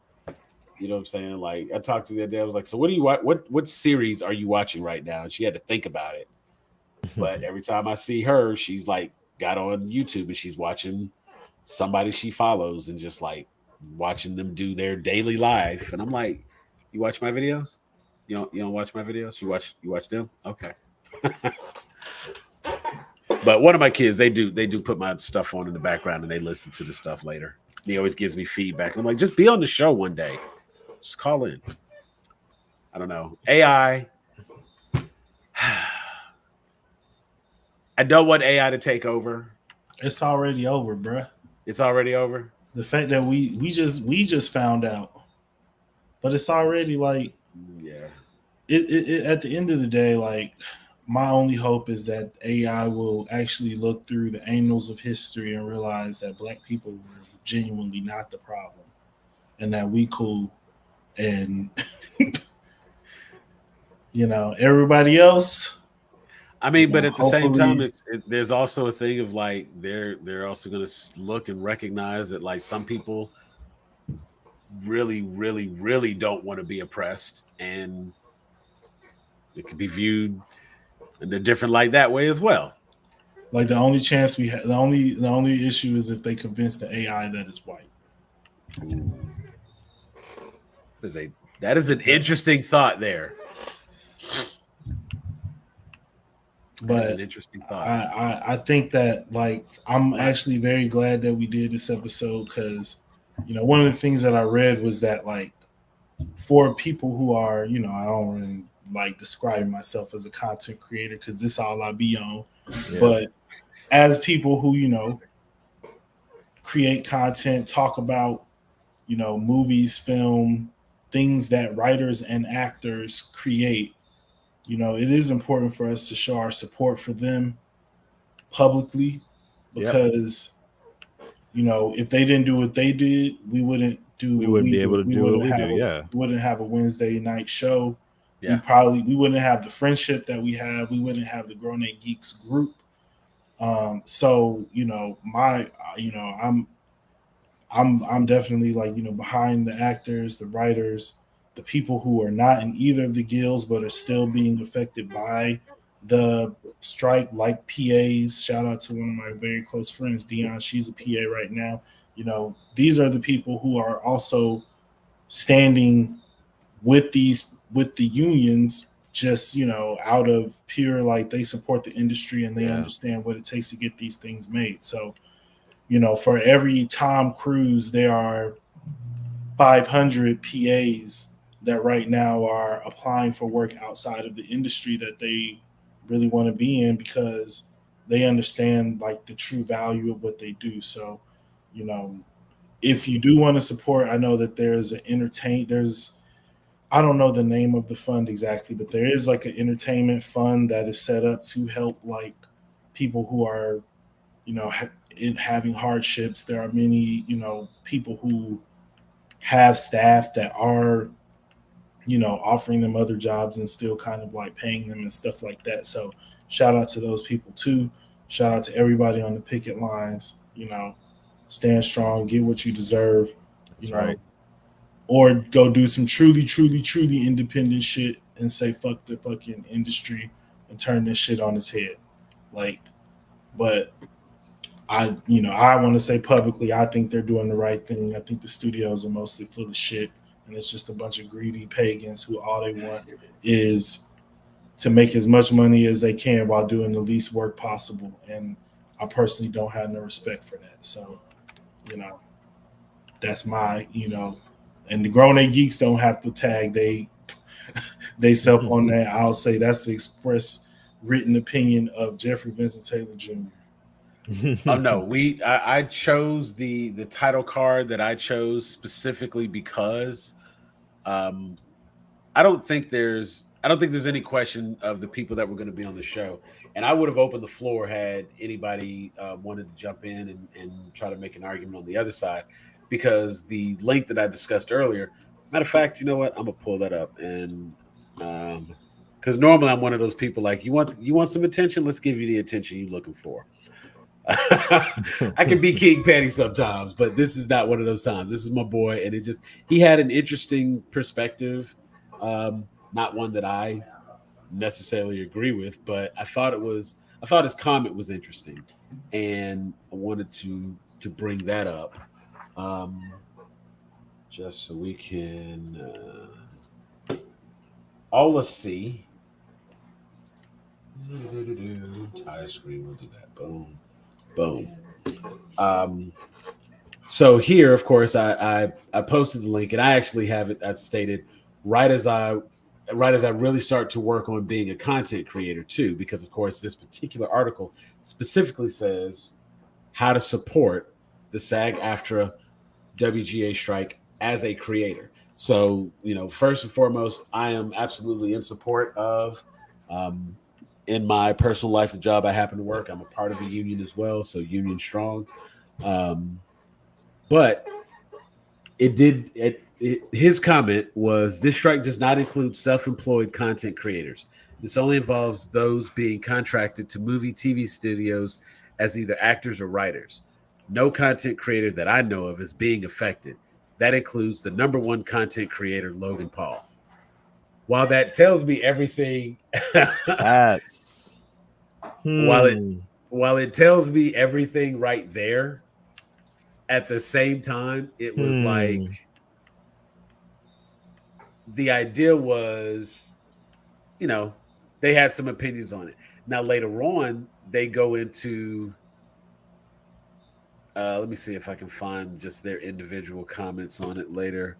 You know what I'm saying? Like, I talked to the other day. I was like, so what do you watch? What series are you watching right now? And she had to think about it. But every time I see her, she's like got on YouTube and she's watching somebody she follows and just like watching them do their daily life. And I'm like, you watch my videos? You don't watch my videos? You watch them? Okay. But one of my kids, they do put my stuff on in the background and they listen to the stuff later. And he always gives me feedback. And I'm like, just be on the show one day. Just call in. I don't know. AI. I don't want AI to take over. It's already over, bruh. It's already over. The fact that we just found out, but it's already like, yeah. It at the end of the day, like, my only hope is that AI will actually look through the annals of history and realize that Black people were genuinely not the problem, and that we cool, and everybody else. I mean, but at the same time, there's also a thing of like they're also going to look and recognize that like some people really, really, really don't want to be oppressed, and it could be viewed in a different light that way as well. Like the only chance we have, the only issue is if they convince the AI that it's white. That is an interesting thought there. But that's an interesting thought. I think that, like, I'm actually very glad that we did this episode because, one of the things that I read was that, like, for people who are, I don't really like describing myself as a content creator because this all I be on. Yeah. But as people who, create content, talk about, movies, film, things that writers and actors create, it is important for us to show our support for them publicly because, if they didn't do what they did, we wouldn't do what we do. We wouldn't have a Wednesday night show. Yeah. We wouldn't have the friendship that we have. We wouldn't have the Grown Ape Geeks group. So, I'm definitely like, behind the actors, the writers, the people who are not in either of the guilds but are still being affected by the strike, like PAs. Shout out to one of my very close friends, Dion. She's a PA right now. These are the people who are also standing with the unions, just, out of pure, like, they support the industry and they understand what it takes to get these things made. So, for every Tom Cruise, there are 500 PAs that right now are applying for work outside of the industry that they really want to be in because they understand, like, the true value of what they do. So, if you do want to support, I know that I don't know the name of the fund exactly, but there is like an entertainment fund that is set up to help, like, people who are, having hardships. There are many, people who have staff that are, offering them other jobs and still kind of like paying them and stuff like that. So shout out to those people too. Shout out to everybody on the picket lines. Stand strong, get what you deserve. Right. Or go do some truly, truly, truly independent shit and say fuck the fucking industry and turn this shit on its head. Like, but I want to say publicly, I think they're doing the right thing. I think the studios are mostly full of shit, and it's just a bunch of greedy pagans who all they want is to make as much money as they can while doing the least work possible. And I personally don't have no respect for that. So, that's my, and the Grown Ape Geeks don't have to tag they self on that. I'll say that's the express written opinion of Jeffrey Vincent Taylor Jr. Oh no, I chose the title card that I chose specifically because I don't think there's any question of the people that were going to be on the show, and I would have opened the floor had anybody wanted to jump in and try to make an argument on the other side, because the link that I discussed earlier, matter of fact, you know what, I'm gonna pull that up, and because normally I'm one of those people like, you want some attention, let's give you the attention you're looking for. I can be king petty sometimes, but this is not one of those times. This is my boy, and he had an interesting perspective, not one that I necessarily agree with, but I thought his comment was interesting, and I wanted to bring that up, just so we can all see. Tie screen. We'll do that. Boom. Boom. So here, of course, I posted the link, and I actually have it as stated right as I really start to work on being a content creator too, because of course this particular article specifically says how to support the SAG-AFTRA WGA strike as a creator. So, first and foremost, I am absolutely in support of, in my personal life, the job I happen to work. I'm a part of a union as well, so union strong. But his comment was, this strike does not include self-employed content creators. This only involves those being contracted to movie, TV studios as either actors or writers. No content creator that I know of is being affected. That includes the number one content creator, Logan Paul. While that tells me everything, That's while it tells me everything right there, at the same time, it was like the idea was, they had some opinions on it. Now later on, they go into let me see if I can find just their individual comments on it later.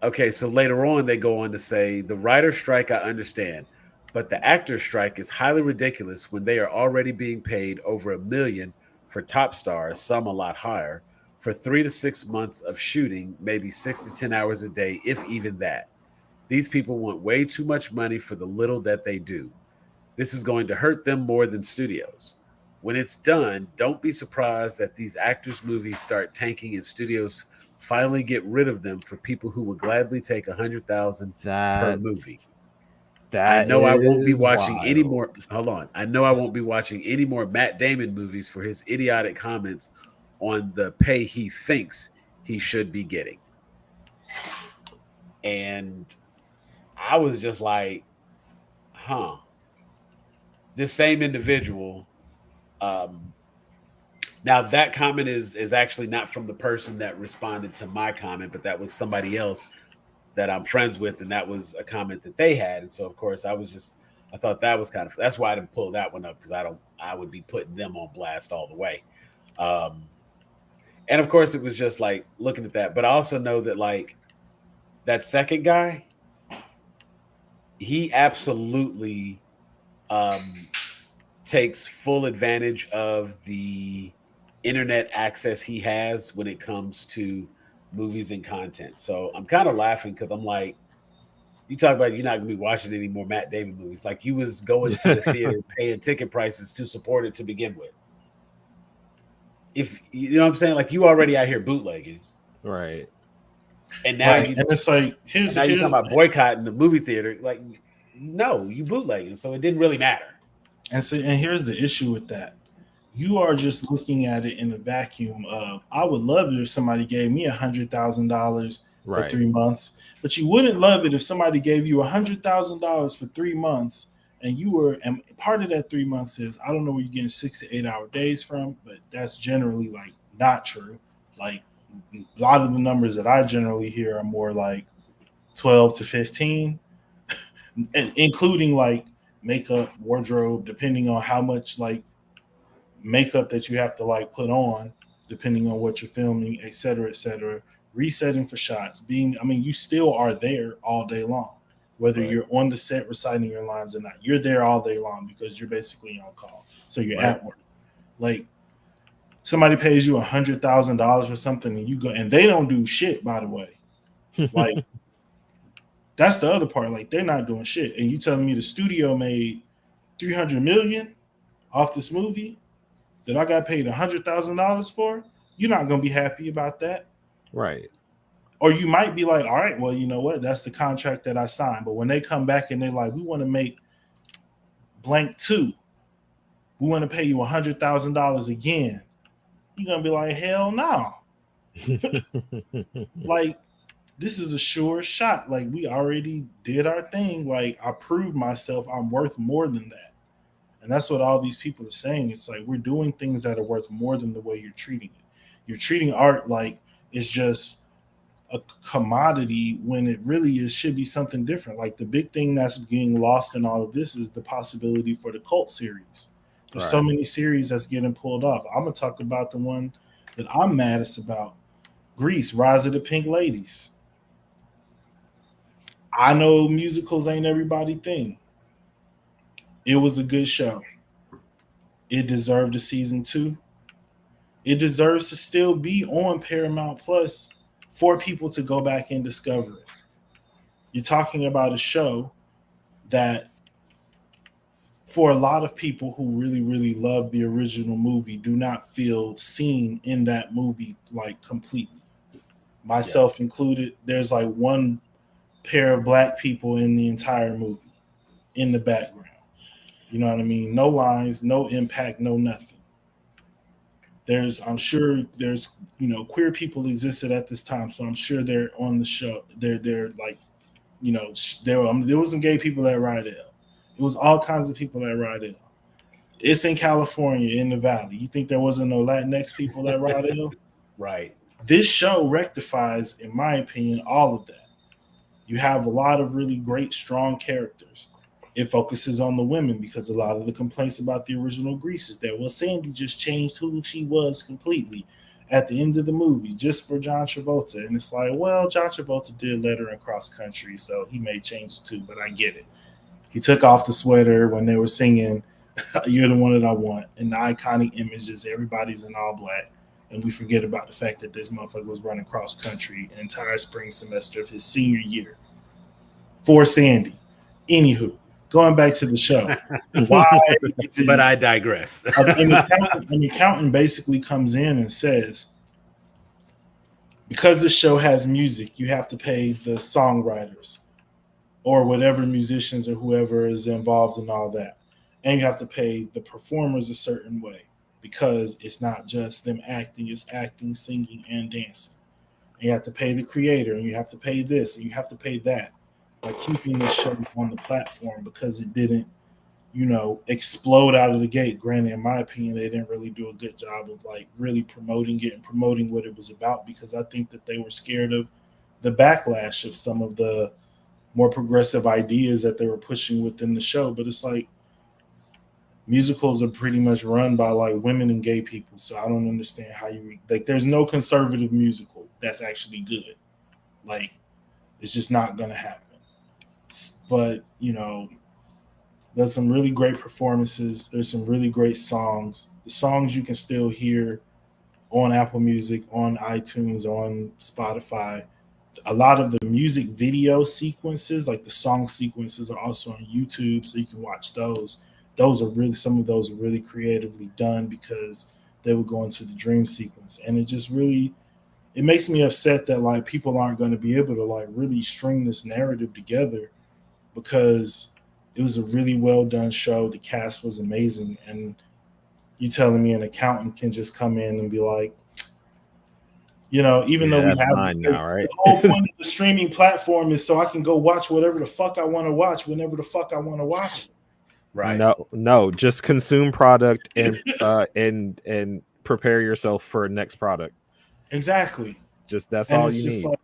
Okay, so later on they go on to say, the writer strike I understand, but the actor strike is highly ridiculous when they are already being paid over $1 million for top stars, some a lot higher, for 3 to 6 months of shooting, maybe 6 to 10 hours a day, if even that. These people want way too much money for the little that they do. This is going to hurt them more than studios. When it's done, don't be surprised that these actors' movies start tanking and studios finally get rid of them for people who would gladly take $100,000 per movie. I know I won't be watching any more. Hold on. I know I won't be watching any more Matt Damon movies for his idiotic comments on the pay he thinks he should be getting. And I was just like, huh. This same individual. Now that comment is actually not from the person that responded to my comment, but that was somebody else that I'm friends with, and that was a comment that they had. And so of course I thought that was that's why I didn't pull that one up, because I would be putting them on blast all the way. And of course it was just like looking at that, but I also know that like that second guy, he absolutely takes full advantage of the internet access he has when it comes to movies and content. So I'm kind of laughing because I'm like, you talk about you're not gonna be watching any more Matt Damon movies. Like, you was going to the theater paying ticket prices to support it to begin with. If you know what I'm saying, like, you already out here bootlegging, right? And now and it's like here's talking about boycotting the movie theater. Like, no, you bootlegging, so it didn't really matter. And here's the issue with that. You are just looking at it in a vacuum of, I would love it if somebody gave me $100,000 for 3 months, but you wouldn't love it if somebody gave you $100,000 for 3 months, and part of that 3 months is, I don't know where you're getting 6 to 8 hour days from, but that's generally like not true. Like, a lot of the numbers that I generally hear are more like 12 to 15, including like makeup, wardrobe, depending on how much like makeup that you have to like put on, depending on what you're filming, et cetera, resetting for shots, you still are there all day long, whether you're on the set reciting your lines or not. You're there all day long because you're basically on call. So you're at work. Like, somebody pays you $100,000 for something and you go, and they don't do shit, by the way. Like, that's the other part. Like, they're not doing shit. And you telling me the studio made $300 million off this movie that I got paid $100,000 for? You're not going to be happy about that. Right. Or you might be like, all right, well, you know what? That's the contract that I signed. But when they come back and they're like, we want to make blank 2, we want to pay you $100,000 again, you're going to be like, hell no. Like, this is a sure shot. Like, we already did our thing. Like, I proved myself. I'm worth more than that. And that's what all these people are saying. It's like, we're doing things that are worth more than the way you're treating it. You're treating art like it's just a commodity when it really should be something different. Like the big thing that's getting lost in all of this is the possibility for the cult series. There's so many series that's getting pulled off. I'm gonna talk about the one that I'm maddest about. Grease, Rise of the Pink Ladies. I know musicals ain't everybody's thing. It was a good show. It deserved a season 2. It deserves to still be on Paramount Plus for people to go back and discover it. You're talking about a show that for a lot of people who really, really love the original movie do not feel seen in that movie like completely. Myself included, there's like one pair of black people in the entire movie in the background. You know what I mean? No lines, no impact, no nothing. I'm sure there's, queer people existed at this time, so I'm sure they're on the show. They're like, there was some gay people at Rydell. It was all kinds of people at Rydell. It's in California, in the Valley. You think there wasn't no Latinx people at Rydell? Right. This show rectifies, in my opinion, all of that. You have a lot of really great, strong characters. It focuses on the women because a lot of the complaints about the original Grease is that, well, Sandy just changed who she was completely at the end of the movie just for John Travolta. And it's like, well, John Travolta did let her in Cross Country, so he made changes too, but I get it. He took off the sweater when they were singing You're the One That I Want, and the iconic image is everybody's in all black. And we forget about the fact that this motherfucker was running cross country an entire spring semester of his senior year for Sandy. Anywho, going back to the show. Why? But I digress. An accountant basically comes in and says, because this show has music, you have to pay the songwriters or whatever musicians or whoever is involved in all that. And you have to pay the performers a certain way because it's not just them acting, it's acting, singing, and dancing. And you have to pay the creator, and you have to pay this, and you have to pay that by keeping this show on the platform because it didn't, explode out of the gate. Granted, in my opinion, they didn't really do a good job of like really promoting it and promoting what it was about because I think that they were scared of the backlash of some of the more progressive ideas that they were pushing within the show. But it's like musicals are pretty much run by like women and gay people. So I don't understand how there's no conservative musical that's actually good. Like, it's just not going to happen. But, there's some really great performances. There's some really great songs. The songs you can still hear on Apple Music, on iTunes, on Spotify. A lot of the music video sequences, like the song sequences, are also on YouTube, so you can watch those. Some of those are really creatively done because they would go into the dream sequence. And it makes me upset that like people aren't going to be able to like really string this narrative together because it was a really well done show. The cast was amazing. And you telling me an accountant can just come in and be like, even though we have the whole point of the streaming platform is so I can go watch whatever the fuck I want to watch whenever the fuck I want to watch it. Right. No, just consume product and prepare yourself for next product. Exactly. That's all you need. Like,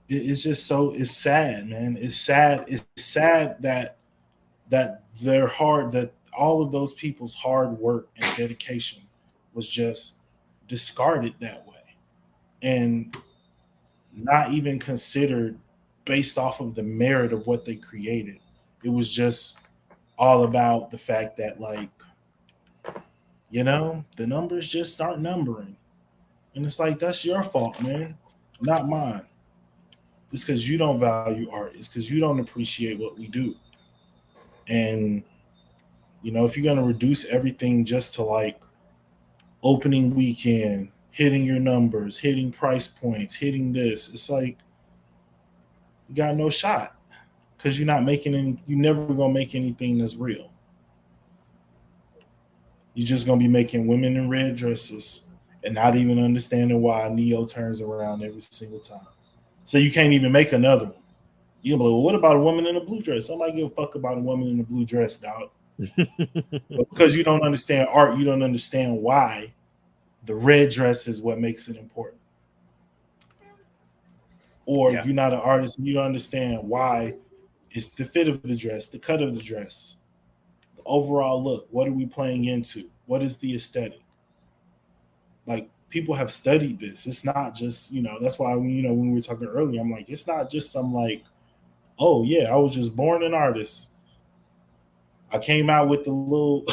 it's sad, man. It's sad that that all of those people's hard work and dedication was just discarded that way and not even considered based off of the merit of what they created. It was just all about the fact that like, the numbers just start numbering. And it's like, that's your fault, man, not mine. It's because you don't value art. It's because you don't appreciate what we do. And, if you're going to reduce everything just to like opening weekend, hitting your numbers, hitting price points, hitting this, it's like you got no shot because you're never going to make anything that's real. You're just going to be making women in red dresses and not even understanding why Neo turns around every single time. So you can't even make another one. You're going to be like, well, what about a woman in a blue dress? Somebody give a fuck about a woman in a blue dress, dog. But because you don't understand art, you don't understand why the red dress is what makes it important. or you're not an artist and you don't understand why it's the fit of the dress, the cut of the dress, the overall look. What are we playing into? What is the aesthetic? Like, people have studied this. It's not just, that's why, when we were talking earlier, I'm like, it's not just some like, oh yeah, I was just born an artist. I came out with the little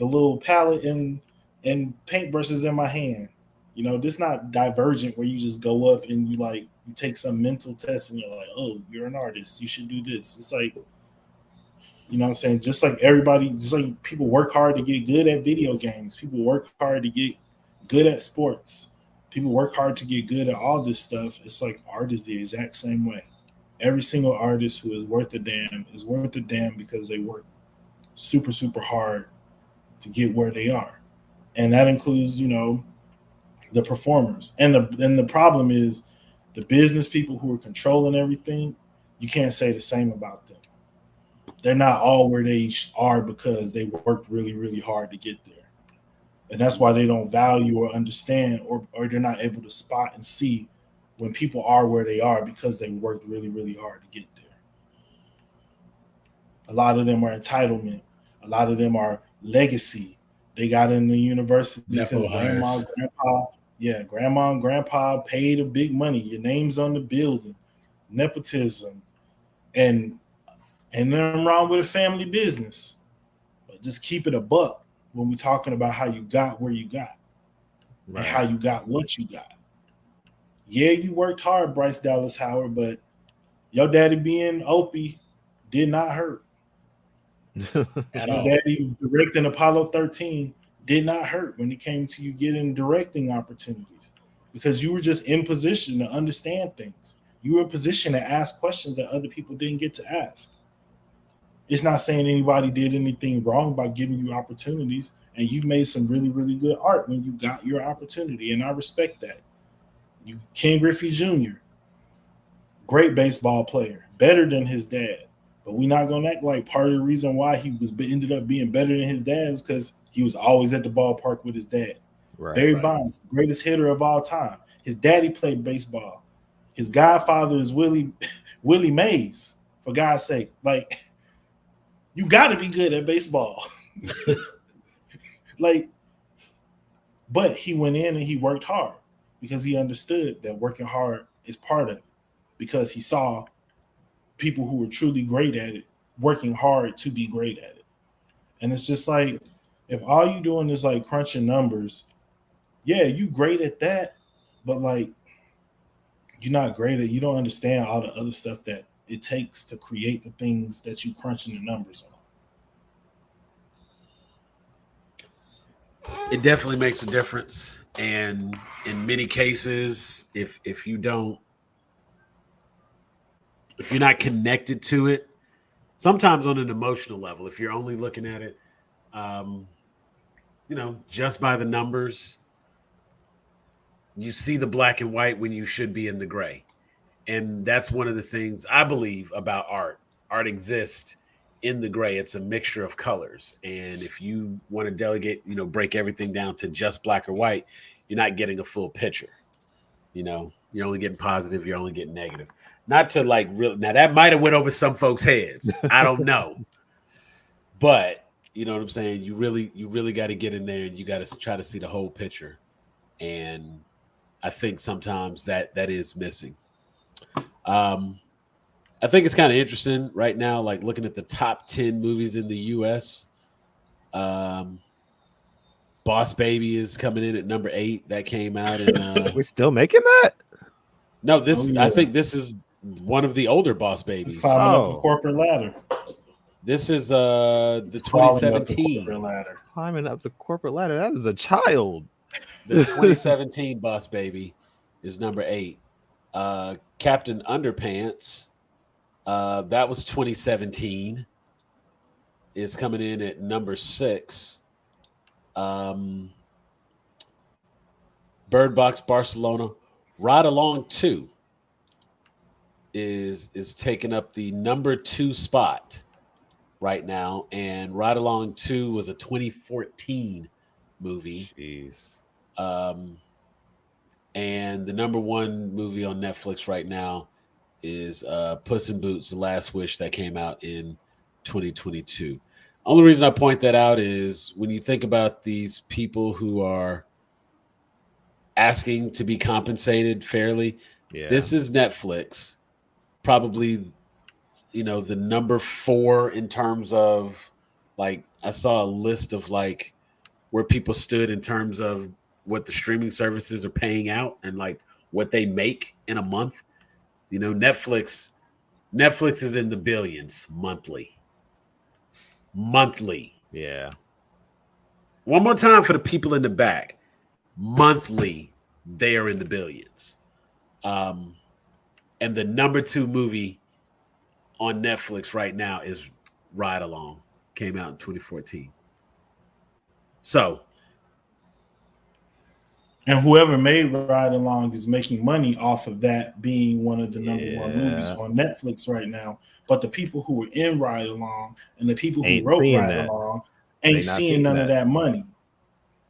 the little palette and paintbrushes in my hand. This not Divergent where you just go up and you take some mental test and you're like, oh, you're an artist, you should do this. It's like, what I'm saying? Just like everybody, just like people work hard to get good at video games, people work hard to get good at sports, people work hard to get good at all this stuff. It's like art is the exact same way. Every single artist who is worth a damn is worth a damn because they work super, super hard to get where they are. And that includes, the performers. And the problem is the business people who are controlling everything, you can't say the same about them. They're not all where they are because they worked really, really hard to get there. And that's why they don't value or understand or they're not able to spot and see when people are where they are because they worked really, really hard to get there. A lot of them are entitlement. A lot of them are legacy. They got in the university because grandma and grandpa paid a big money. Your name's on the building. Nepotism. And nothing wrong with a family business. But just keep it a buck when we're talking about how you got where you got. Right. And how you got what you got. Yeah, you worked hard, Bryce Dallas Howard, but your daddy being Opie did not hurt. Your daddy directing Apollo 13 did not hurt when it came to you getting directing opportunities because you were just in position to understand things. You were in position to ask questions that other people didn't get to ask. It's not saying anybody did anything wrong by giving you opportunities, and you made some really, really good art when you got your opportunity, and I respect that. Ken Griffey Jr., great baseball player, better than his dad. But we're not going to act like part of the reason why he ended up being better than his dad is because he was always at the ballpark with his dad. Right, Barry Bonds, greatest hitter of all time. His daddy played baseball. His godfather is Willie Mays, for God's sake. Like, you got to be good at baseball. But he went in and he worked hard because he understood that working hard is part of it because he saw people who were truly great at it working hard to be great at it. And it's just like, if all you doing is like crunching numbers, yeah, you great at that, but like you're not great at, you don't understand all the other stuff that it takes to create the things that you crunching the numbers on. It definitely makes a difference. And in many cases, if you're not connected to it, sometimes on an emotional level, if you're only looking at it, just by the numbers, you see the black and white when you should be in the gray. And that's one of the things I believe about art. Art exists in the gray. It's a mixture of colors. And if you want to delegate, break everything down to just black or white, you're not getting a full picture. You're only getting positive. You're only getting negative. Not to now that might have went over some folks' heads. I don't know. But you know what I'm saying? You really got to get in there and you got to try to see the whole picture. And I think sometimes that is missing. I think it's kind of interesting right now, like looking at the top 10 movies in the U.S. Boss Baby is coming in at number 8. That came out, and we're still making that. No, I think this is one of the older Boss Babies. It's climbing up the corporate ladder. This is the 2017 climbing up the corporate ladder. That is a child. The 2017 Boss Baby is number 8. Captain Underpants, that was 2017, is coming in at number 6. Bird Box Barcelona, Ride Along 2 is taking up the number 2 spot right now, and Ride Along 2 was a 2014 movie. Jeez. And the number one movie on Netflix right now is Puss in Boots: The Last Wish, that came out in 2022. Only reason I point that out is when you think about these people who are asking to be compensated fairly, this is Netflix, probably, the number 4 in terms of, like, I saw a list of like where people stood in terms of what the streaming services are paying out and like what they make in a month. Netflix is in the billions monthly. Yeah. One more time for the people in the back. Monthly, they are in the billions. And the number 2 movie on Netflix right now is Ride Along. Came out in 2014. So, and whoever made Ride Along is making money off of that being one of the number 1 movies on Netflix right now. But the people who were in Ride Along and the people who wrote Ride Along ain't seeing none of that money.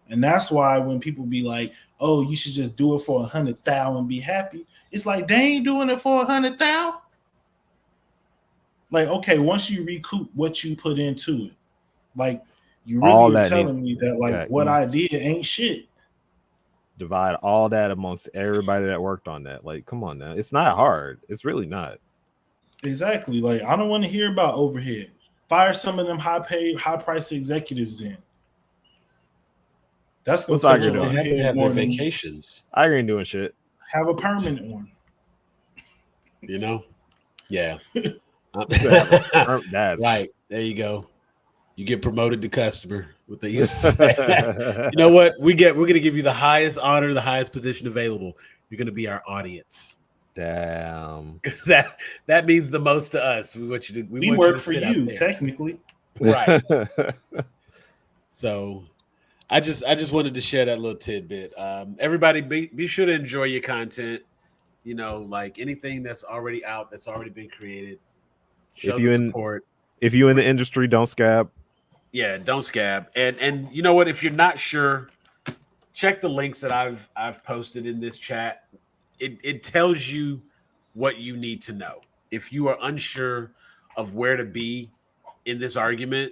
And that's why when people be like, "Oh, you should just do it for 100,000 and be happy," it's like they ain't doing it for 100,000. Like, okay, once you recoup what you put into it, like you really are telling me that like what I did ain't shit. Divide all that amongst everybody that worked on that. Like, come on now, it's not hard. It's really not. Exactly. Like, I don't want to hear about overhead. Fire some of them high-paid, high-priced executives in. That's what's I doing. They have to have their vacations. I ain't doing shit. Have a permanent one. Yeah. Right. There you go. You get promoted to customer. What they used to say. You know what? We're gonna give you the highest honor, the highest position available. You're gonna be our audience. Damn. Because that means the most to us. We want you to. We work for you, technically. Right. So, I just wanted to share that little tidbit. Everybody, be sure to enjoy your content. Like anything that's already out, that's already been created. Show the support. If you in the industry, don't scab. Yeah, don't scab. And you know what? If you're not sure, check the links that I've posted in this chat. It tells you what you need to know. If you are unsure of where to be in this argument,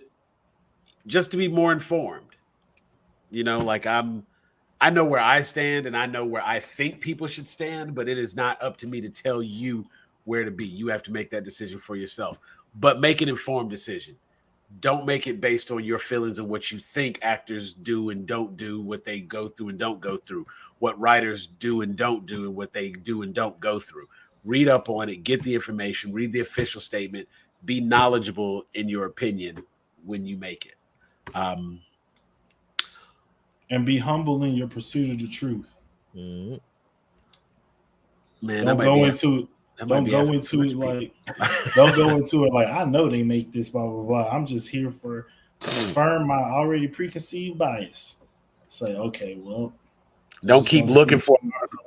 just to be more informed. Like I know where I stand and I know where I think people should stand, but it is not up to me to tell you where to be. You have to make that decision for yourself. But make an informed decision. Don't make it based on your feelings and what you think actors do and don't do, what they go through and don't go through, what writers do and don't do, and what they do and don't go through. Read up on it, get the information, read the official statement, be knowledgeable in your opinion when you make it. And be humble in your pursuit of the truth. Mm-hmm. Man, don't go into it like I know they make this blah blah blah. I'm just here to confirm my already preconceived bias. It's like, okay, well, don't keep looking for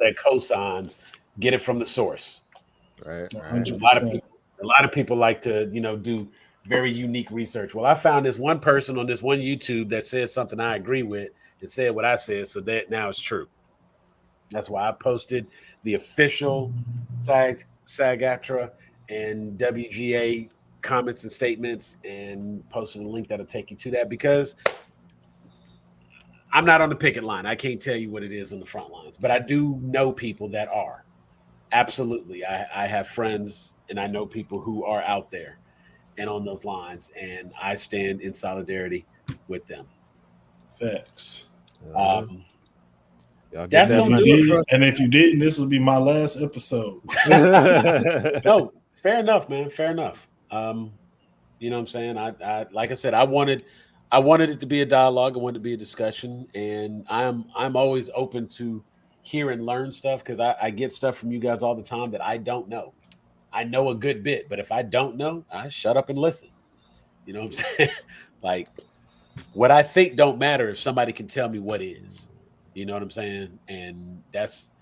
that cosigns. Get it from the source. Right. A lot of people like to do very unique research. Well, I found this one person on this one YouTube that said something I agree with and said what I said, so that now it's true. That's why I posted the official SAG-AFTRA and WGA comments and statements and posted a link that'll take you to that, because I'm not on the picket line. I can't tell you what it is on the front lines, but I do know people that are. Absolutely. I have friends and I know people who are out there and on those lines, and I stand in solidarity with them. Facts. That's gonna do it for us. And if you didn't, this will be my last episode. No, fair enough, man. Fair enough. You know what I'm saying? I like I said, I wanted it to be a dialogue. I wanted it to be a discussion, and I'm always open to hear and learn stuff, because I get stuff from you guys all the time that I don't know. I know a good bit, but if I don't know, I shut up and listen. You know what I'm saying? Like, what I think don't matter if somebody can tell me what is. You know what I'm saying? And that's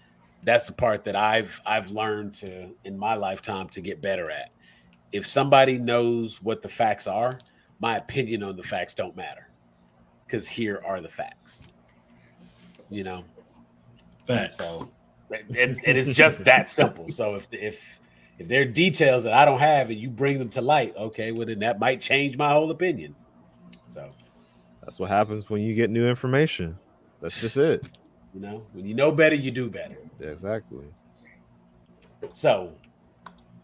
the part that I've learned to in my lifetime to get better at. If somebody knows what the facts are, my opinion on the facts don't matter, because here are the facts. Facts. and it's just that simple. So if there are details that I don't have and you bring them to light, okay, well then that might change my whole opinion. So that's what happens when you get new information. That's just it. When you know better, you do better. Exactly. So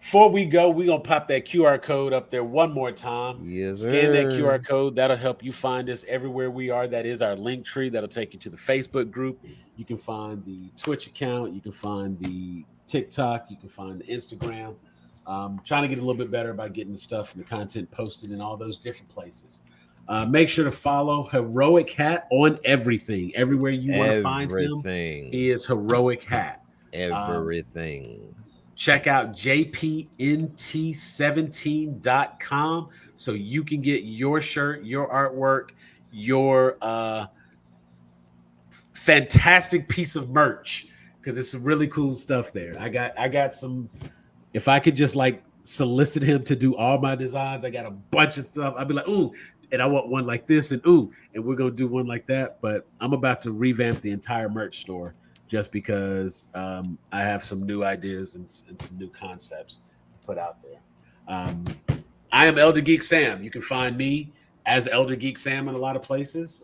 before we go, we're going to pop that QR code up there one more time. Yes, Scan that sir. QR code. That'll help you find us everywhere we are. That is our link tree. That'll take you to the Facebook group. You can find the Twitch account. You can find the TikTok. You can find the Instagram. Trying to get a little bit better about getting the stuff and the content posted in all those different places. Make sure to follow Heroic Hat on everything. Everywhere you want to find him, he is Heroic Hat. Everything. Check out jpnt17.com so you can get your shirt, your artwork, your fantastic piece of merch, because it's some really cool stuff there. I got some. If I could just like solicit him to do all my designs, I got a bunch of stuff. I'd be like, ooh, and I want one like this, and ooh, and we're gonna do one like that. But I'm about to revamp the entire merch store, just because I have some new ideas and some new concepts to put out there. I am Elder Geek Sam. You can find me as Elder Geek Sam in a lot of places,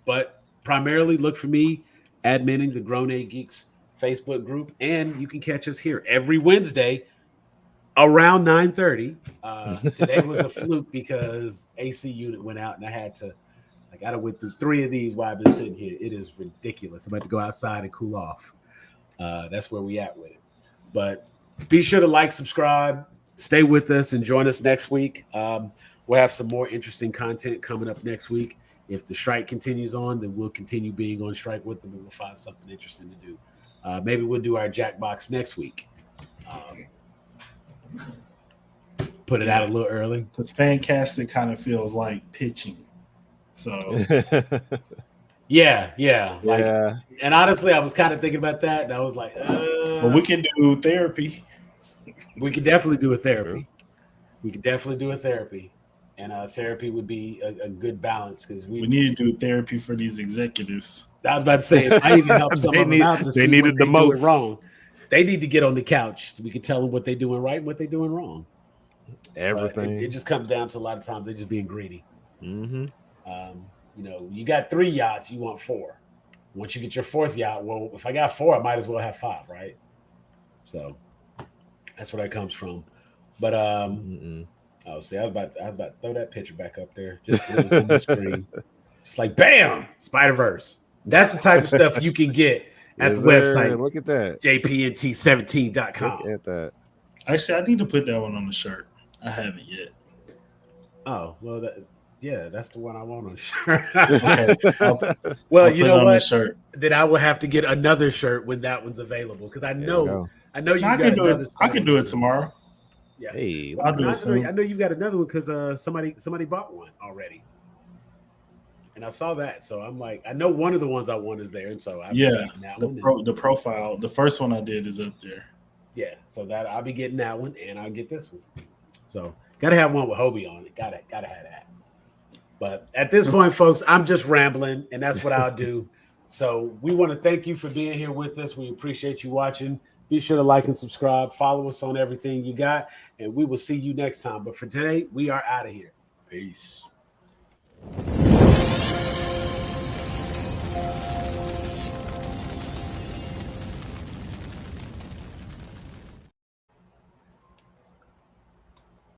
but primarily look for me adminning the Grown A Geeks Facebook group, and you can catch us here every Wednesday around 9:30. Today was a fluke because AC unit went out, and I had to. I went through 3 of these while I've been sitting here. It is ridiculous. I'm about to go outside and cool off. That's where we at with it. But be sure to like, subscribe, stay with us, and join us next week. We'll have some more interesting content coming up next week. If the strike continues on, then we'll continue being on strike with them, and we'll find something interesting to do. Maybe we'll do our Jackbox next week. Put it out a little early. Because Fancastic kind of feels like pitching. So yeah. And honestly, I was kind of thinking about that, and I was like, well, we can do therapy. We could definitely do a therapy. And therapy would be a good balance, because we need to do therapy for these executives. I was about to say, I even help some of them out to see what they doing wrong. They need to get on the couch. We can tell them what they're doing right and what they're doing wrong. Everything. It just comes down to a lot of times they're just being greedy. Mm-hmm. You got 3 yachts, you want 4. Once you get your 4th yacht, well, if I got 4, I might as well have 5, right? So that's where that comes from. But I was about to throw that picture back up there, just put it on the screen, just like bam, Spider-Verse. That's the type of stuff you can get at the website. Look at that, jpnt17.com. Look at that. Actually, I need to put that one on the shirt. I haven't yet. Oh well, that's the one I want on the shirt. Okay. Well, you know what? Then I will have to get another shirt when that one's available, because I know you got another. I can do it tomorrow. Yeah, hey, I'll do it soon. I know you've got another one because somebody bought one already, and I saw that. So I'm like, I know one of the ones I want is there, and so the profile, the first one I did is up there. Yeah, so that I'll be getting that one, and I'll get this one. So gotta have one with Hobie on it. Gotta have that. But at this point, folks, I'm just rambling, and that's what I'll do. So we want to thank you for being here with us. We appreciate you watching. Be sure to like and subscribe. Follow us on everything you got, and we will see you next time. But for today, we are out of here. Peace.